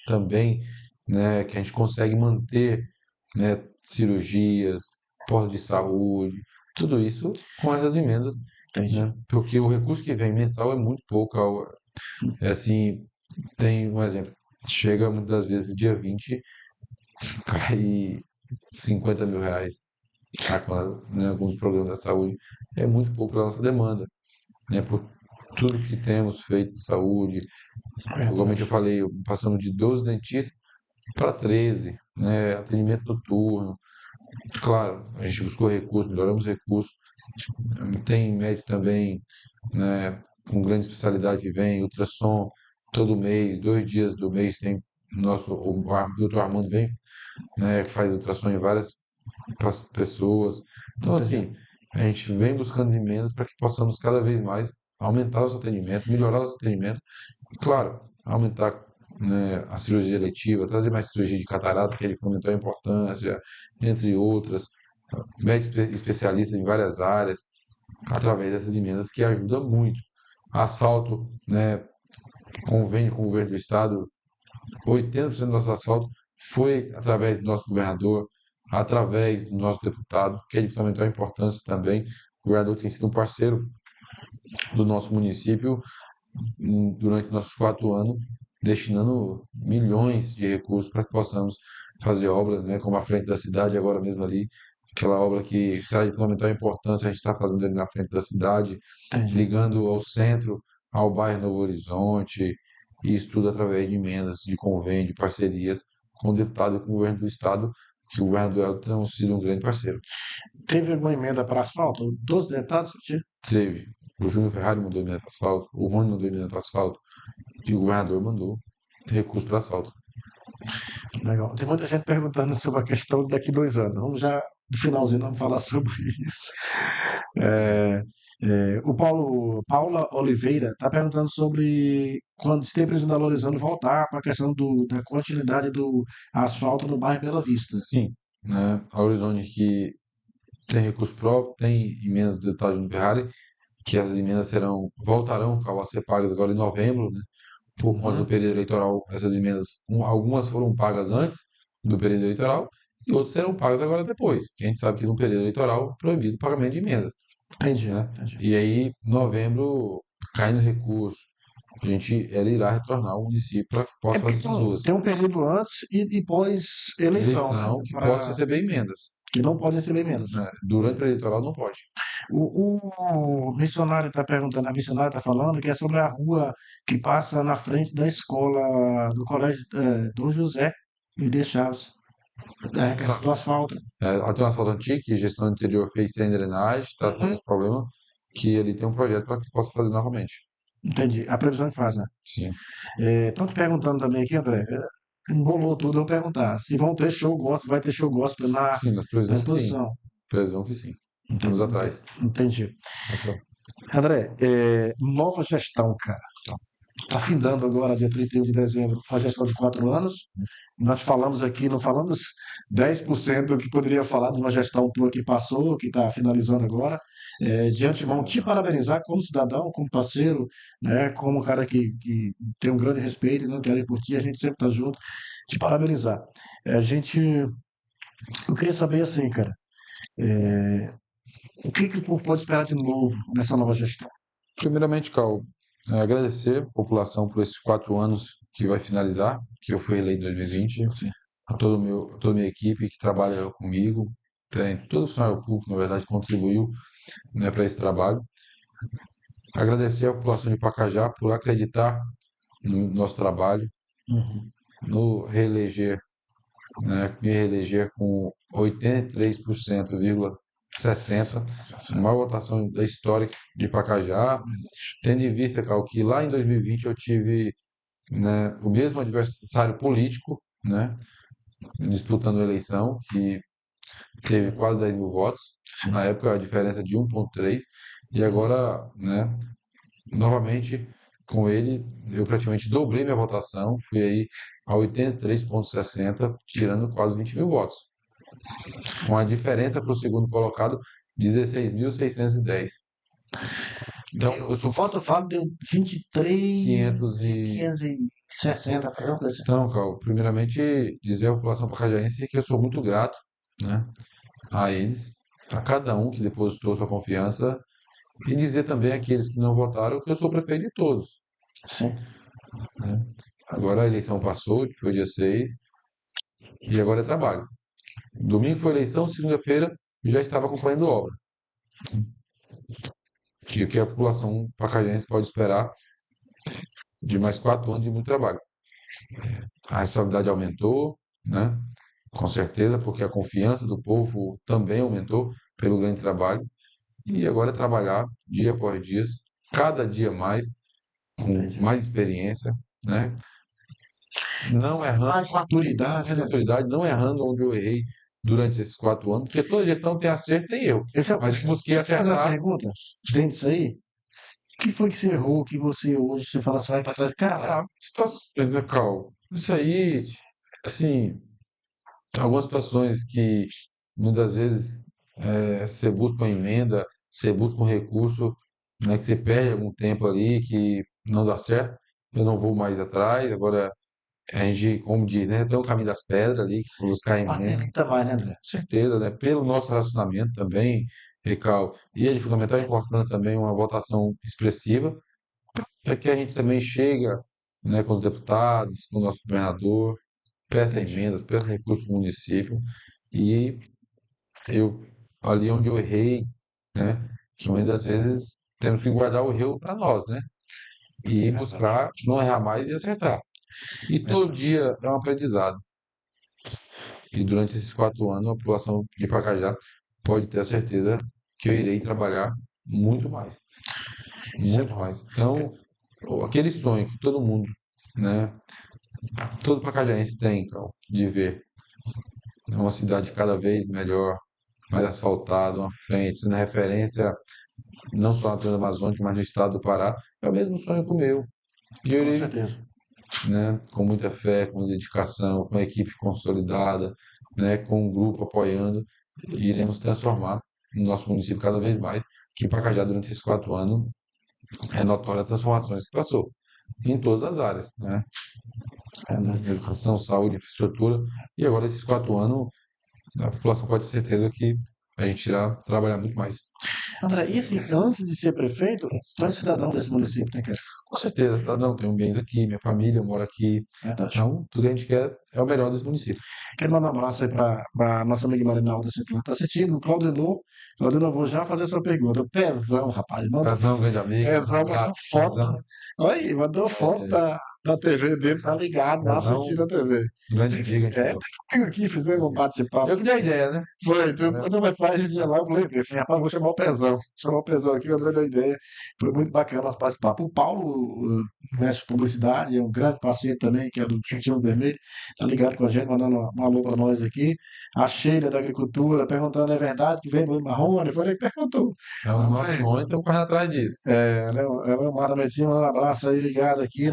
também, né, que a gente consegue manter, né, cirurgias, postos de saúde, tudo isso com essas emendas, Entendi. né, porque o recurso que vem mensal é muito pouco, é assim, tem um exemplo, chega muitas das vezes dia 20 cai R$ 50.000 a conta, né, alguns programas da saúde, é muito pouco para a nossa demanda, né, por tudo que temos feito de saúde. Igualmente Verdade. eu falei, passamos de 12 dentistas para 13, né? Atendimento noturno. Claro, a gente buscou recursos, melhoramos recursos. Tem médico também, né, com grande especialidade que vem, ultrassom todo mês, 2 dias do mês tem o doutor Armando vem, né, faz ultrassom em várias pessoas. Então, Entendi. assim, a gente vem buscando emendas para que possamos cada vez mais aumentar o nosso atendimento, melhorar o nosso atendimento. Claro, aumentar, né, a cirurgia eletiva, trazer mais cirurgia de catarata, que é de fundamental importância, entre outras, médicos especialistas em várias áreas, através dessas emendas que ajudam muito. Asfalto, né, convênio com o governo do estado, 80% do nosso asfalto foi através do nosso governador, através do nosso deputado, que é de fundamental importância também. O governador tem sido um parceiro do nosso município durante nossos 4 anos, destinando milhões de recursos para que possamos fazer obras, né, como a frente da cidade, agora mesmo ali, aquela obra que será de fundamental importância, a gente está fazendo ali na frente da cidade, Entendi. ligando ao centro, ao bairro Novo Horizonte, e isso tudo através de emendas, de convênio, de parcerias com o deputado e com o governo do estado, que o governador Elton tem sido um grande parceiro. Teve alguma emenda para asfalto? 12 deputados? Teve. O Júnior Ferrari mandou emenda para asfalto, o Rony mandou emenda para asfalto, e o governador mandou recurso para asfalto. Legal. Tem muita gente perguntando sobre a questão de daqui 2 anos. Vamos já, no finalzinho, vamos falar sobre isso. É, o Paula Oliveira está perguntando sobre quando se tem previsão da Lorenzano voltar para a questão da continuidade do asfalto no bairro Bela Vista. Sim, né? A Horizonte que tem recurso próprio, tem emendas do deputado Júnior Ferrari, que essas emendas voltarão a ser pagas agora em novembro, né? Por conta do Uhum. período eleitoral. Essas emendas, algumas foram pagas antes do período eleitoral e outras serão pagas agora depois. A gente sabe que no período eleitoral é proibido o pagamento de emendas, Entendi, né? entendi. E aí, novembro, caindo recurso, ela irá retornar ao município para que É possa porque fazer essas ruas. tem um período antes e pós-eleição, né? Eleição que possa Para receber emendas, que não pode receber menos. né? Durante o período eleitoral não pode. O missionário está perguntando, a missionária está falando que é sobre a rua que passa na frente da escola do Colégio Dom José Maria Chaves, a questão do asfalto. Ela tem um asfalto antigo que a gestão anterior fez sem drenagem, está tendo Uhum. esse problema, que ele tem um projeto para que possa fazer novamente. Entendi. A previsão que faz, né? Sim, Estão te perguntando também aqui, André, embolou tudo eu perguntar se vão ter show gospel, vai ter show gospel sim, nós na previsão que sim, exposição. previsão que sim. Estamos Entendi. atrás. Entendi. Então, André, nova gestão, cara. Está findando agora, dia 31 de dezembro, a gestão de 4 anos. Nós falamos aqui, não falamos 10% do que poderia falar de uma gestão tua que passou, que está finalizando agora. De antemão, te parabenizar como cidadão, como parceiro, né, como um cara que tem um grande respeito e não quer ir por ti, a gente sempre está junto. Te parabenizar. Eu queria saber assim, cara, o que o povo pode esperar de novo nessa nova gestão? primeiramente, Cal, agradecer a população por esses 4 anos que vai finalizar, que eu fui eleito em 2020, Sim. a toda a minha equipe que trabalha comigo, todo o funcionário público, na verdade, contribuiu, né, para esse trabalho. Agradecer a população de Pacajá por acreditar no nosso trabalho, Uhum. no reeleger, né, me reeleger com 83,60%, a maior votação da história de Pacajá, tendo em vista, Cal, que lá em 2020 eu tive né, o mesmo adversário político, né, disputando a eleição, que teve quase 10 mil votos. Na época, a diferença de 1,3. E agora, né, novamente, com ele, eu praticamente dobrei minha votação, fui aí a 83,60, tirando quase 20 mil votos. Com a diferença para o segundo colocado, 16.610. Então, eu sou O voto falo deu 23, 500 e... 560, alguma coisa assim. Então, Cal, primeiramente, dizer à população pacajaense que eu sou muito grato, né, a eles, a cada um que depositou sua confiança, e dizer também àqueles que não votaram que eu sou prefeito de todos, Sim. né? Agora a eleição passou, que foi dia 6, e agora é trabalho. Domingo foi eleição, segunda-feira eu já estava acompanhando obra. E o que a população pacajense pode esperar de mais 4 anos de muito trabalho. A responsabilidade aumentou, né? Com certeza, porque a confiança do povo também aumentou pelo grande trabalho. E agora é trabalhar dia após dia, cada dia mais, com mais experiência, né? Não errando, Mais maturidade, mais né? maturidade, não errando onde eu errei durante esses 4 anos, porque toda gestão tem acerto e tem erro. Mas busquei Deixa eu fazer uma acertar. pergunta dentro disso aí. O que foi que você errou, que você hoje, você fala assim, vai passar, cara, Situações, né, Cal? Isso aí, assim, algumas situações que muitas vezes você busca uma emenda, você busca um recurso, né, que você perde algum tempo ali, que não dá certo, eu não vou mais atrás, agora a gente, como diz, né, tem o caminho das pedras ali, que foi buscar emenda, acredita mais, né, André? com certeza, né, pelo nosso relacionamento também, Recal, e é de fundamental importância também uma votação expressiva, para que a gente também chega, né, com os deputados, com o nosso governador, peça emendas, peça recursos para o município, e eu, ali onde eu errei, né, que muitas vezes temos que guardar o erro para nós, né, e buscar não errar mais e acertar. E todo dia é um aprendizado. E durante esses 4 anos, a população de Pacajá pode ter a certeza que eu irei trabalhar muito mais, muito mais. Então, aquele sonho que todo mundo, né, todo pacajaense tem, cara, de ver uma cidade cada vez melhor, mais asfaltada, uma frente, sendo referência não só na Transamazônica, mas no estado do Pará, é o mesmo sonho que o meu. E eu Com irei, certeza. né, com muita fé, com dedicação, com a equipe consolidada, né, com um grupo apoiando, iremos transformar o nosso município cada vez mais, que Pacajá durante esses 4 anos é notória as transformações que passou, em todas as áreas, né, É, né? educação, saúde, infraestrutura, e agora esses 4 anos a população pode ter certeza que a gente irá trabalhar muito mais. André, e assim, antes de ser prefeito, tu é cidadão desse município, né, cara? Com certeza, cidadão, tenho bens aqui, minha família mora aqui, Verdade. então tudo que a gente quer é o melhor desse município. Quero mandar um abraço aí para nossa amiga Marinalda, que está assistindo, o Claudinor. Claudinor, eu vou já fazer sua pergunta. O Pezão, rapaz, manda Pezão, grande amigo, um Pezão, mandou abraço, foto. Pezão. Olha aí, mandou foto da TV dele, tá ligado lá Pezão, assistindo a TV. grande amigo, gente É, boa. tem aqui, fizemos um bate-papo. Eu que dei a ideia, né? Foi, tu mandou mensagem de lá, eu lembrei. Falei, rapaz, vou chamar o Pezão. Vou chamar o Pezão aqui, eu dei a ideia. Foi muito bacana nosso bate-papo. O Paulo, investe em publicidade, é um grande parceiro também, que é do Tintinho Vermelho, tá ligado com a gente, mandando um alô para nós aqui. A Sheila da Agricultura, perguntando, é verdade que vem Bruno Marrone? Eu falei, perguntou. É um matrimônio, estamos correndo atrás disso. Ela é uma Marmetinha, um abraço aí, ligado aqui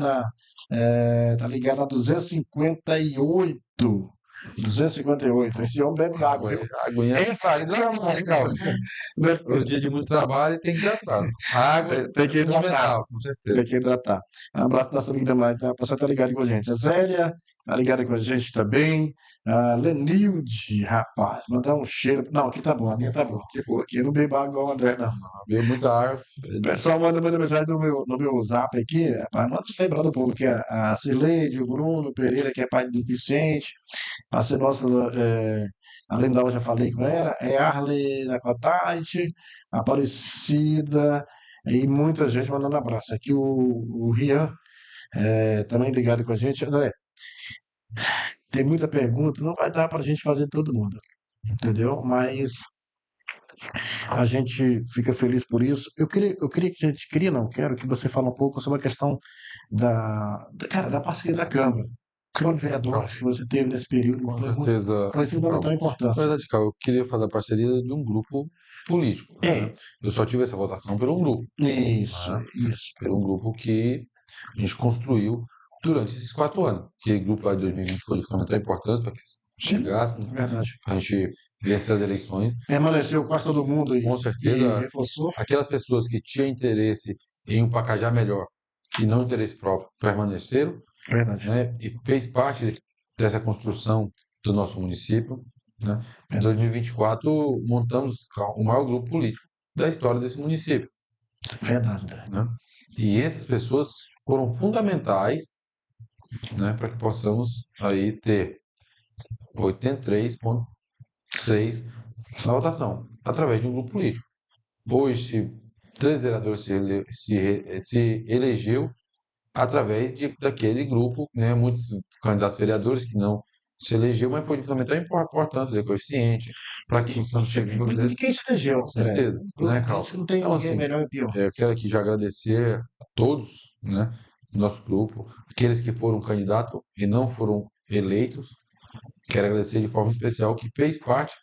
tá ligado na 258. 258. Esse homem bebe água, Água, viu? aguinha Esse para hidratar, né, Calma? Foi um dia de muito trabalho e tem que hidratar. A água tem que é hidratar. fundamental, com certeza. Tem que hidratar. Um abraço da nossa amiga Mari, tá? A pessoa tá ligada com a gente. A Zélia tá ligada com a gente também. A Lenilde, rapaz, mandar um cheiro. Não, aqui tá bom, a minha tá boa. Tipo, aqui eu não bebo água igual o André, não. Bebeu muita água. O pessoal manda mensagem no meu zap aqui, rapaz, manda lembrar do povo que a Cileide, o Bruno Pereira, que é pai do Vicente, a ser nossa, a Lendal, já falei com ela, é Arley da Cotite, Aparecida, e muita gente mandando abraço. Aqui o Rian, também ligado com a gente. André, tem muita pergunta, não vai dar para a gente fazer todo mundo, entendeu? Mas A gente fica feliz por isso. Eu queria que a gente queria, não, quero que você fale um pouco sobre a questão cara, da parceria da Câmara. Câmara de Então, Vereadores que você teve nesse período com foi muito, certeza, foi de fundamental Cal. Na importância. verdade, Cal, eu queria fazer a parceria de um grupo político, né? É, Eu só tive essa votação por um grupo, isso, né? isso. Por um grupo que a gente construiu durante esses 4 anos. Aquele grupo lá de 2020 foi de fundamental importância para que chegássemos, Verdade. para a gente vencer as eleições. Permaneceu quase todo mundo Com e certeza, reforçou. aquelas pessoas que tinham interesse em um Pacajá melhor e não interesse próprio permaneceram, Verdade. né? E fez parte dessa construção do nosso município, né? Em Verdade. 2024, montamos o maior grupo político da história desse município, Verdade, André. né? E essas pessoas foram fundamentais, né, para que possamos aí ter 83,6 na votação, através de um grupo político. Hoje, 3 vereadores se elegeu através daquele grupo, né, muitos candidatos vereadores que não se elegeu, mas foi de fundamental importância, de coeficiente, para que possamos chegar em E quem se elegeu, com André? certeza, Grupo né, Cal? político não tem Então, ninguém assim, melhor e pior. eu quero aqui já agradecer a todos, né, do nosso grupo, aqueles que foram candidatos e não foram eleitos. Quero agradecer de forma especial que fez parte,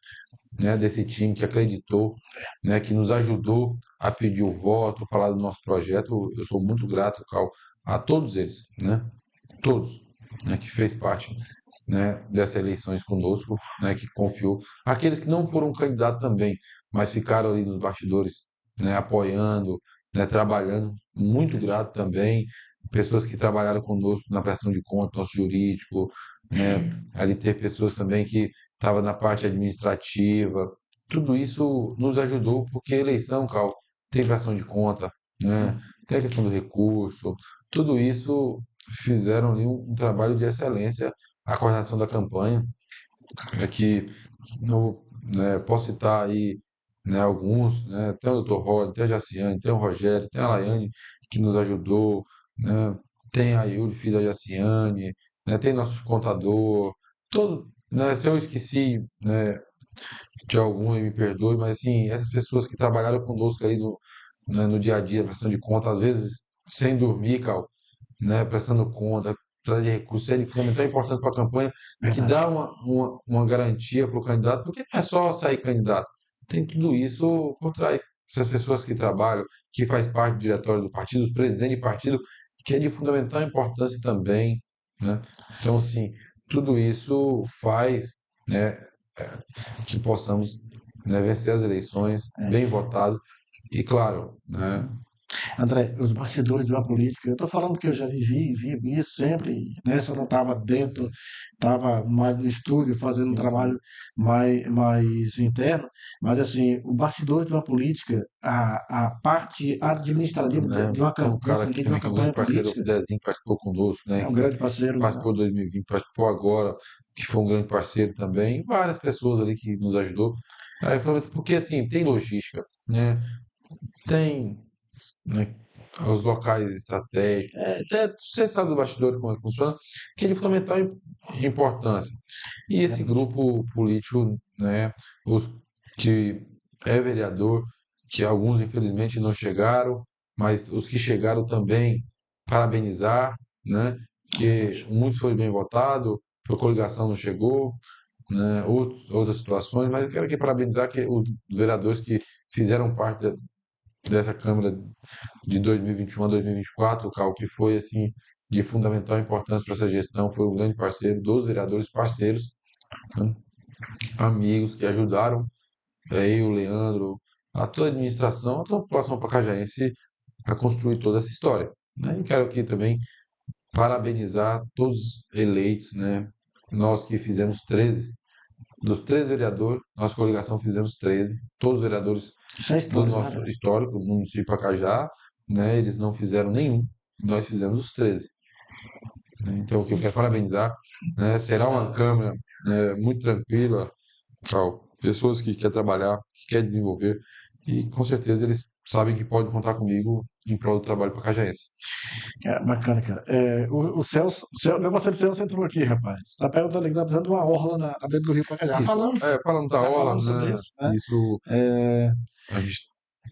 né, desse time, que acreditou, né, que nos ajudou a pedir o voto, falar do nosso projeto. Eu sou muito grato, Cal, a todos eles, né, todos, né, que fez parte, né, dessas eleições conosco, né, que confiou. Aqueles que não foram candidatos também, mas ficaram ali nos bastidores, né, apoiando, né, trabalhando, muito grato também. Pessoas que trabalharam conosco na prestação de contas, nosso jurídico, né, ali ter pessoas também que estavam na parte administrativa. Tudo isso nos ajudou, porque a eleição, Cal, tem prestação de conta, né, tem a questão do recurso, tudo isso fizeram ali um trabalho de excelência. A coordenação da campanha, é que eu, né, posso citar aí, né, alguns, né, tem o doutor Rod, tem a Jaciane, tem o Rogério, tem a Laiane, que nos ajudou, né, tem a Yuri, filha da Jaciane, né, tem nosso contador, todo, né, se eu esqueci, né, de algum, me perdoe, mas assim, essas pessoas que trabalharam conosco aí no, né, no dia a dia, prestando de conta, às vezes sem dormir, Cal, né, prestando conta, atrás de recursos, é de fundamental importância para a campanha, que Verdade. dá uma garantia para o candidato, porque não é só sair candidato, tem tudo isso por trás. Essas pessoas que trabalham, que faz parte do diretório do partido, os presidentes de partido, que é de fundamental importância também, né? Então, assim, tudo isso faz, né, que possamos, né, vencer as eleições bem votado e, claro, né, André, os bastidores de uma política, eu estou falando que eu já vi isso sempre, nessa eu não estava dentro, estava mais no estúdio, fazendo um sim, sim. trabalho mais interno, mas assim, o bastidor de uma política, a parte administrativa Né? Tem um de uma cara aqui política, de uma também que é um grande campanha parceiro, o política, Dezinho, que participou conosco, né? é um Que grande parceiro, né? participou em 2020, participou agora, que foi um grande parceiro também. Várias pessoas ali que nos ajudou. Aí, porque assim, tem logística, né? Tem, né, os locais estratégicos. Até você sabe do bastidor como é que funciona, que é de fundamental importância. E esse grupo político, né? Os que é vereador, que alguns infelizmente não chegaram, mas os que chegaram também parabenizar, né? Que Verdade. muitos foi bem votado, por coligação não chegou, né? Outras situações, mas eu quero aqui parabenizar que os vereadores que fizeram parte dessa Câmara de 2021 a 2024, Cal, que foi assim de fundamental importância para essa gestão, foi um grande parceiro dos vereadores parceiros, né? Amigos que ajudaram, o Leandro, a toda a administração, a toda a população pacajaense a construir toda essa história, né? E quero aqui também parabenizar todos os eleitos, né? Nós que fizemos 13, dos 13 vereadores, nossa coligação fizemos 13, todos os vereadores Isso é do história, né, nosso André? histórico, do município de Pacajá, né? Eles não fizeram nenhum, nós fizemos os 13, né? Então, o que eu quero parabenizar, né? Será uma Câmara, né, muito tranquila, pessoas que querem trabalhar, que querem desenvolver, e com certeza eles sabem que podem contar comigo em prol do trabalho pacajaense. Bacana, cara. O negócio de Celso entrou aqui, rapaz. Você tá perguntando aqui, tá precisando de uma orla na beira do Rio Pacajá. Isso, falando da Já orla, falamos sobre né? isso, né? Isso, É, a gente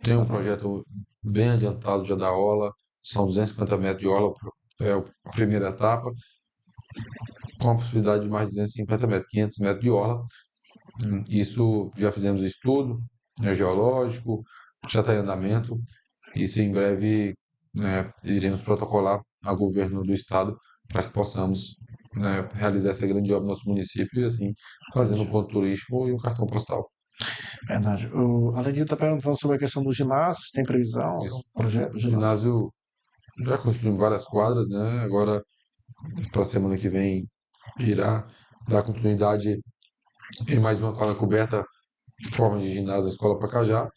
tem um projeto bem adiantado já da orla, são 250 metros de orla, a primeira etapa, com a possibilidade de mais 250 metros, 500 metros de orla. Isso já fizemos estudo, geológico, já está em andamento. Isso em breve, né, iremos protocolar ao governo do estado para que possamos, né, realizar essa grande obra no nosso município e assim fazendo um ponto turístico e um cartão postal. verdade. O Alenil está perguntando sobre a questão dos ginásios. Tem previsão? Isso. O projeto do O ginásio? ginásio já construímos várias quadras, né? Agora, para a semana que vem, irá dar continuidade em mais uma quadra coberta de forma de ginásio da Escola Pacajá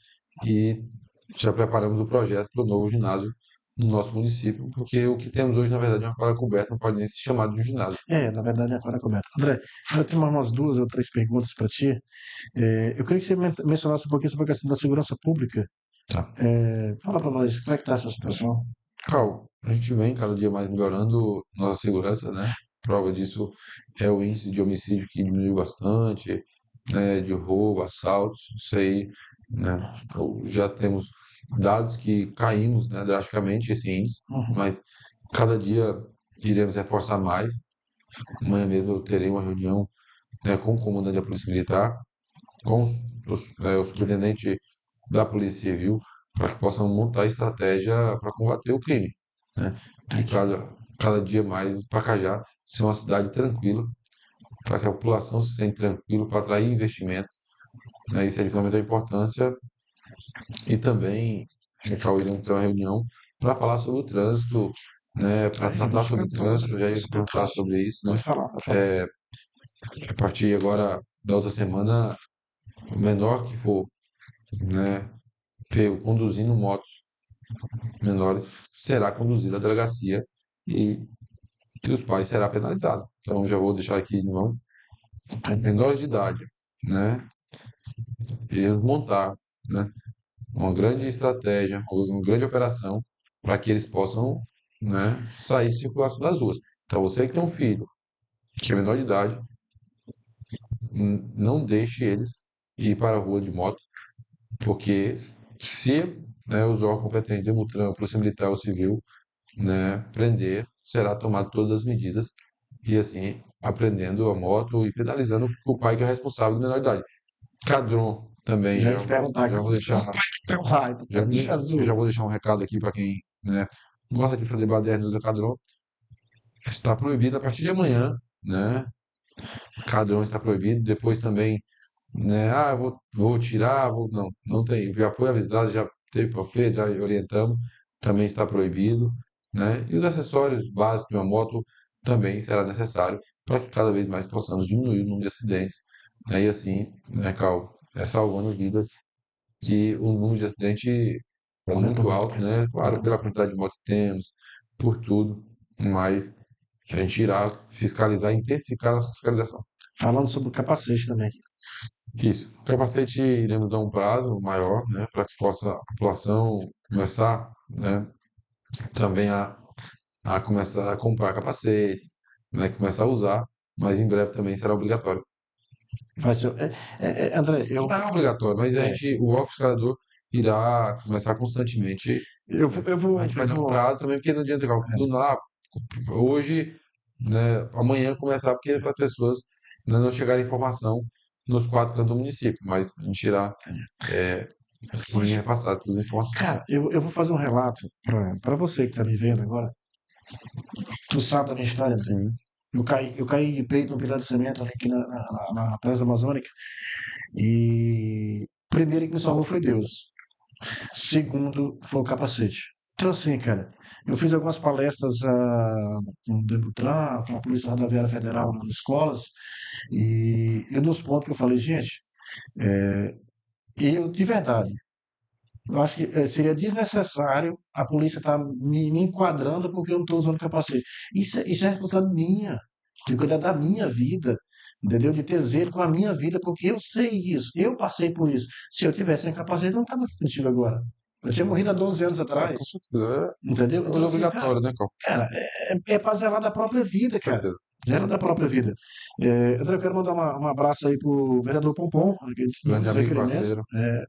e já preparamos o projeto para o novo ginásio no nosso município, porque o que temos hoje, na verdade, é uma quadra coberta, não pode nem ser chamado de um ginásio. Na verdade, agora é coberto. André, eu tenho umas duas ou três perguntas para ti. Eu queria que você mencionasse um pouquinho sobre a questão da segurança pública. Tá. Fala para nós, como é que está essa situação? Cal, a gente vem cada dia mais melhorando nossa segurança, né? Prova disso é o índice de homicídio que diminuiu bastante, né? De roubo, assaltos, isso aí, né? Então, já temos dados que caímos, né, drasticamente esse índice, Uhum. mas cada dia iremos reforçar mais. Amanhã mesmo eu terei uma reunião, né, com o comandante da Polícia Militar, com o superintendente da Polícia Civil, para que possam montar estratégia para combater o crime, né? E cada dia mais Pacajá ser uma cidade tranquila, para que a população se sinta tranquila, para atrair investimentos, né? Isso é de fundamental importância. E também, Cauê, iremos ter uma reunião para falar sobre o trânsito, né? Para tratar Deixa eu sobre o perguntar trânsito, já ia sobre o perguntar trânsito. sobre isso, né? Pode falar, pode falar. A partir agora da outra semana, o menor que for, né, pego conduzindo motos menores será conduzido à delegacia e, e os pais será penalizado. Então já vou deixar aqui de mão, menores de idade, né? Iremos montar, né, uma grande estratégia, uma grande operação para que eles possam, né, sair de circulação das ruas. Então você que tem um filho que é menor de idade, não deixe eles ir para a rua de moto, porque se, né, os órgãos competentes, Demutran, Polícia Militar ou Civil, né, prender, será tomado todas as medidas e assim aprendendo a moto e penalizando o pai que é responsável do menor de idade. Cadron também, Já ia te perguntar, já vou deixar, teu raio, já, já Jesus. vou deixar um recado aqui para quem, né, gosta de fazer baderna no Cadron. Está proibido a partir de amanhã, né? Cadron está proibido. Depois também, né? Ah, vou tirar, não, não tem. Já foi avisado, já teve panfleto, já orientamos, também está proibido, né? E os acessórios básicos de uma moto também será necessário para que cada vez mais possamos diminuir o número de acidentes, né? E assim, né, Cal, salvando vidas. Que o número de acidentes é muito alto, né? Claro, pela quantidade de motos que temos, por tudo, mas que a gente irá fiscalizar, intensificar a nossa fiscalização. Falando sobre o capacete também. Isso. Capacete, iremos dar um prazo maior, né, para que possa a população começar, né, também a começar a comprar capacetes, né, começar a usar, mas em breve também será obrigatório. Vai ser, André, Não é obrigatório, mas a é, gente, o órgão fiscalizador irá começar constantemente. A gente vai dar um prazo também, porque não adianta do nada, hoje, né, amanhã começar, porque para as pessoas, né, não chegar informação nos quatro cantos do município, mas a gente irá, assim, repassar todas as informações. cara, eu vou fazer um relato para você que está me vendo agora. Tu sabe da minha história, né? Sim. Eu caí de peito no pilar de cimento ali aqui na Transamazônica. E primeiro que me salvou foi Deus. Segundo foi o capacete. Então, assim, cara, eu fiz algumas palestras com o Debutran, com a Polícia Rodoviária Federal nas escolas, e um dos pontos que eu falei, gente, eu, de verdade, eu acho que seria desnecessário a polícia estar me enquadrando porque eu não estou usando capacete. Isso é responsabilidade minha, de cuidar da minha vida, entendeu? De ter zelo com a minha vida, porque eu sei isso, eu passei por isso. Se eu tivesse sem capacete, eu não estava aqui contigo agora. Eu tinha morrido há 12 anos Ah, atrás, com certeza. entendeu? É Então, assim, obrigatório, né, Cal? cara, é pra zelar da própria vida, Com cara. certeza. Zela da própria vida. André, eu quero mandar um abraço aí pro vereador Pompom, que disse Grande muitos amigo, requerimentos, parceiro.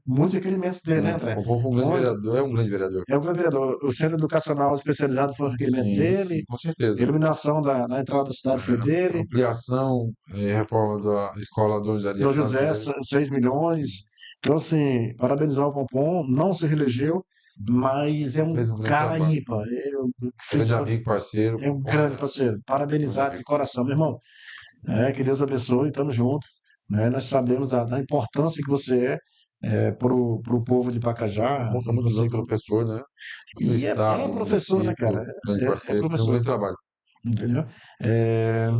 muitos requerimentos dele, né, Né? André? O povo foi um grande Muito. vereador, é um grande vereador. É o grande vereador. O Centro Educacional Especializado foi um requerimento Sim, sim, dele, com certeza. iluminação na entrada da cidade foi dele, Ampliação, reforma da escola Dom José Dom José, Xavier. 6 milhões. Sim. Então, assim, parabenizar o Pompom, não se reelegeu, mas é um Fez um grande cara trabalho. ímpar. Grande amigo, parceiro, É um bom, grande né? parceiro. Grande Parabenizar de amigo. coração, meu irmão. Que Deus abençoe, tamo junto. Nós sabemos da importância que você pro povo de É Pacajá, bom e também você, ser professor, né? Do e é estado, do professor, né, cara? município, grande É parceiro, tem um professor, grande trabalho. entendeu? É,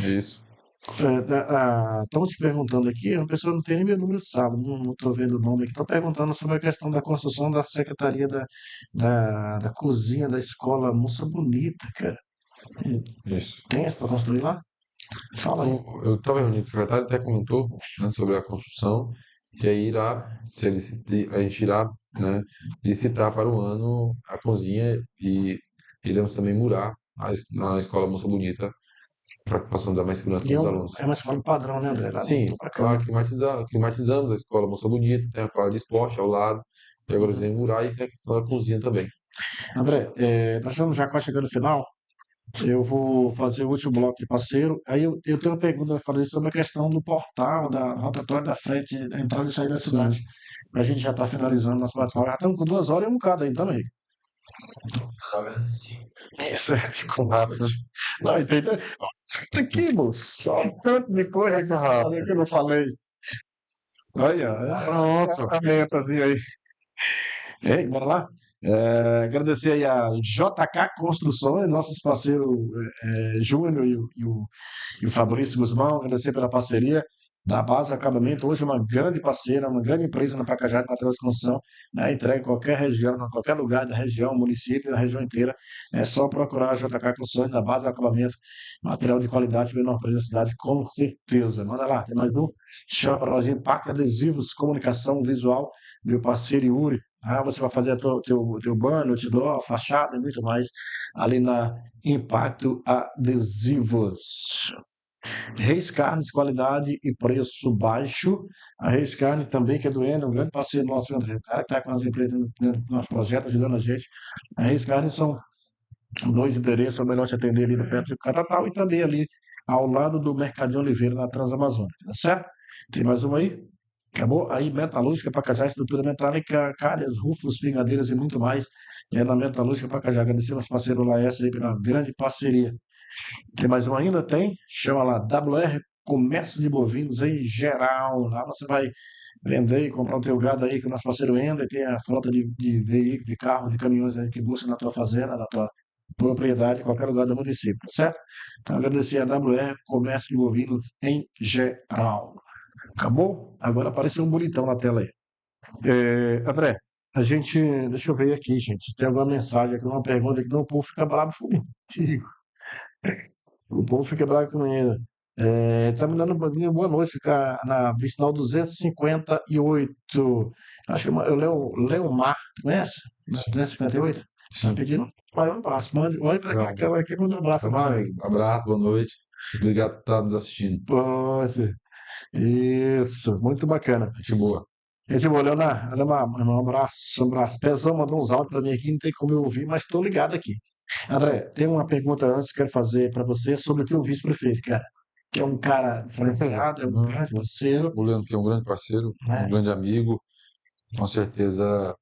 É isso. Estão te perguntando aqui, a pessoa não tem nem meu número de saldo, não estou vendo o nome aqui. Estão perguntando sobre a questão da construção da secretaria da cozinha da escola Moça Bonita, cara. Isso. Tem essa para construir lá? Fala aí. Então, eu estava reunido com o secretário, até comentou, né, sobre a construção, e aí se a gente irá, né, licitar para o ano a cozinha e iremos também murar na escola Moça Bonita para que possamos dar mais segurança E para os alunos. é uma escola padrão, né, André? Lá muito Sim, bacana. lá climatizamos a escola Moça Bonita, tem a quadra de esporte ao lado, e agora eles Uhum. vêm murar e tem a questão da cozinha também. André, nós estamos já quase chegando no final. Eu vou fazer o último bloco de parceiro. Aí eu tenho uma pergunta a fazer sobre a questão do portal, da rotatória da frente, da entrada e saída da cidade. Sim, A gente já está finalizando nosso bate-papo. Já estamos com 2 horas e um bocado aí também. Isso, ficou rápido, né? não, entendeu? Isso aqui, moço. Só um tanto de coisa que eu não falei. Olha, Pronto. a mentazinha aí. Ei, bora lá? Agradecer aí a JK Construções, nossos parceiros Júnior e o Fabrício Guzmão, agradecer pela parceria da Base Acabamento, hoje uma grande parceira, uma grande empresa na Pacajá de material de construção, né, entrega em qualquer região, em qualquer lugar da região, município, da região inteira, é só procurar a JK Construções da Base Acabamento, material de qualidade, menor preço da cidade, com certeza. Manda lá, tem mais um, chama para nós, Impacto Adesivos, Comunicação Visual, meu parceiro Yuri, você vai fazer teu banner, outdoor, fachada e muito mais ali na Impacto Adesivos. Reis Carnes, qualidade e preço baixo. A Reis Carne também, que é do Eno, um grande parceiro nosso, André. O cara que está com as empresas dentro do nosso projeto, ajudando a gente. A Reis Carne são 2 endereços, é melhor te atender ali no perto de Catatal e também ali ao lado do Mercadinho Oliveira, na Transamazônica, tá certo? Tem mais uma aí? Acabou? Aí, metalúrgica, Pacajá, estrutura metálica, calhas, rufos, pingadeiras e muito mais. Na metalúrgica, Pacajá. Agradecer aos parceiros Laércio aí pela grande parceria. Tem mais um ainda? Tem. Chama lá, WR Comércio de Bovinos em geral. Lá você vai vender e comprar o teu gado aí que o nosso parceiro Ender tem a frota de veículos, de carros, de caminhões aí que busca na tua fazenda, na tua propriedade, em qualquer lugar do município, tá certo? Então agradecer a WR Comércio de Bovinos em geral. Acabou? Agora apareceu um bonitão na tela aí. André, deixa eu ver aqui, gente. Tem alguma mensagem aqui, uma pergunta que não, o povo fica bravo comigo. O povo fica bravo comigo. Tá me dando uma boa noite, fica na Vicinal 258. Acho que eu Leomar, conhece? Na 258? Tá Sim. pedindo um abraço. Olha pra cá, a câmera aqui, manda um abraço. Abraço, boa noite. Obrigado por estar nos assistindo. Pode. Isso, muito bacana. Gente boa. Gente boa, Leonardo, um abraço, um abraço. Pezão mandou uns áudios para mim aqui, não tem como eu ouvir, mas estou ligado aqui. André, tem uma pergunta antes que quero fazer para você sobre o teu vice-prefeito, cara. Que é um cara diferenciado, é um grande parceiro, O Leandro, que é um grande parceiro, um né? grande amigo, com certeza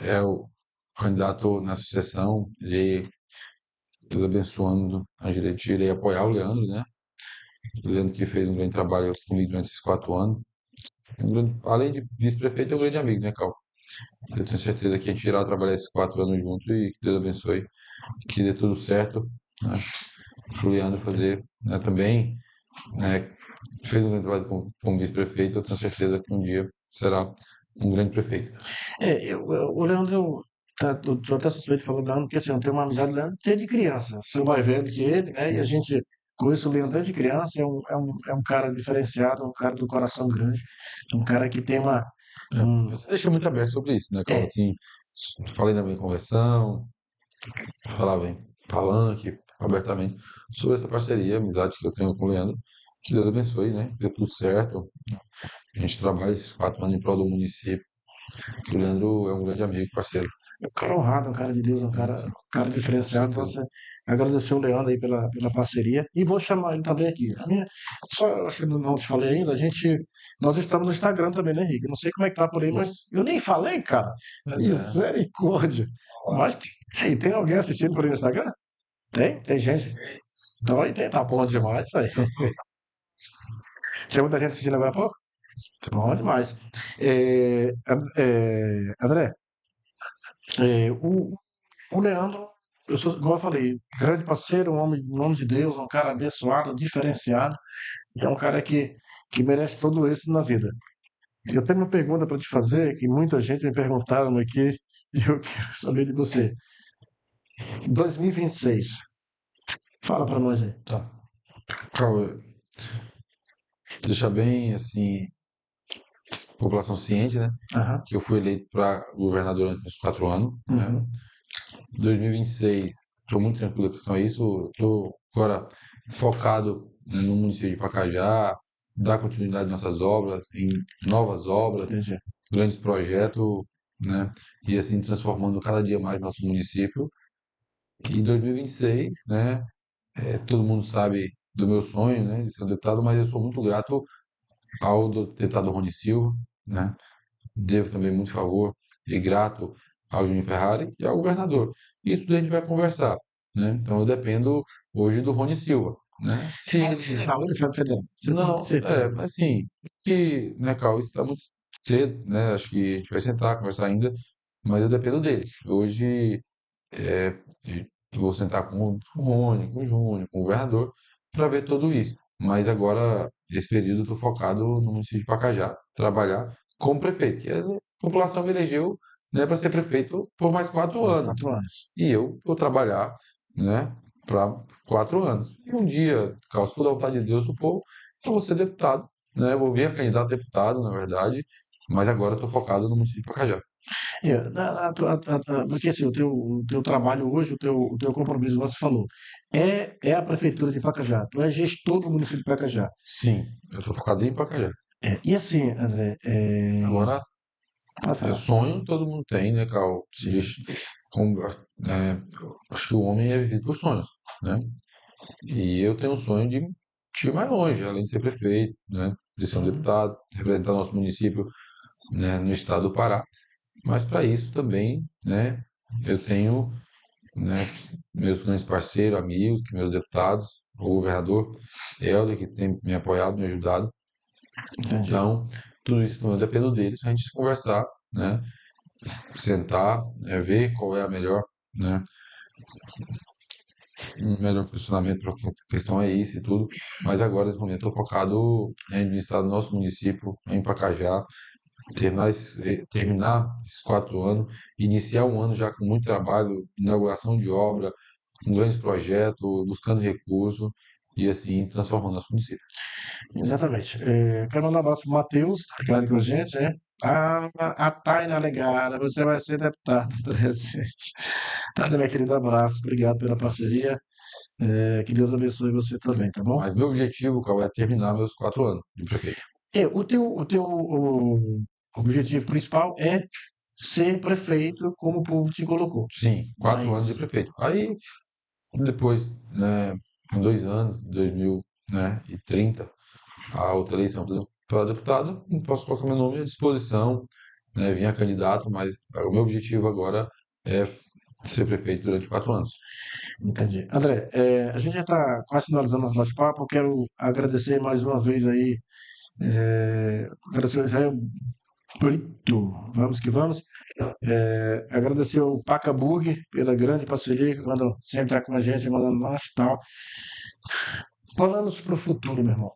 é o candidato na sucessão. Ele, Deus abençoando a gente, irei apoiar o Leandro, né? O Leandro que fez um grande trabalho comigo durante esses 4 anos. Além de vice-prefeito, é um grande amigo, né, Cal? Eu tenho certeza que a gente irá trabalhar esses 4 anos juntos e que Deus abençoe, que dê tudo certo, né? Para o Leandro fazer, né, também, né, fez um grande trabalho como vice-prefeito, eu tenho certeza que um dia será um grande prefeito. O Leandro, tô até suspeito de falar do Leandro, porque assim, eu tenho uma amizade do Leandro desde criança. Sou mais velho que ele, né? E a gente conheço o Leandro desde criança, é um cara diferenciado, um cara do coração grande, um cara que tem um, Você deixa muito aberto sobre isso, né, Carl? é, Assim, falei na minha conversão, falava em palanque, abertamente, sobre essa parceria, amizade que eu tenho com o Leandro. Que Deus abençoe, né? Deu tudo certo. A gente trabalha esses 4 anos em prol do município. O Leandro é um grande amigo, parceiro. um cara honrado, um cara de Deus, Sim, um cara com diferenciado. Então, certeza. você agradecer o Leandro aí pela parceria e vou chamar ele também aqui. Só, acho que não te falei ainda, nós estamos no Instagram também, né, Henrique? Não sei como é que tá por aí, mas eu nem falei, cara. Mas é. Misericórdia. Mas tem alguém assistindo por aí no Instagram? Tem gente. Então aí tá bom demais, aí. Tinha muita gente assistindo agora há pouco? Bom demais. André, o Leandro, igual eu falei, grande parceiro, um homem de Deus, um cara abençoado, diferenciado, é um cara que merece todo isso na vida. Eu tenho uma pergunta para te fazer, que muita gente me perguntaram aqui, e eu quero saber de você. 2026, fala para nós aí. Tá. Carl, deixar bem, assim, população ciente, né? Aham, Que eu fui eleito para governador durante os 4 anos, né? uhum, 2026, estou muito tranquilo com relação a isso. Estou agora focado, né, no município de Pacajá, dar continuidade às nossas obras, em novas obras, entendi. grandes projetos, né? E assim transformando cada dia mais nosso município. E 2026, né? Todo mundo sabe do meu sonho, né, de ser um deputado, mas eu sou muito grato ao deputado Rony Silva, né? Devo também muito favor e grato ao Júnior Ferrari e ao governador. Isso tudo a gente vai conversar, né? Então eu dependo hoje do Rony Silva, né? Se ele Federal, Universidade Federal. Você tem não, certeza? assim, que, né, Carl, isso está muito cedo, né? Acho que a gente vai sentar, conversar ainda, mas eu dependo deles. Hoje é, eu vou sentar com o Rony, com o Júnior, com o governador, para ver tudo isso. Mas agora, esse período, eu estou focado no município de Pacajá, trabalhar como prefeito, que a população me elegeu, né, para ser prefeito por mais 4 anos. 4 anos. E eu vou trabalhar, né, para 4 anos. E um dia, caso for da vontade de Deus, o povo, eu vou ser deputado, né, eu vou vir a candidato a deputado, na verdade, mas agora estou focado no município de Pacajá. Porque assim, o teu trabalho hoje, o teu compromisso, você falou, é a Prefeitura de Pacajá, tu é gestor do município de Pacajá. Sim, eu estou focado em Pacajá. E assim, André, Agora, pode falar. sonho todo mundo tem, né, Carl? Como, acho que o homem é vivido por sonhos, né? E eu tenho um sonho de ir mais longe, além de ser prefeito, né? De ser um Uhum. deputado, representar nosso município, né, no estado do Pará. Mas para isso também, né, eu tenho, né, meus grandes parceiros, amigos, que meus deputados, o governador Helder, que tem me apoiado, me ajudado. Entendi. Então, tudo isso eu dependo deles, a gente conversar, né? Sentar, ver qual é a melhor, né? O melhor posicionamento para a questão é isso e tudo. Mas agora, nesse momento, estou focado em administrar o nosso município, em Pacajá, terminar esses 4 anos, iniciar um ano já com muito trabalho, inauguração de obra, com grandes projetos, buscando recursos e assim transformando nosso município. Exatamente. Quero mandar um abraço pro Matheus, que tá aqui com a gente, né? A Taina Legara, você vai ser deputado presente. Taina, minha querida, abraço, obrigado pela parceria. Que Deus abençoe você também, tá bom? Mas meu objetivo, Cauê, é terminar meus 4 anos de prefeito. O teu objetivo principal é ser prefeito como o povo te colocou. Sim, 4 anos de Mas, prefeito. Aí depois, né, em 2 anos, 2000, né, e 30, a outra eleição para deputado, não posso colocar meu nome à disposição, né, vinha candidato, mas o meu objetivo agora é ser prefeito durante 4 anos. entendi. André, a gente já está quase finalizando nosso bate-papo. Eu quero agradecer mais uma vez aí, agradecer ao Israel Brito, vamos que vamos. Agradecer ao Paca Burger pela grande parceria, que quando sempre está com a gente, mandando lanche e tal. Planos para o futuro, meu irmão.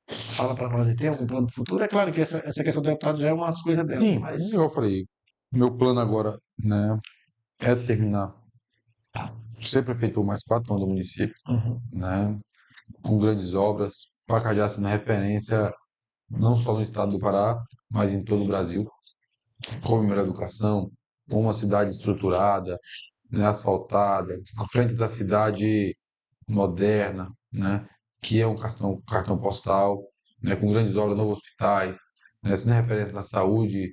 Fala para nós, tem algum plano para o futuro? É claro que essa questão do deputado já é uma coisa dela, Sim, mas igual eu falei, meu plano agora, né, é terminar ser prefeito por mais 4 anos do município, Uhum. né? Com grandes obras. Pacajá sendo referência não só no estado do Pará, mas em todo o Brasil, com melhor educação, com uma cidade estruturada, né, asfaltada, à frente da cidade moderna, né, que é um cartão postal, né, com grandes obras, novos hospitais, né, sendo referência na saúde,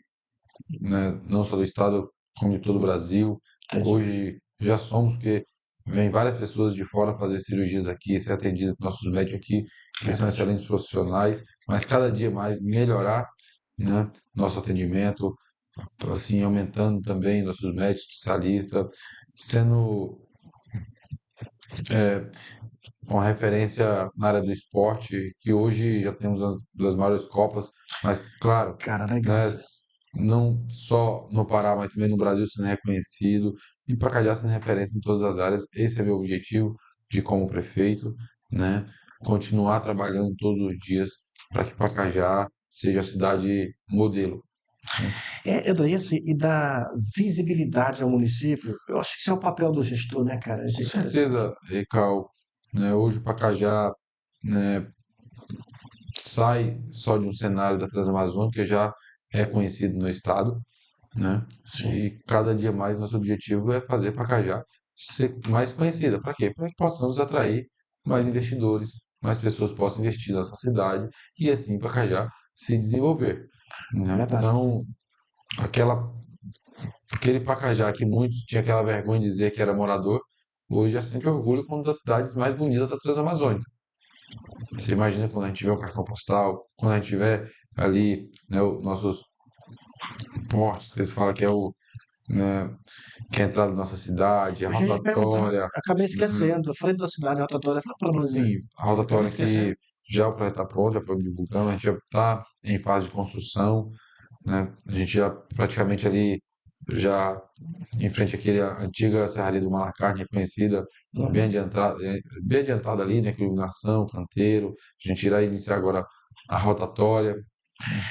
né, não só do estado, como de todo o Brasil. Entendi. Hoje já somos, porque vem várias pessoas de fora fazer cirurgias aqui, ser atendido por nossos médicos aqui, que são excelentes profissionais, mas cada dia mais melhorar, né, nosso atendimento, assim, aumentando também nossos médicos especialistas, sendo uma referência na área do esporte, que hoje já temos as duas maiores copas, mas claro, Cara, legal. né, não só no Pará, mas também no Brasil sendo reconhecido e Pacajá sendo referência em todas as áreas. Esse é meu objetivo de como prefeito, né? Continuar trabalhando todos os dias para que Pacajá seja a cidade modelo. Daí, assim, e dar visibilidade ao município, eu acho que isso é o papel do gestor, né, cara? Com certeza, Cal, né, hoje o Pacajá, né, sai só de um cenário da Transamazônica, já é conhecido no estado, né? Sim, E cada dia mais nosso objetivo é fazer Pacajá ser mais conhecida. Para quê? Para que possamos atrair mais investidores, mais pessoas possam investir na nossa cidade e assim Pacajá se desenvolver, né? verdade. Então, aquela, aquele Pacajá que muitos tinham aquela vergonha de dizer que era morador, hoje já sente orgulho como uma das cidades mais bonitas da Transamazônica. Você imagina quando a gente tiver um cartão postal, quando a gente tiver ali, né, os nossos portos, que eles falam que é o, né, que é a entrada da nossa cidade, a A gente perguntar, rotatória, acabei né, esquecendo, a frente da cidade, a rotatória, fala para nós aí. sim, a Acabei rotatória esquecendo. que já o projeto está pronto, já foi divulgando, a gente já está em fase de construção, né, a gente já praticamente ali, já em frente àquela antiga Serraria do Malacarne, reconhecida, tá Uhum. bem adiantada ali, né, com iluminação, canteiro, a gente irá iniciar agora a rotatória.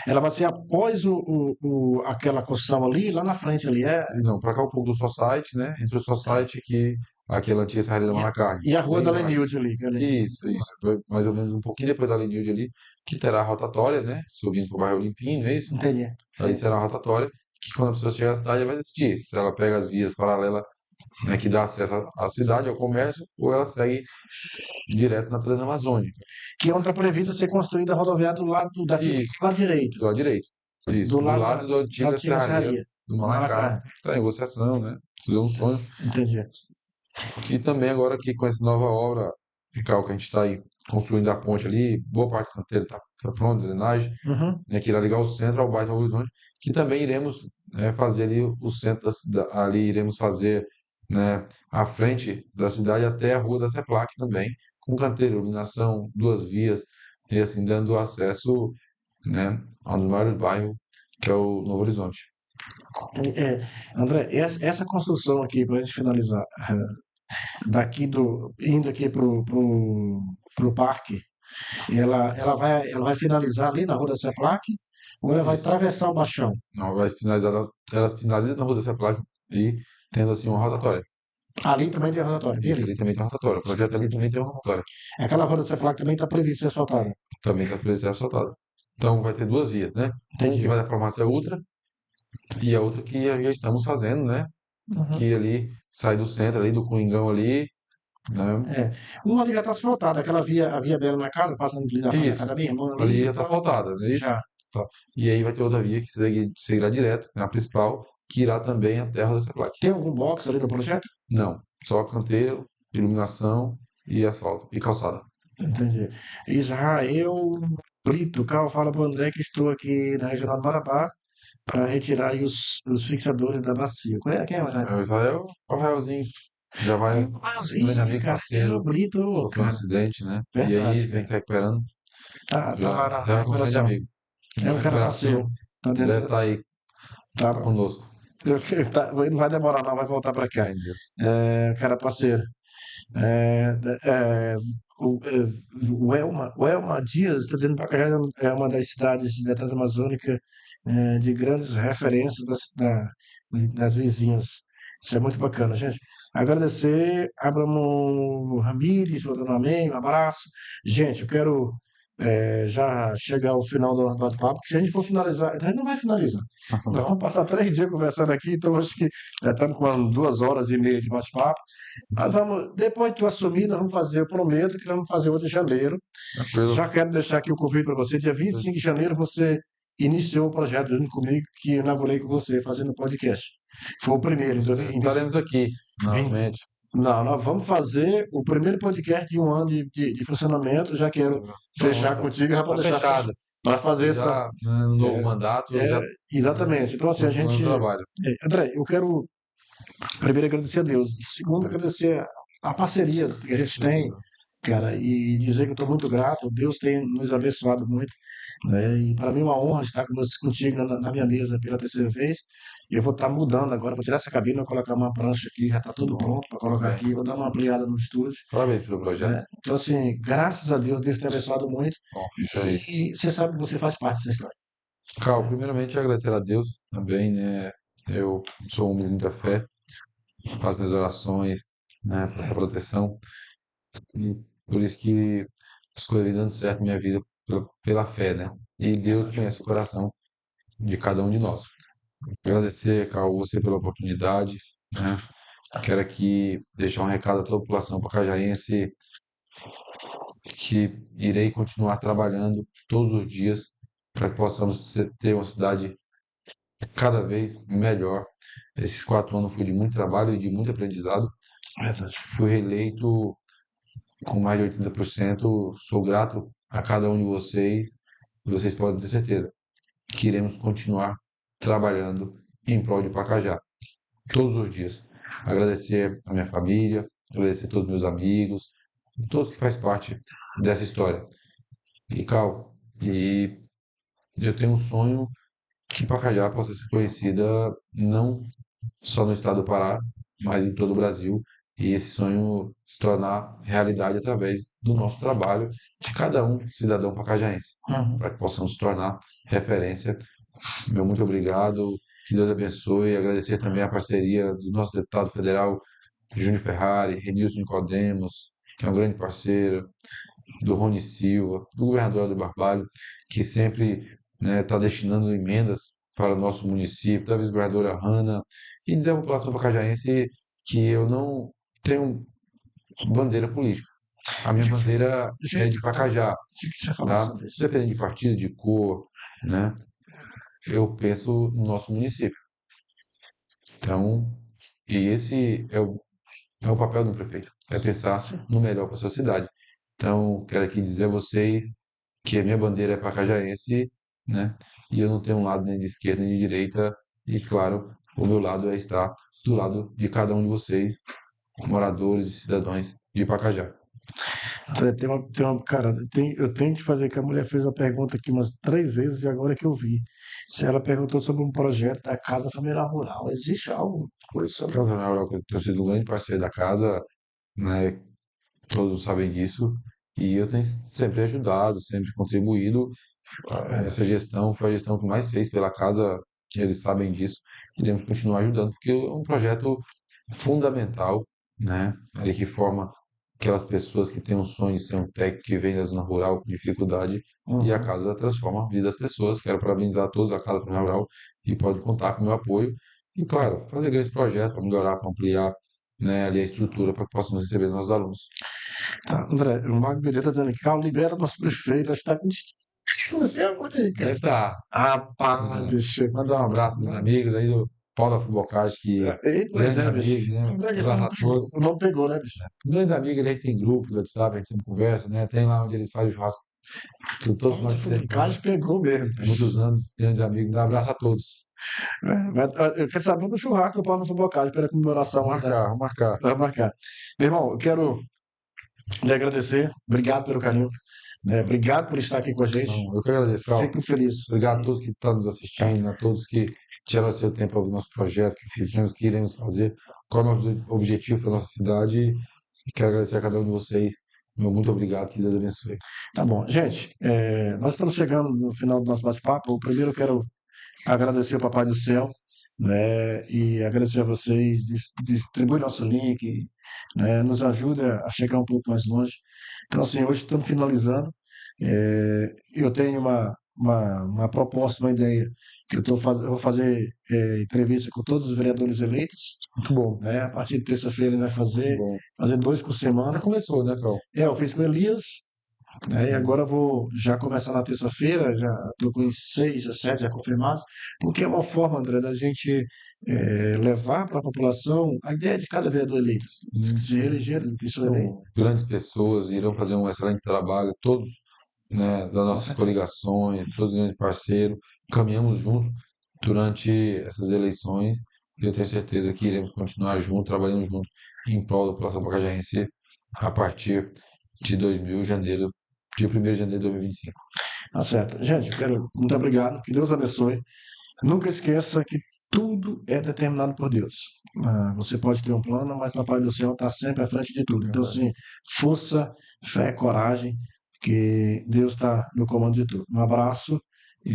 Ela vai ser após aquela construção ali, lá na frente ali. E não, para cá um pouco do Society, né? Entre o Society que aquela antiga Serraria da E, Malacarne. e a Rua Bem da embaixo. Lenilde ali, que ali. Isso. Foi mais ou menos um pouquinho depois da Linilde ali, que terá a rotatória, né? Subindo para o bairro Limpinho, não é isso? Entendi. Ali Sim. será a rotatória, que quando a pessoa chega à cidade, ela vai decidir se ela pega as vias paralelas, né, que dá acesso à cidade, ao comércio, ou ela segue direto na Transamazônica. Que é onde está previsto ser construída a rodoviária do lado daqui, Isso, do lado direito, do lado direito. do Isso, do lado lado da da antiga antiga Serraria serraria, do do Malacarne. Malacarne. Está em negociação, né? Isso é um sonho. Entendi. E também agora aqui com essa nova obra, Ricardo, que a gente está aí construindo a ponte ali, boa parte do canteiro está pronta, drenagem, Uhum. né, que irá ligar o centro ao bairro Novo Horizonte, que também iremos, né, fazer ali o centro da cidade, ali iremos fazer, né, a frente da cidade até a rua da Seplac também, com canteiro, iluminação, duas vias, e assim dando acesso, né, a um dos maiores bairros, que é o Novo Horizonte. André, essa construção aqui, para a gente finalizar, indo aqui pro parque, ela vai finalizar ali na Rua da Seplac, ou ela vai Isso. atravessar o Baixão? Não, vai finalizar, elas finalizam na rua da Seplac e tendo assim uma rotatória. Ali também tem a rotatória, bem Isso ali. ali também tem uma rotatória. O projeto ali também tem uma rotatória. Aquela Rua da Seplac também está prevista ser asfaltada. Também está precisando ser asfaltada. Então vai ter duas vias, né? Um que Entendi. vai da farmácia Ultra e a outra que já estamos fazendo, né? Uhum. Que ali sai do centro ali, do Coringão ali, né? É. Uma ali já está asfaltada, aquela via, a via Bela na casa, passando ali na frente da casa Isso. da minha irmã Ali ali já e está tal. asfaltada, não é isso? Já. Tá. E aí vai ter outra via que seguirá direto, na principal, que irá também à terra dessa placa. Tem algum box ali no projeto? Não, só canteiro, iluminação e asfalto e calçada. Entendi. Israel Brito, Cal, fala para o André que estou aqui na Regional do Marabá para retirar aí os fixadores da bacia. Quem é o Israel? É, o Israel, o Raelzinho já vai, um grande Raelzinho, amigo, cara, Israel parceiro, Brito, ô, sofreu um cara, acidente, né? E aí verdade, vem cara. se recuperando. Tá lá Já, na já é um grande recuperação. amigo. É Boa um cara parceiro. recuperação. Tá Em breve dentro, tá aí tá, conosco. não vai demorar não, vai voltar para cá. Fé em Deus. É, cara parceiro. É, o Elma Dias está dizendo que Pacajá é uma das cidades da Transamazônica de grandes referências das vizinhas. Isso é muito bacana, gente. Agradecer Abramo Ramires, mandando um amém, um abraço. Gente, eu quero já chegar ao final do nosso bate-papo, porque se a gente for finalizar, a gente não vai finalizar. Nós vamos passar 3 dias conversando aqui, então acho que já estamos com 2 horas e meia de bate-papo. Nós vamos, depois de tu assumir, nós vamos fazer, eu prometo que nós vamos fazer outro em janeiro. Tranquilo. Já quero deixar aqui o convite para você. Dia 25 de janeiro, você iniciou o projeto junto comigo, que eu inaugurei com você, fazendo podcast. Foi o primeiro. Estaremos aqui, 20. novamente. Não, nós vamos fazer o primeiro podcast de um ano de funcionamento. Já quero fechar Pronto. contigo, já Tá para deixar fechado. para fazer essa. Já, né, no novo mandato, já Exatamente. Então, assim, a continuando o gente. trabalho. André, eu quero primeiro agradecer a Deus. Segundo, agradecer a parceria que a gente tem, cara, e dizer que eu estou muito grato. Deus tem nos abençoado muito, né? E para mim é uma honra estar contigo na minha mesa pela terceira vez. E eu vou estar mudando agora, vou tirar essa cabine, vou colocar uma prancha aqui, já está tudo pronto para colocar aqui. Vou dar uma ampliada no estúdio, Parabéns pelo projeto. né? Então, assim, graças a Deus, Deus tem abençoado muito. Bom, isso aí. E você sabe que você faz parte dessa história. Carl, primeiramente agradecer a Deus também, né? Eu sou um menino da fé, faço minhas orações, né, por essa proteção. E por isso que as coisas vêm dando certo na minha vida pela fé, né? E Deus conhece o coração de cada um de nós. Agradecer, Carl, você pela oportunidade, né? Quero aqui deixar um recado a toda a população pacajaense que irei continuar trabalhando todos os dias para que possamos ter uma cidade cada vez melhor. Esses 4 anos foi de muito trabalho e de muito aprendizado. Verdade. Fui reeleito com mais de 80%. Sou grato a cada um de vocês. E vocês podem ter certeza que iremos continuar trabalhando em prol de Pacajá todos os dias. Agradecer a minha família, agradecer a todos os meus amigos, todos que fazem parte dessa história. E, Cal, e eu tenho um sonho que Pacajá possa ser conhecida não só no estado do Pará, mas em todo o Brasil. E esse sonho se tornar realidade através do nosso trabalho de cada um cidadão pacajaense, para que possamos se tornar referência. Meu muito obrigado, que Deus abençoe. Agradecer também a parceria do nosso deputado federal, Júnior Ferrari, Renilson Nicodemos, que é um grande parceiro, do Rony Silva, do governador do Barbalho, que sempre está destinando emendas para o nosso município, da vice-governadora Hanna, e dizer à população pacajaense que eu não tenho bandeira política. A minha bandeira é de Pacajá, tá? Independente de partido, de cor, né? Eu penso no nosso município. Então, e esse é o papel do prefeito, é pensar no melhor para a sua cidade. Então, quero aqui dizer a vocês que a minha bandeira é pacajaense, né? E eu não tenho um lado nem de esquerda nem de direita. E, claro, o meu lado é estar do lado de cada um de vocês, moradores e cidadãos de Pacajá. Cara, eu tenho que fazer que a mulher fez a pergunta aqui umas 3 vezes e agora é que eu vi. Se ela perguntou sobre um projeto da Casa Familiar Rural, existe algo por isso? Casa Rural, eu tenho sido um grande parceiro da casa, né? Todos sabem disso. E eu tenho sempre ajudado, sempre contribuído. Essa gestão foi a gestão que mais fez pela casa, eles sabem disso. Iremos continuar ajudando, porque é um projeto fundamental, né? Ali que forma aquelas pessoas que têm um sonho de ser um técnico que vem da zona rural com dificuldade e a casa transforma a vida das pessoas. Quero parabenizar a todos a Casa Familiar Rural e pode contar com o meu apoio. E, claro, fazer grandes projetos para melhorar, para ampliar, né, ali a estrutura para que possamos receber nossos alunos. Tá, André, o Magno Pereira está dizendo aqui, Carlos, libera nosso prefeito, acho que está com você é muito aí, cara. Deve estar. Rapaz, bicho. Mandar um abraço meus amigos aí do Paulo Fubocast, que Pois grande é, bicho. amigo, né? André, Um abraço a todos. o nome pegou, né, bicho? Grande amigo, ele aí tem grupo do WhatsApp, a gente sempre conversa, né? Tem lá onde eles fazem o churrasco. Todos nós sempre. Cage pegou mesmo. Muitos anos, grandes amigos. Um abraço a todos. Eu quero saber do churrasco do Paulo Fubocage pela comemoração. Vamos marcar. Vamos marcar. Meu irmão, eu quero lhe agradecer. Obrigado pelo carinho. Né? Obrigado por estar aqui com a gente. Não, eu que agradeço, Carl. Fico feliz. Obrigado a todos que estão nos assistindo, a todos que tiraram seu tempo para o nosso projeto, que fizemos, que iremos fazer, qual é o nosso objetivo para a nossa cidade. E quero agradecer a cada um de vocês. Meu muito obrigado, que Deus abençoe. Tá bom. Gente, nós estamos chegando no final do nosso bate-papo. Primeiro eu quero agradecer ao Papai do Céu, né? E agradecer a vocês, distribui nosso link, né? Nos ajuda a chegar um pouco mais longe. Então, assim, hoje estamos finalizando. Eu tenho uma proposta, uma ideia, que eu vou fazer entrevista com todos os vereadores eleitos, Muito bom, né? A partir de terça-feira ele vai muito bom. fazer 2 por Já semana. começou, né, Cal? Eu fiz com o Elias, né? E agora eu vou já começar na terça-feira, já estou com 6 a 7 já confirmados, porque é uma forma, André, da gente levar para a população a ideia de cada vereador eleito, que se elegeram, que se eleito. São grandes pessoas, irão fazer um excelente trabalho, todos, né, das Com nossas certeza. coligações, todos grandes parceiros, caminhamos juntos durante essas eleições e eu tenho certeza que iremos continuar juntos, trabalhando juntos em prol da população pacajaense a partir de 2000, janeiro, dia 1º de janeiro de 2025. Tá certo. Gente, muito obrigado, que Deus abençoe. Nunca esqueça que tudo é determinado por Deus. Você pode ter um plano, mas o Papai do Céu está sempre à frente de tudo. Então, Verdade. assim, força, fé, coragem, que Deus está no comando de tudo. Um abraço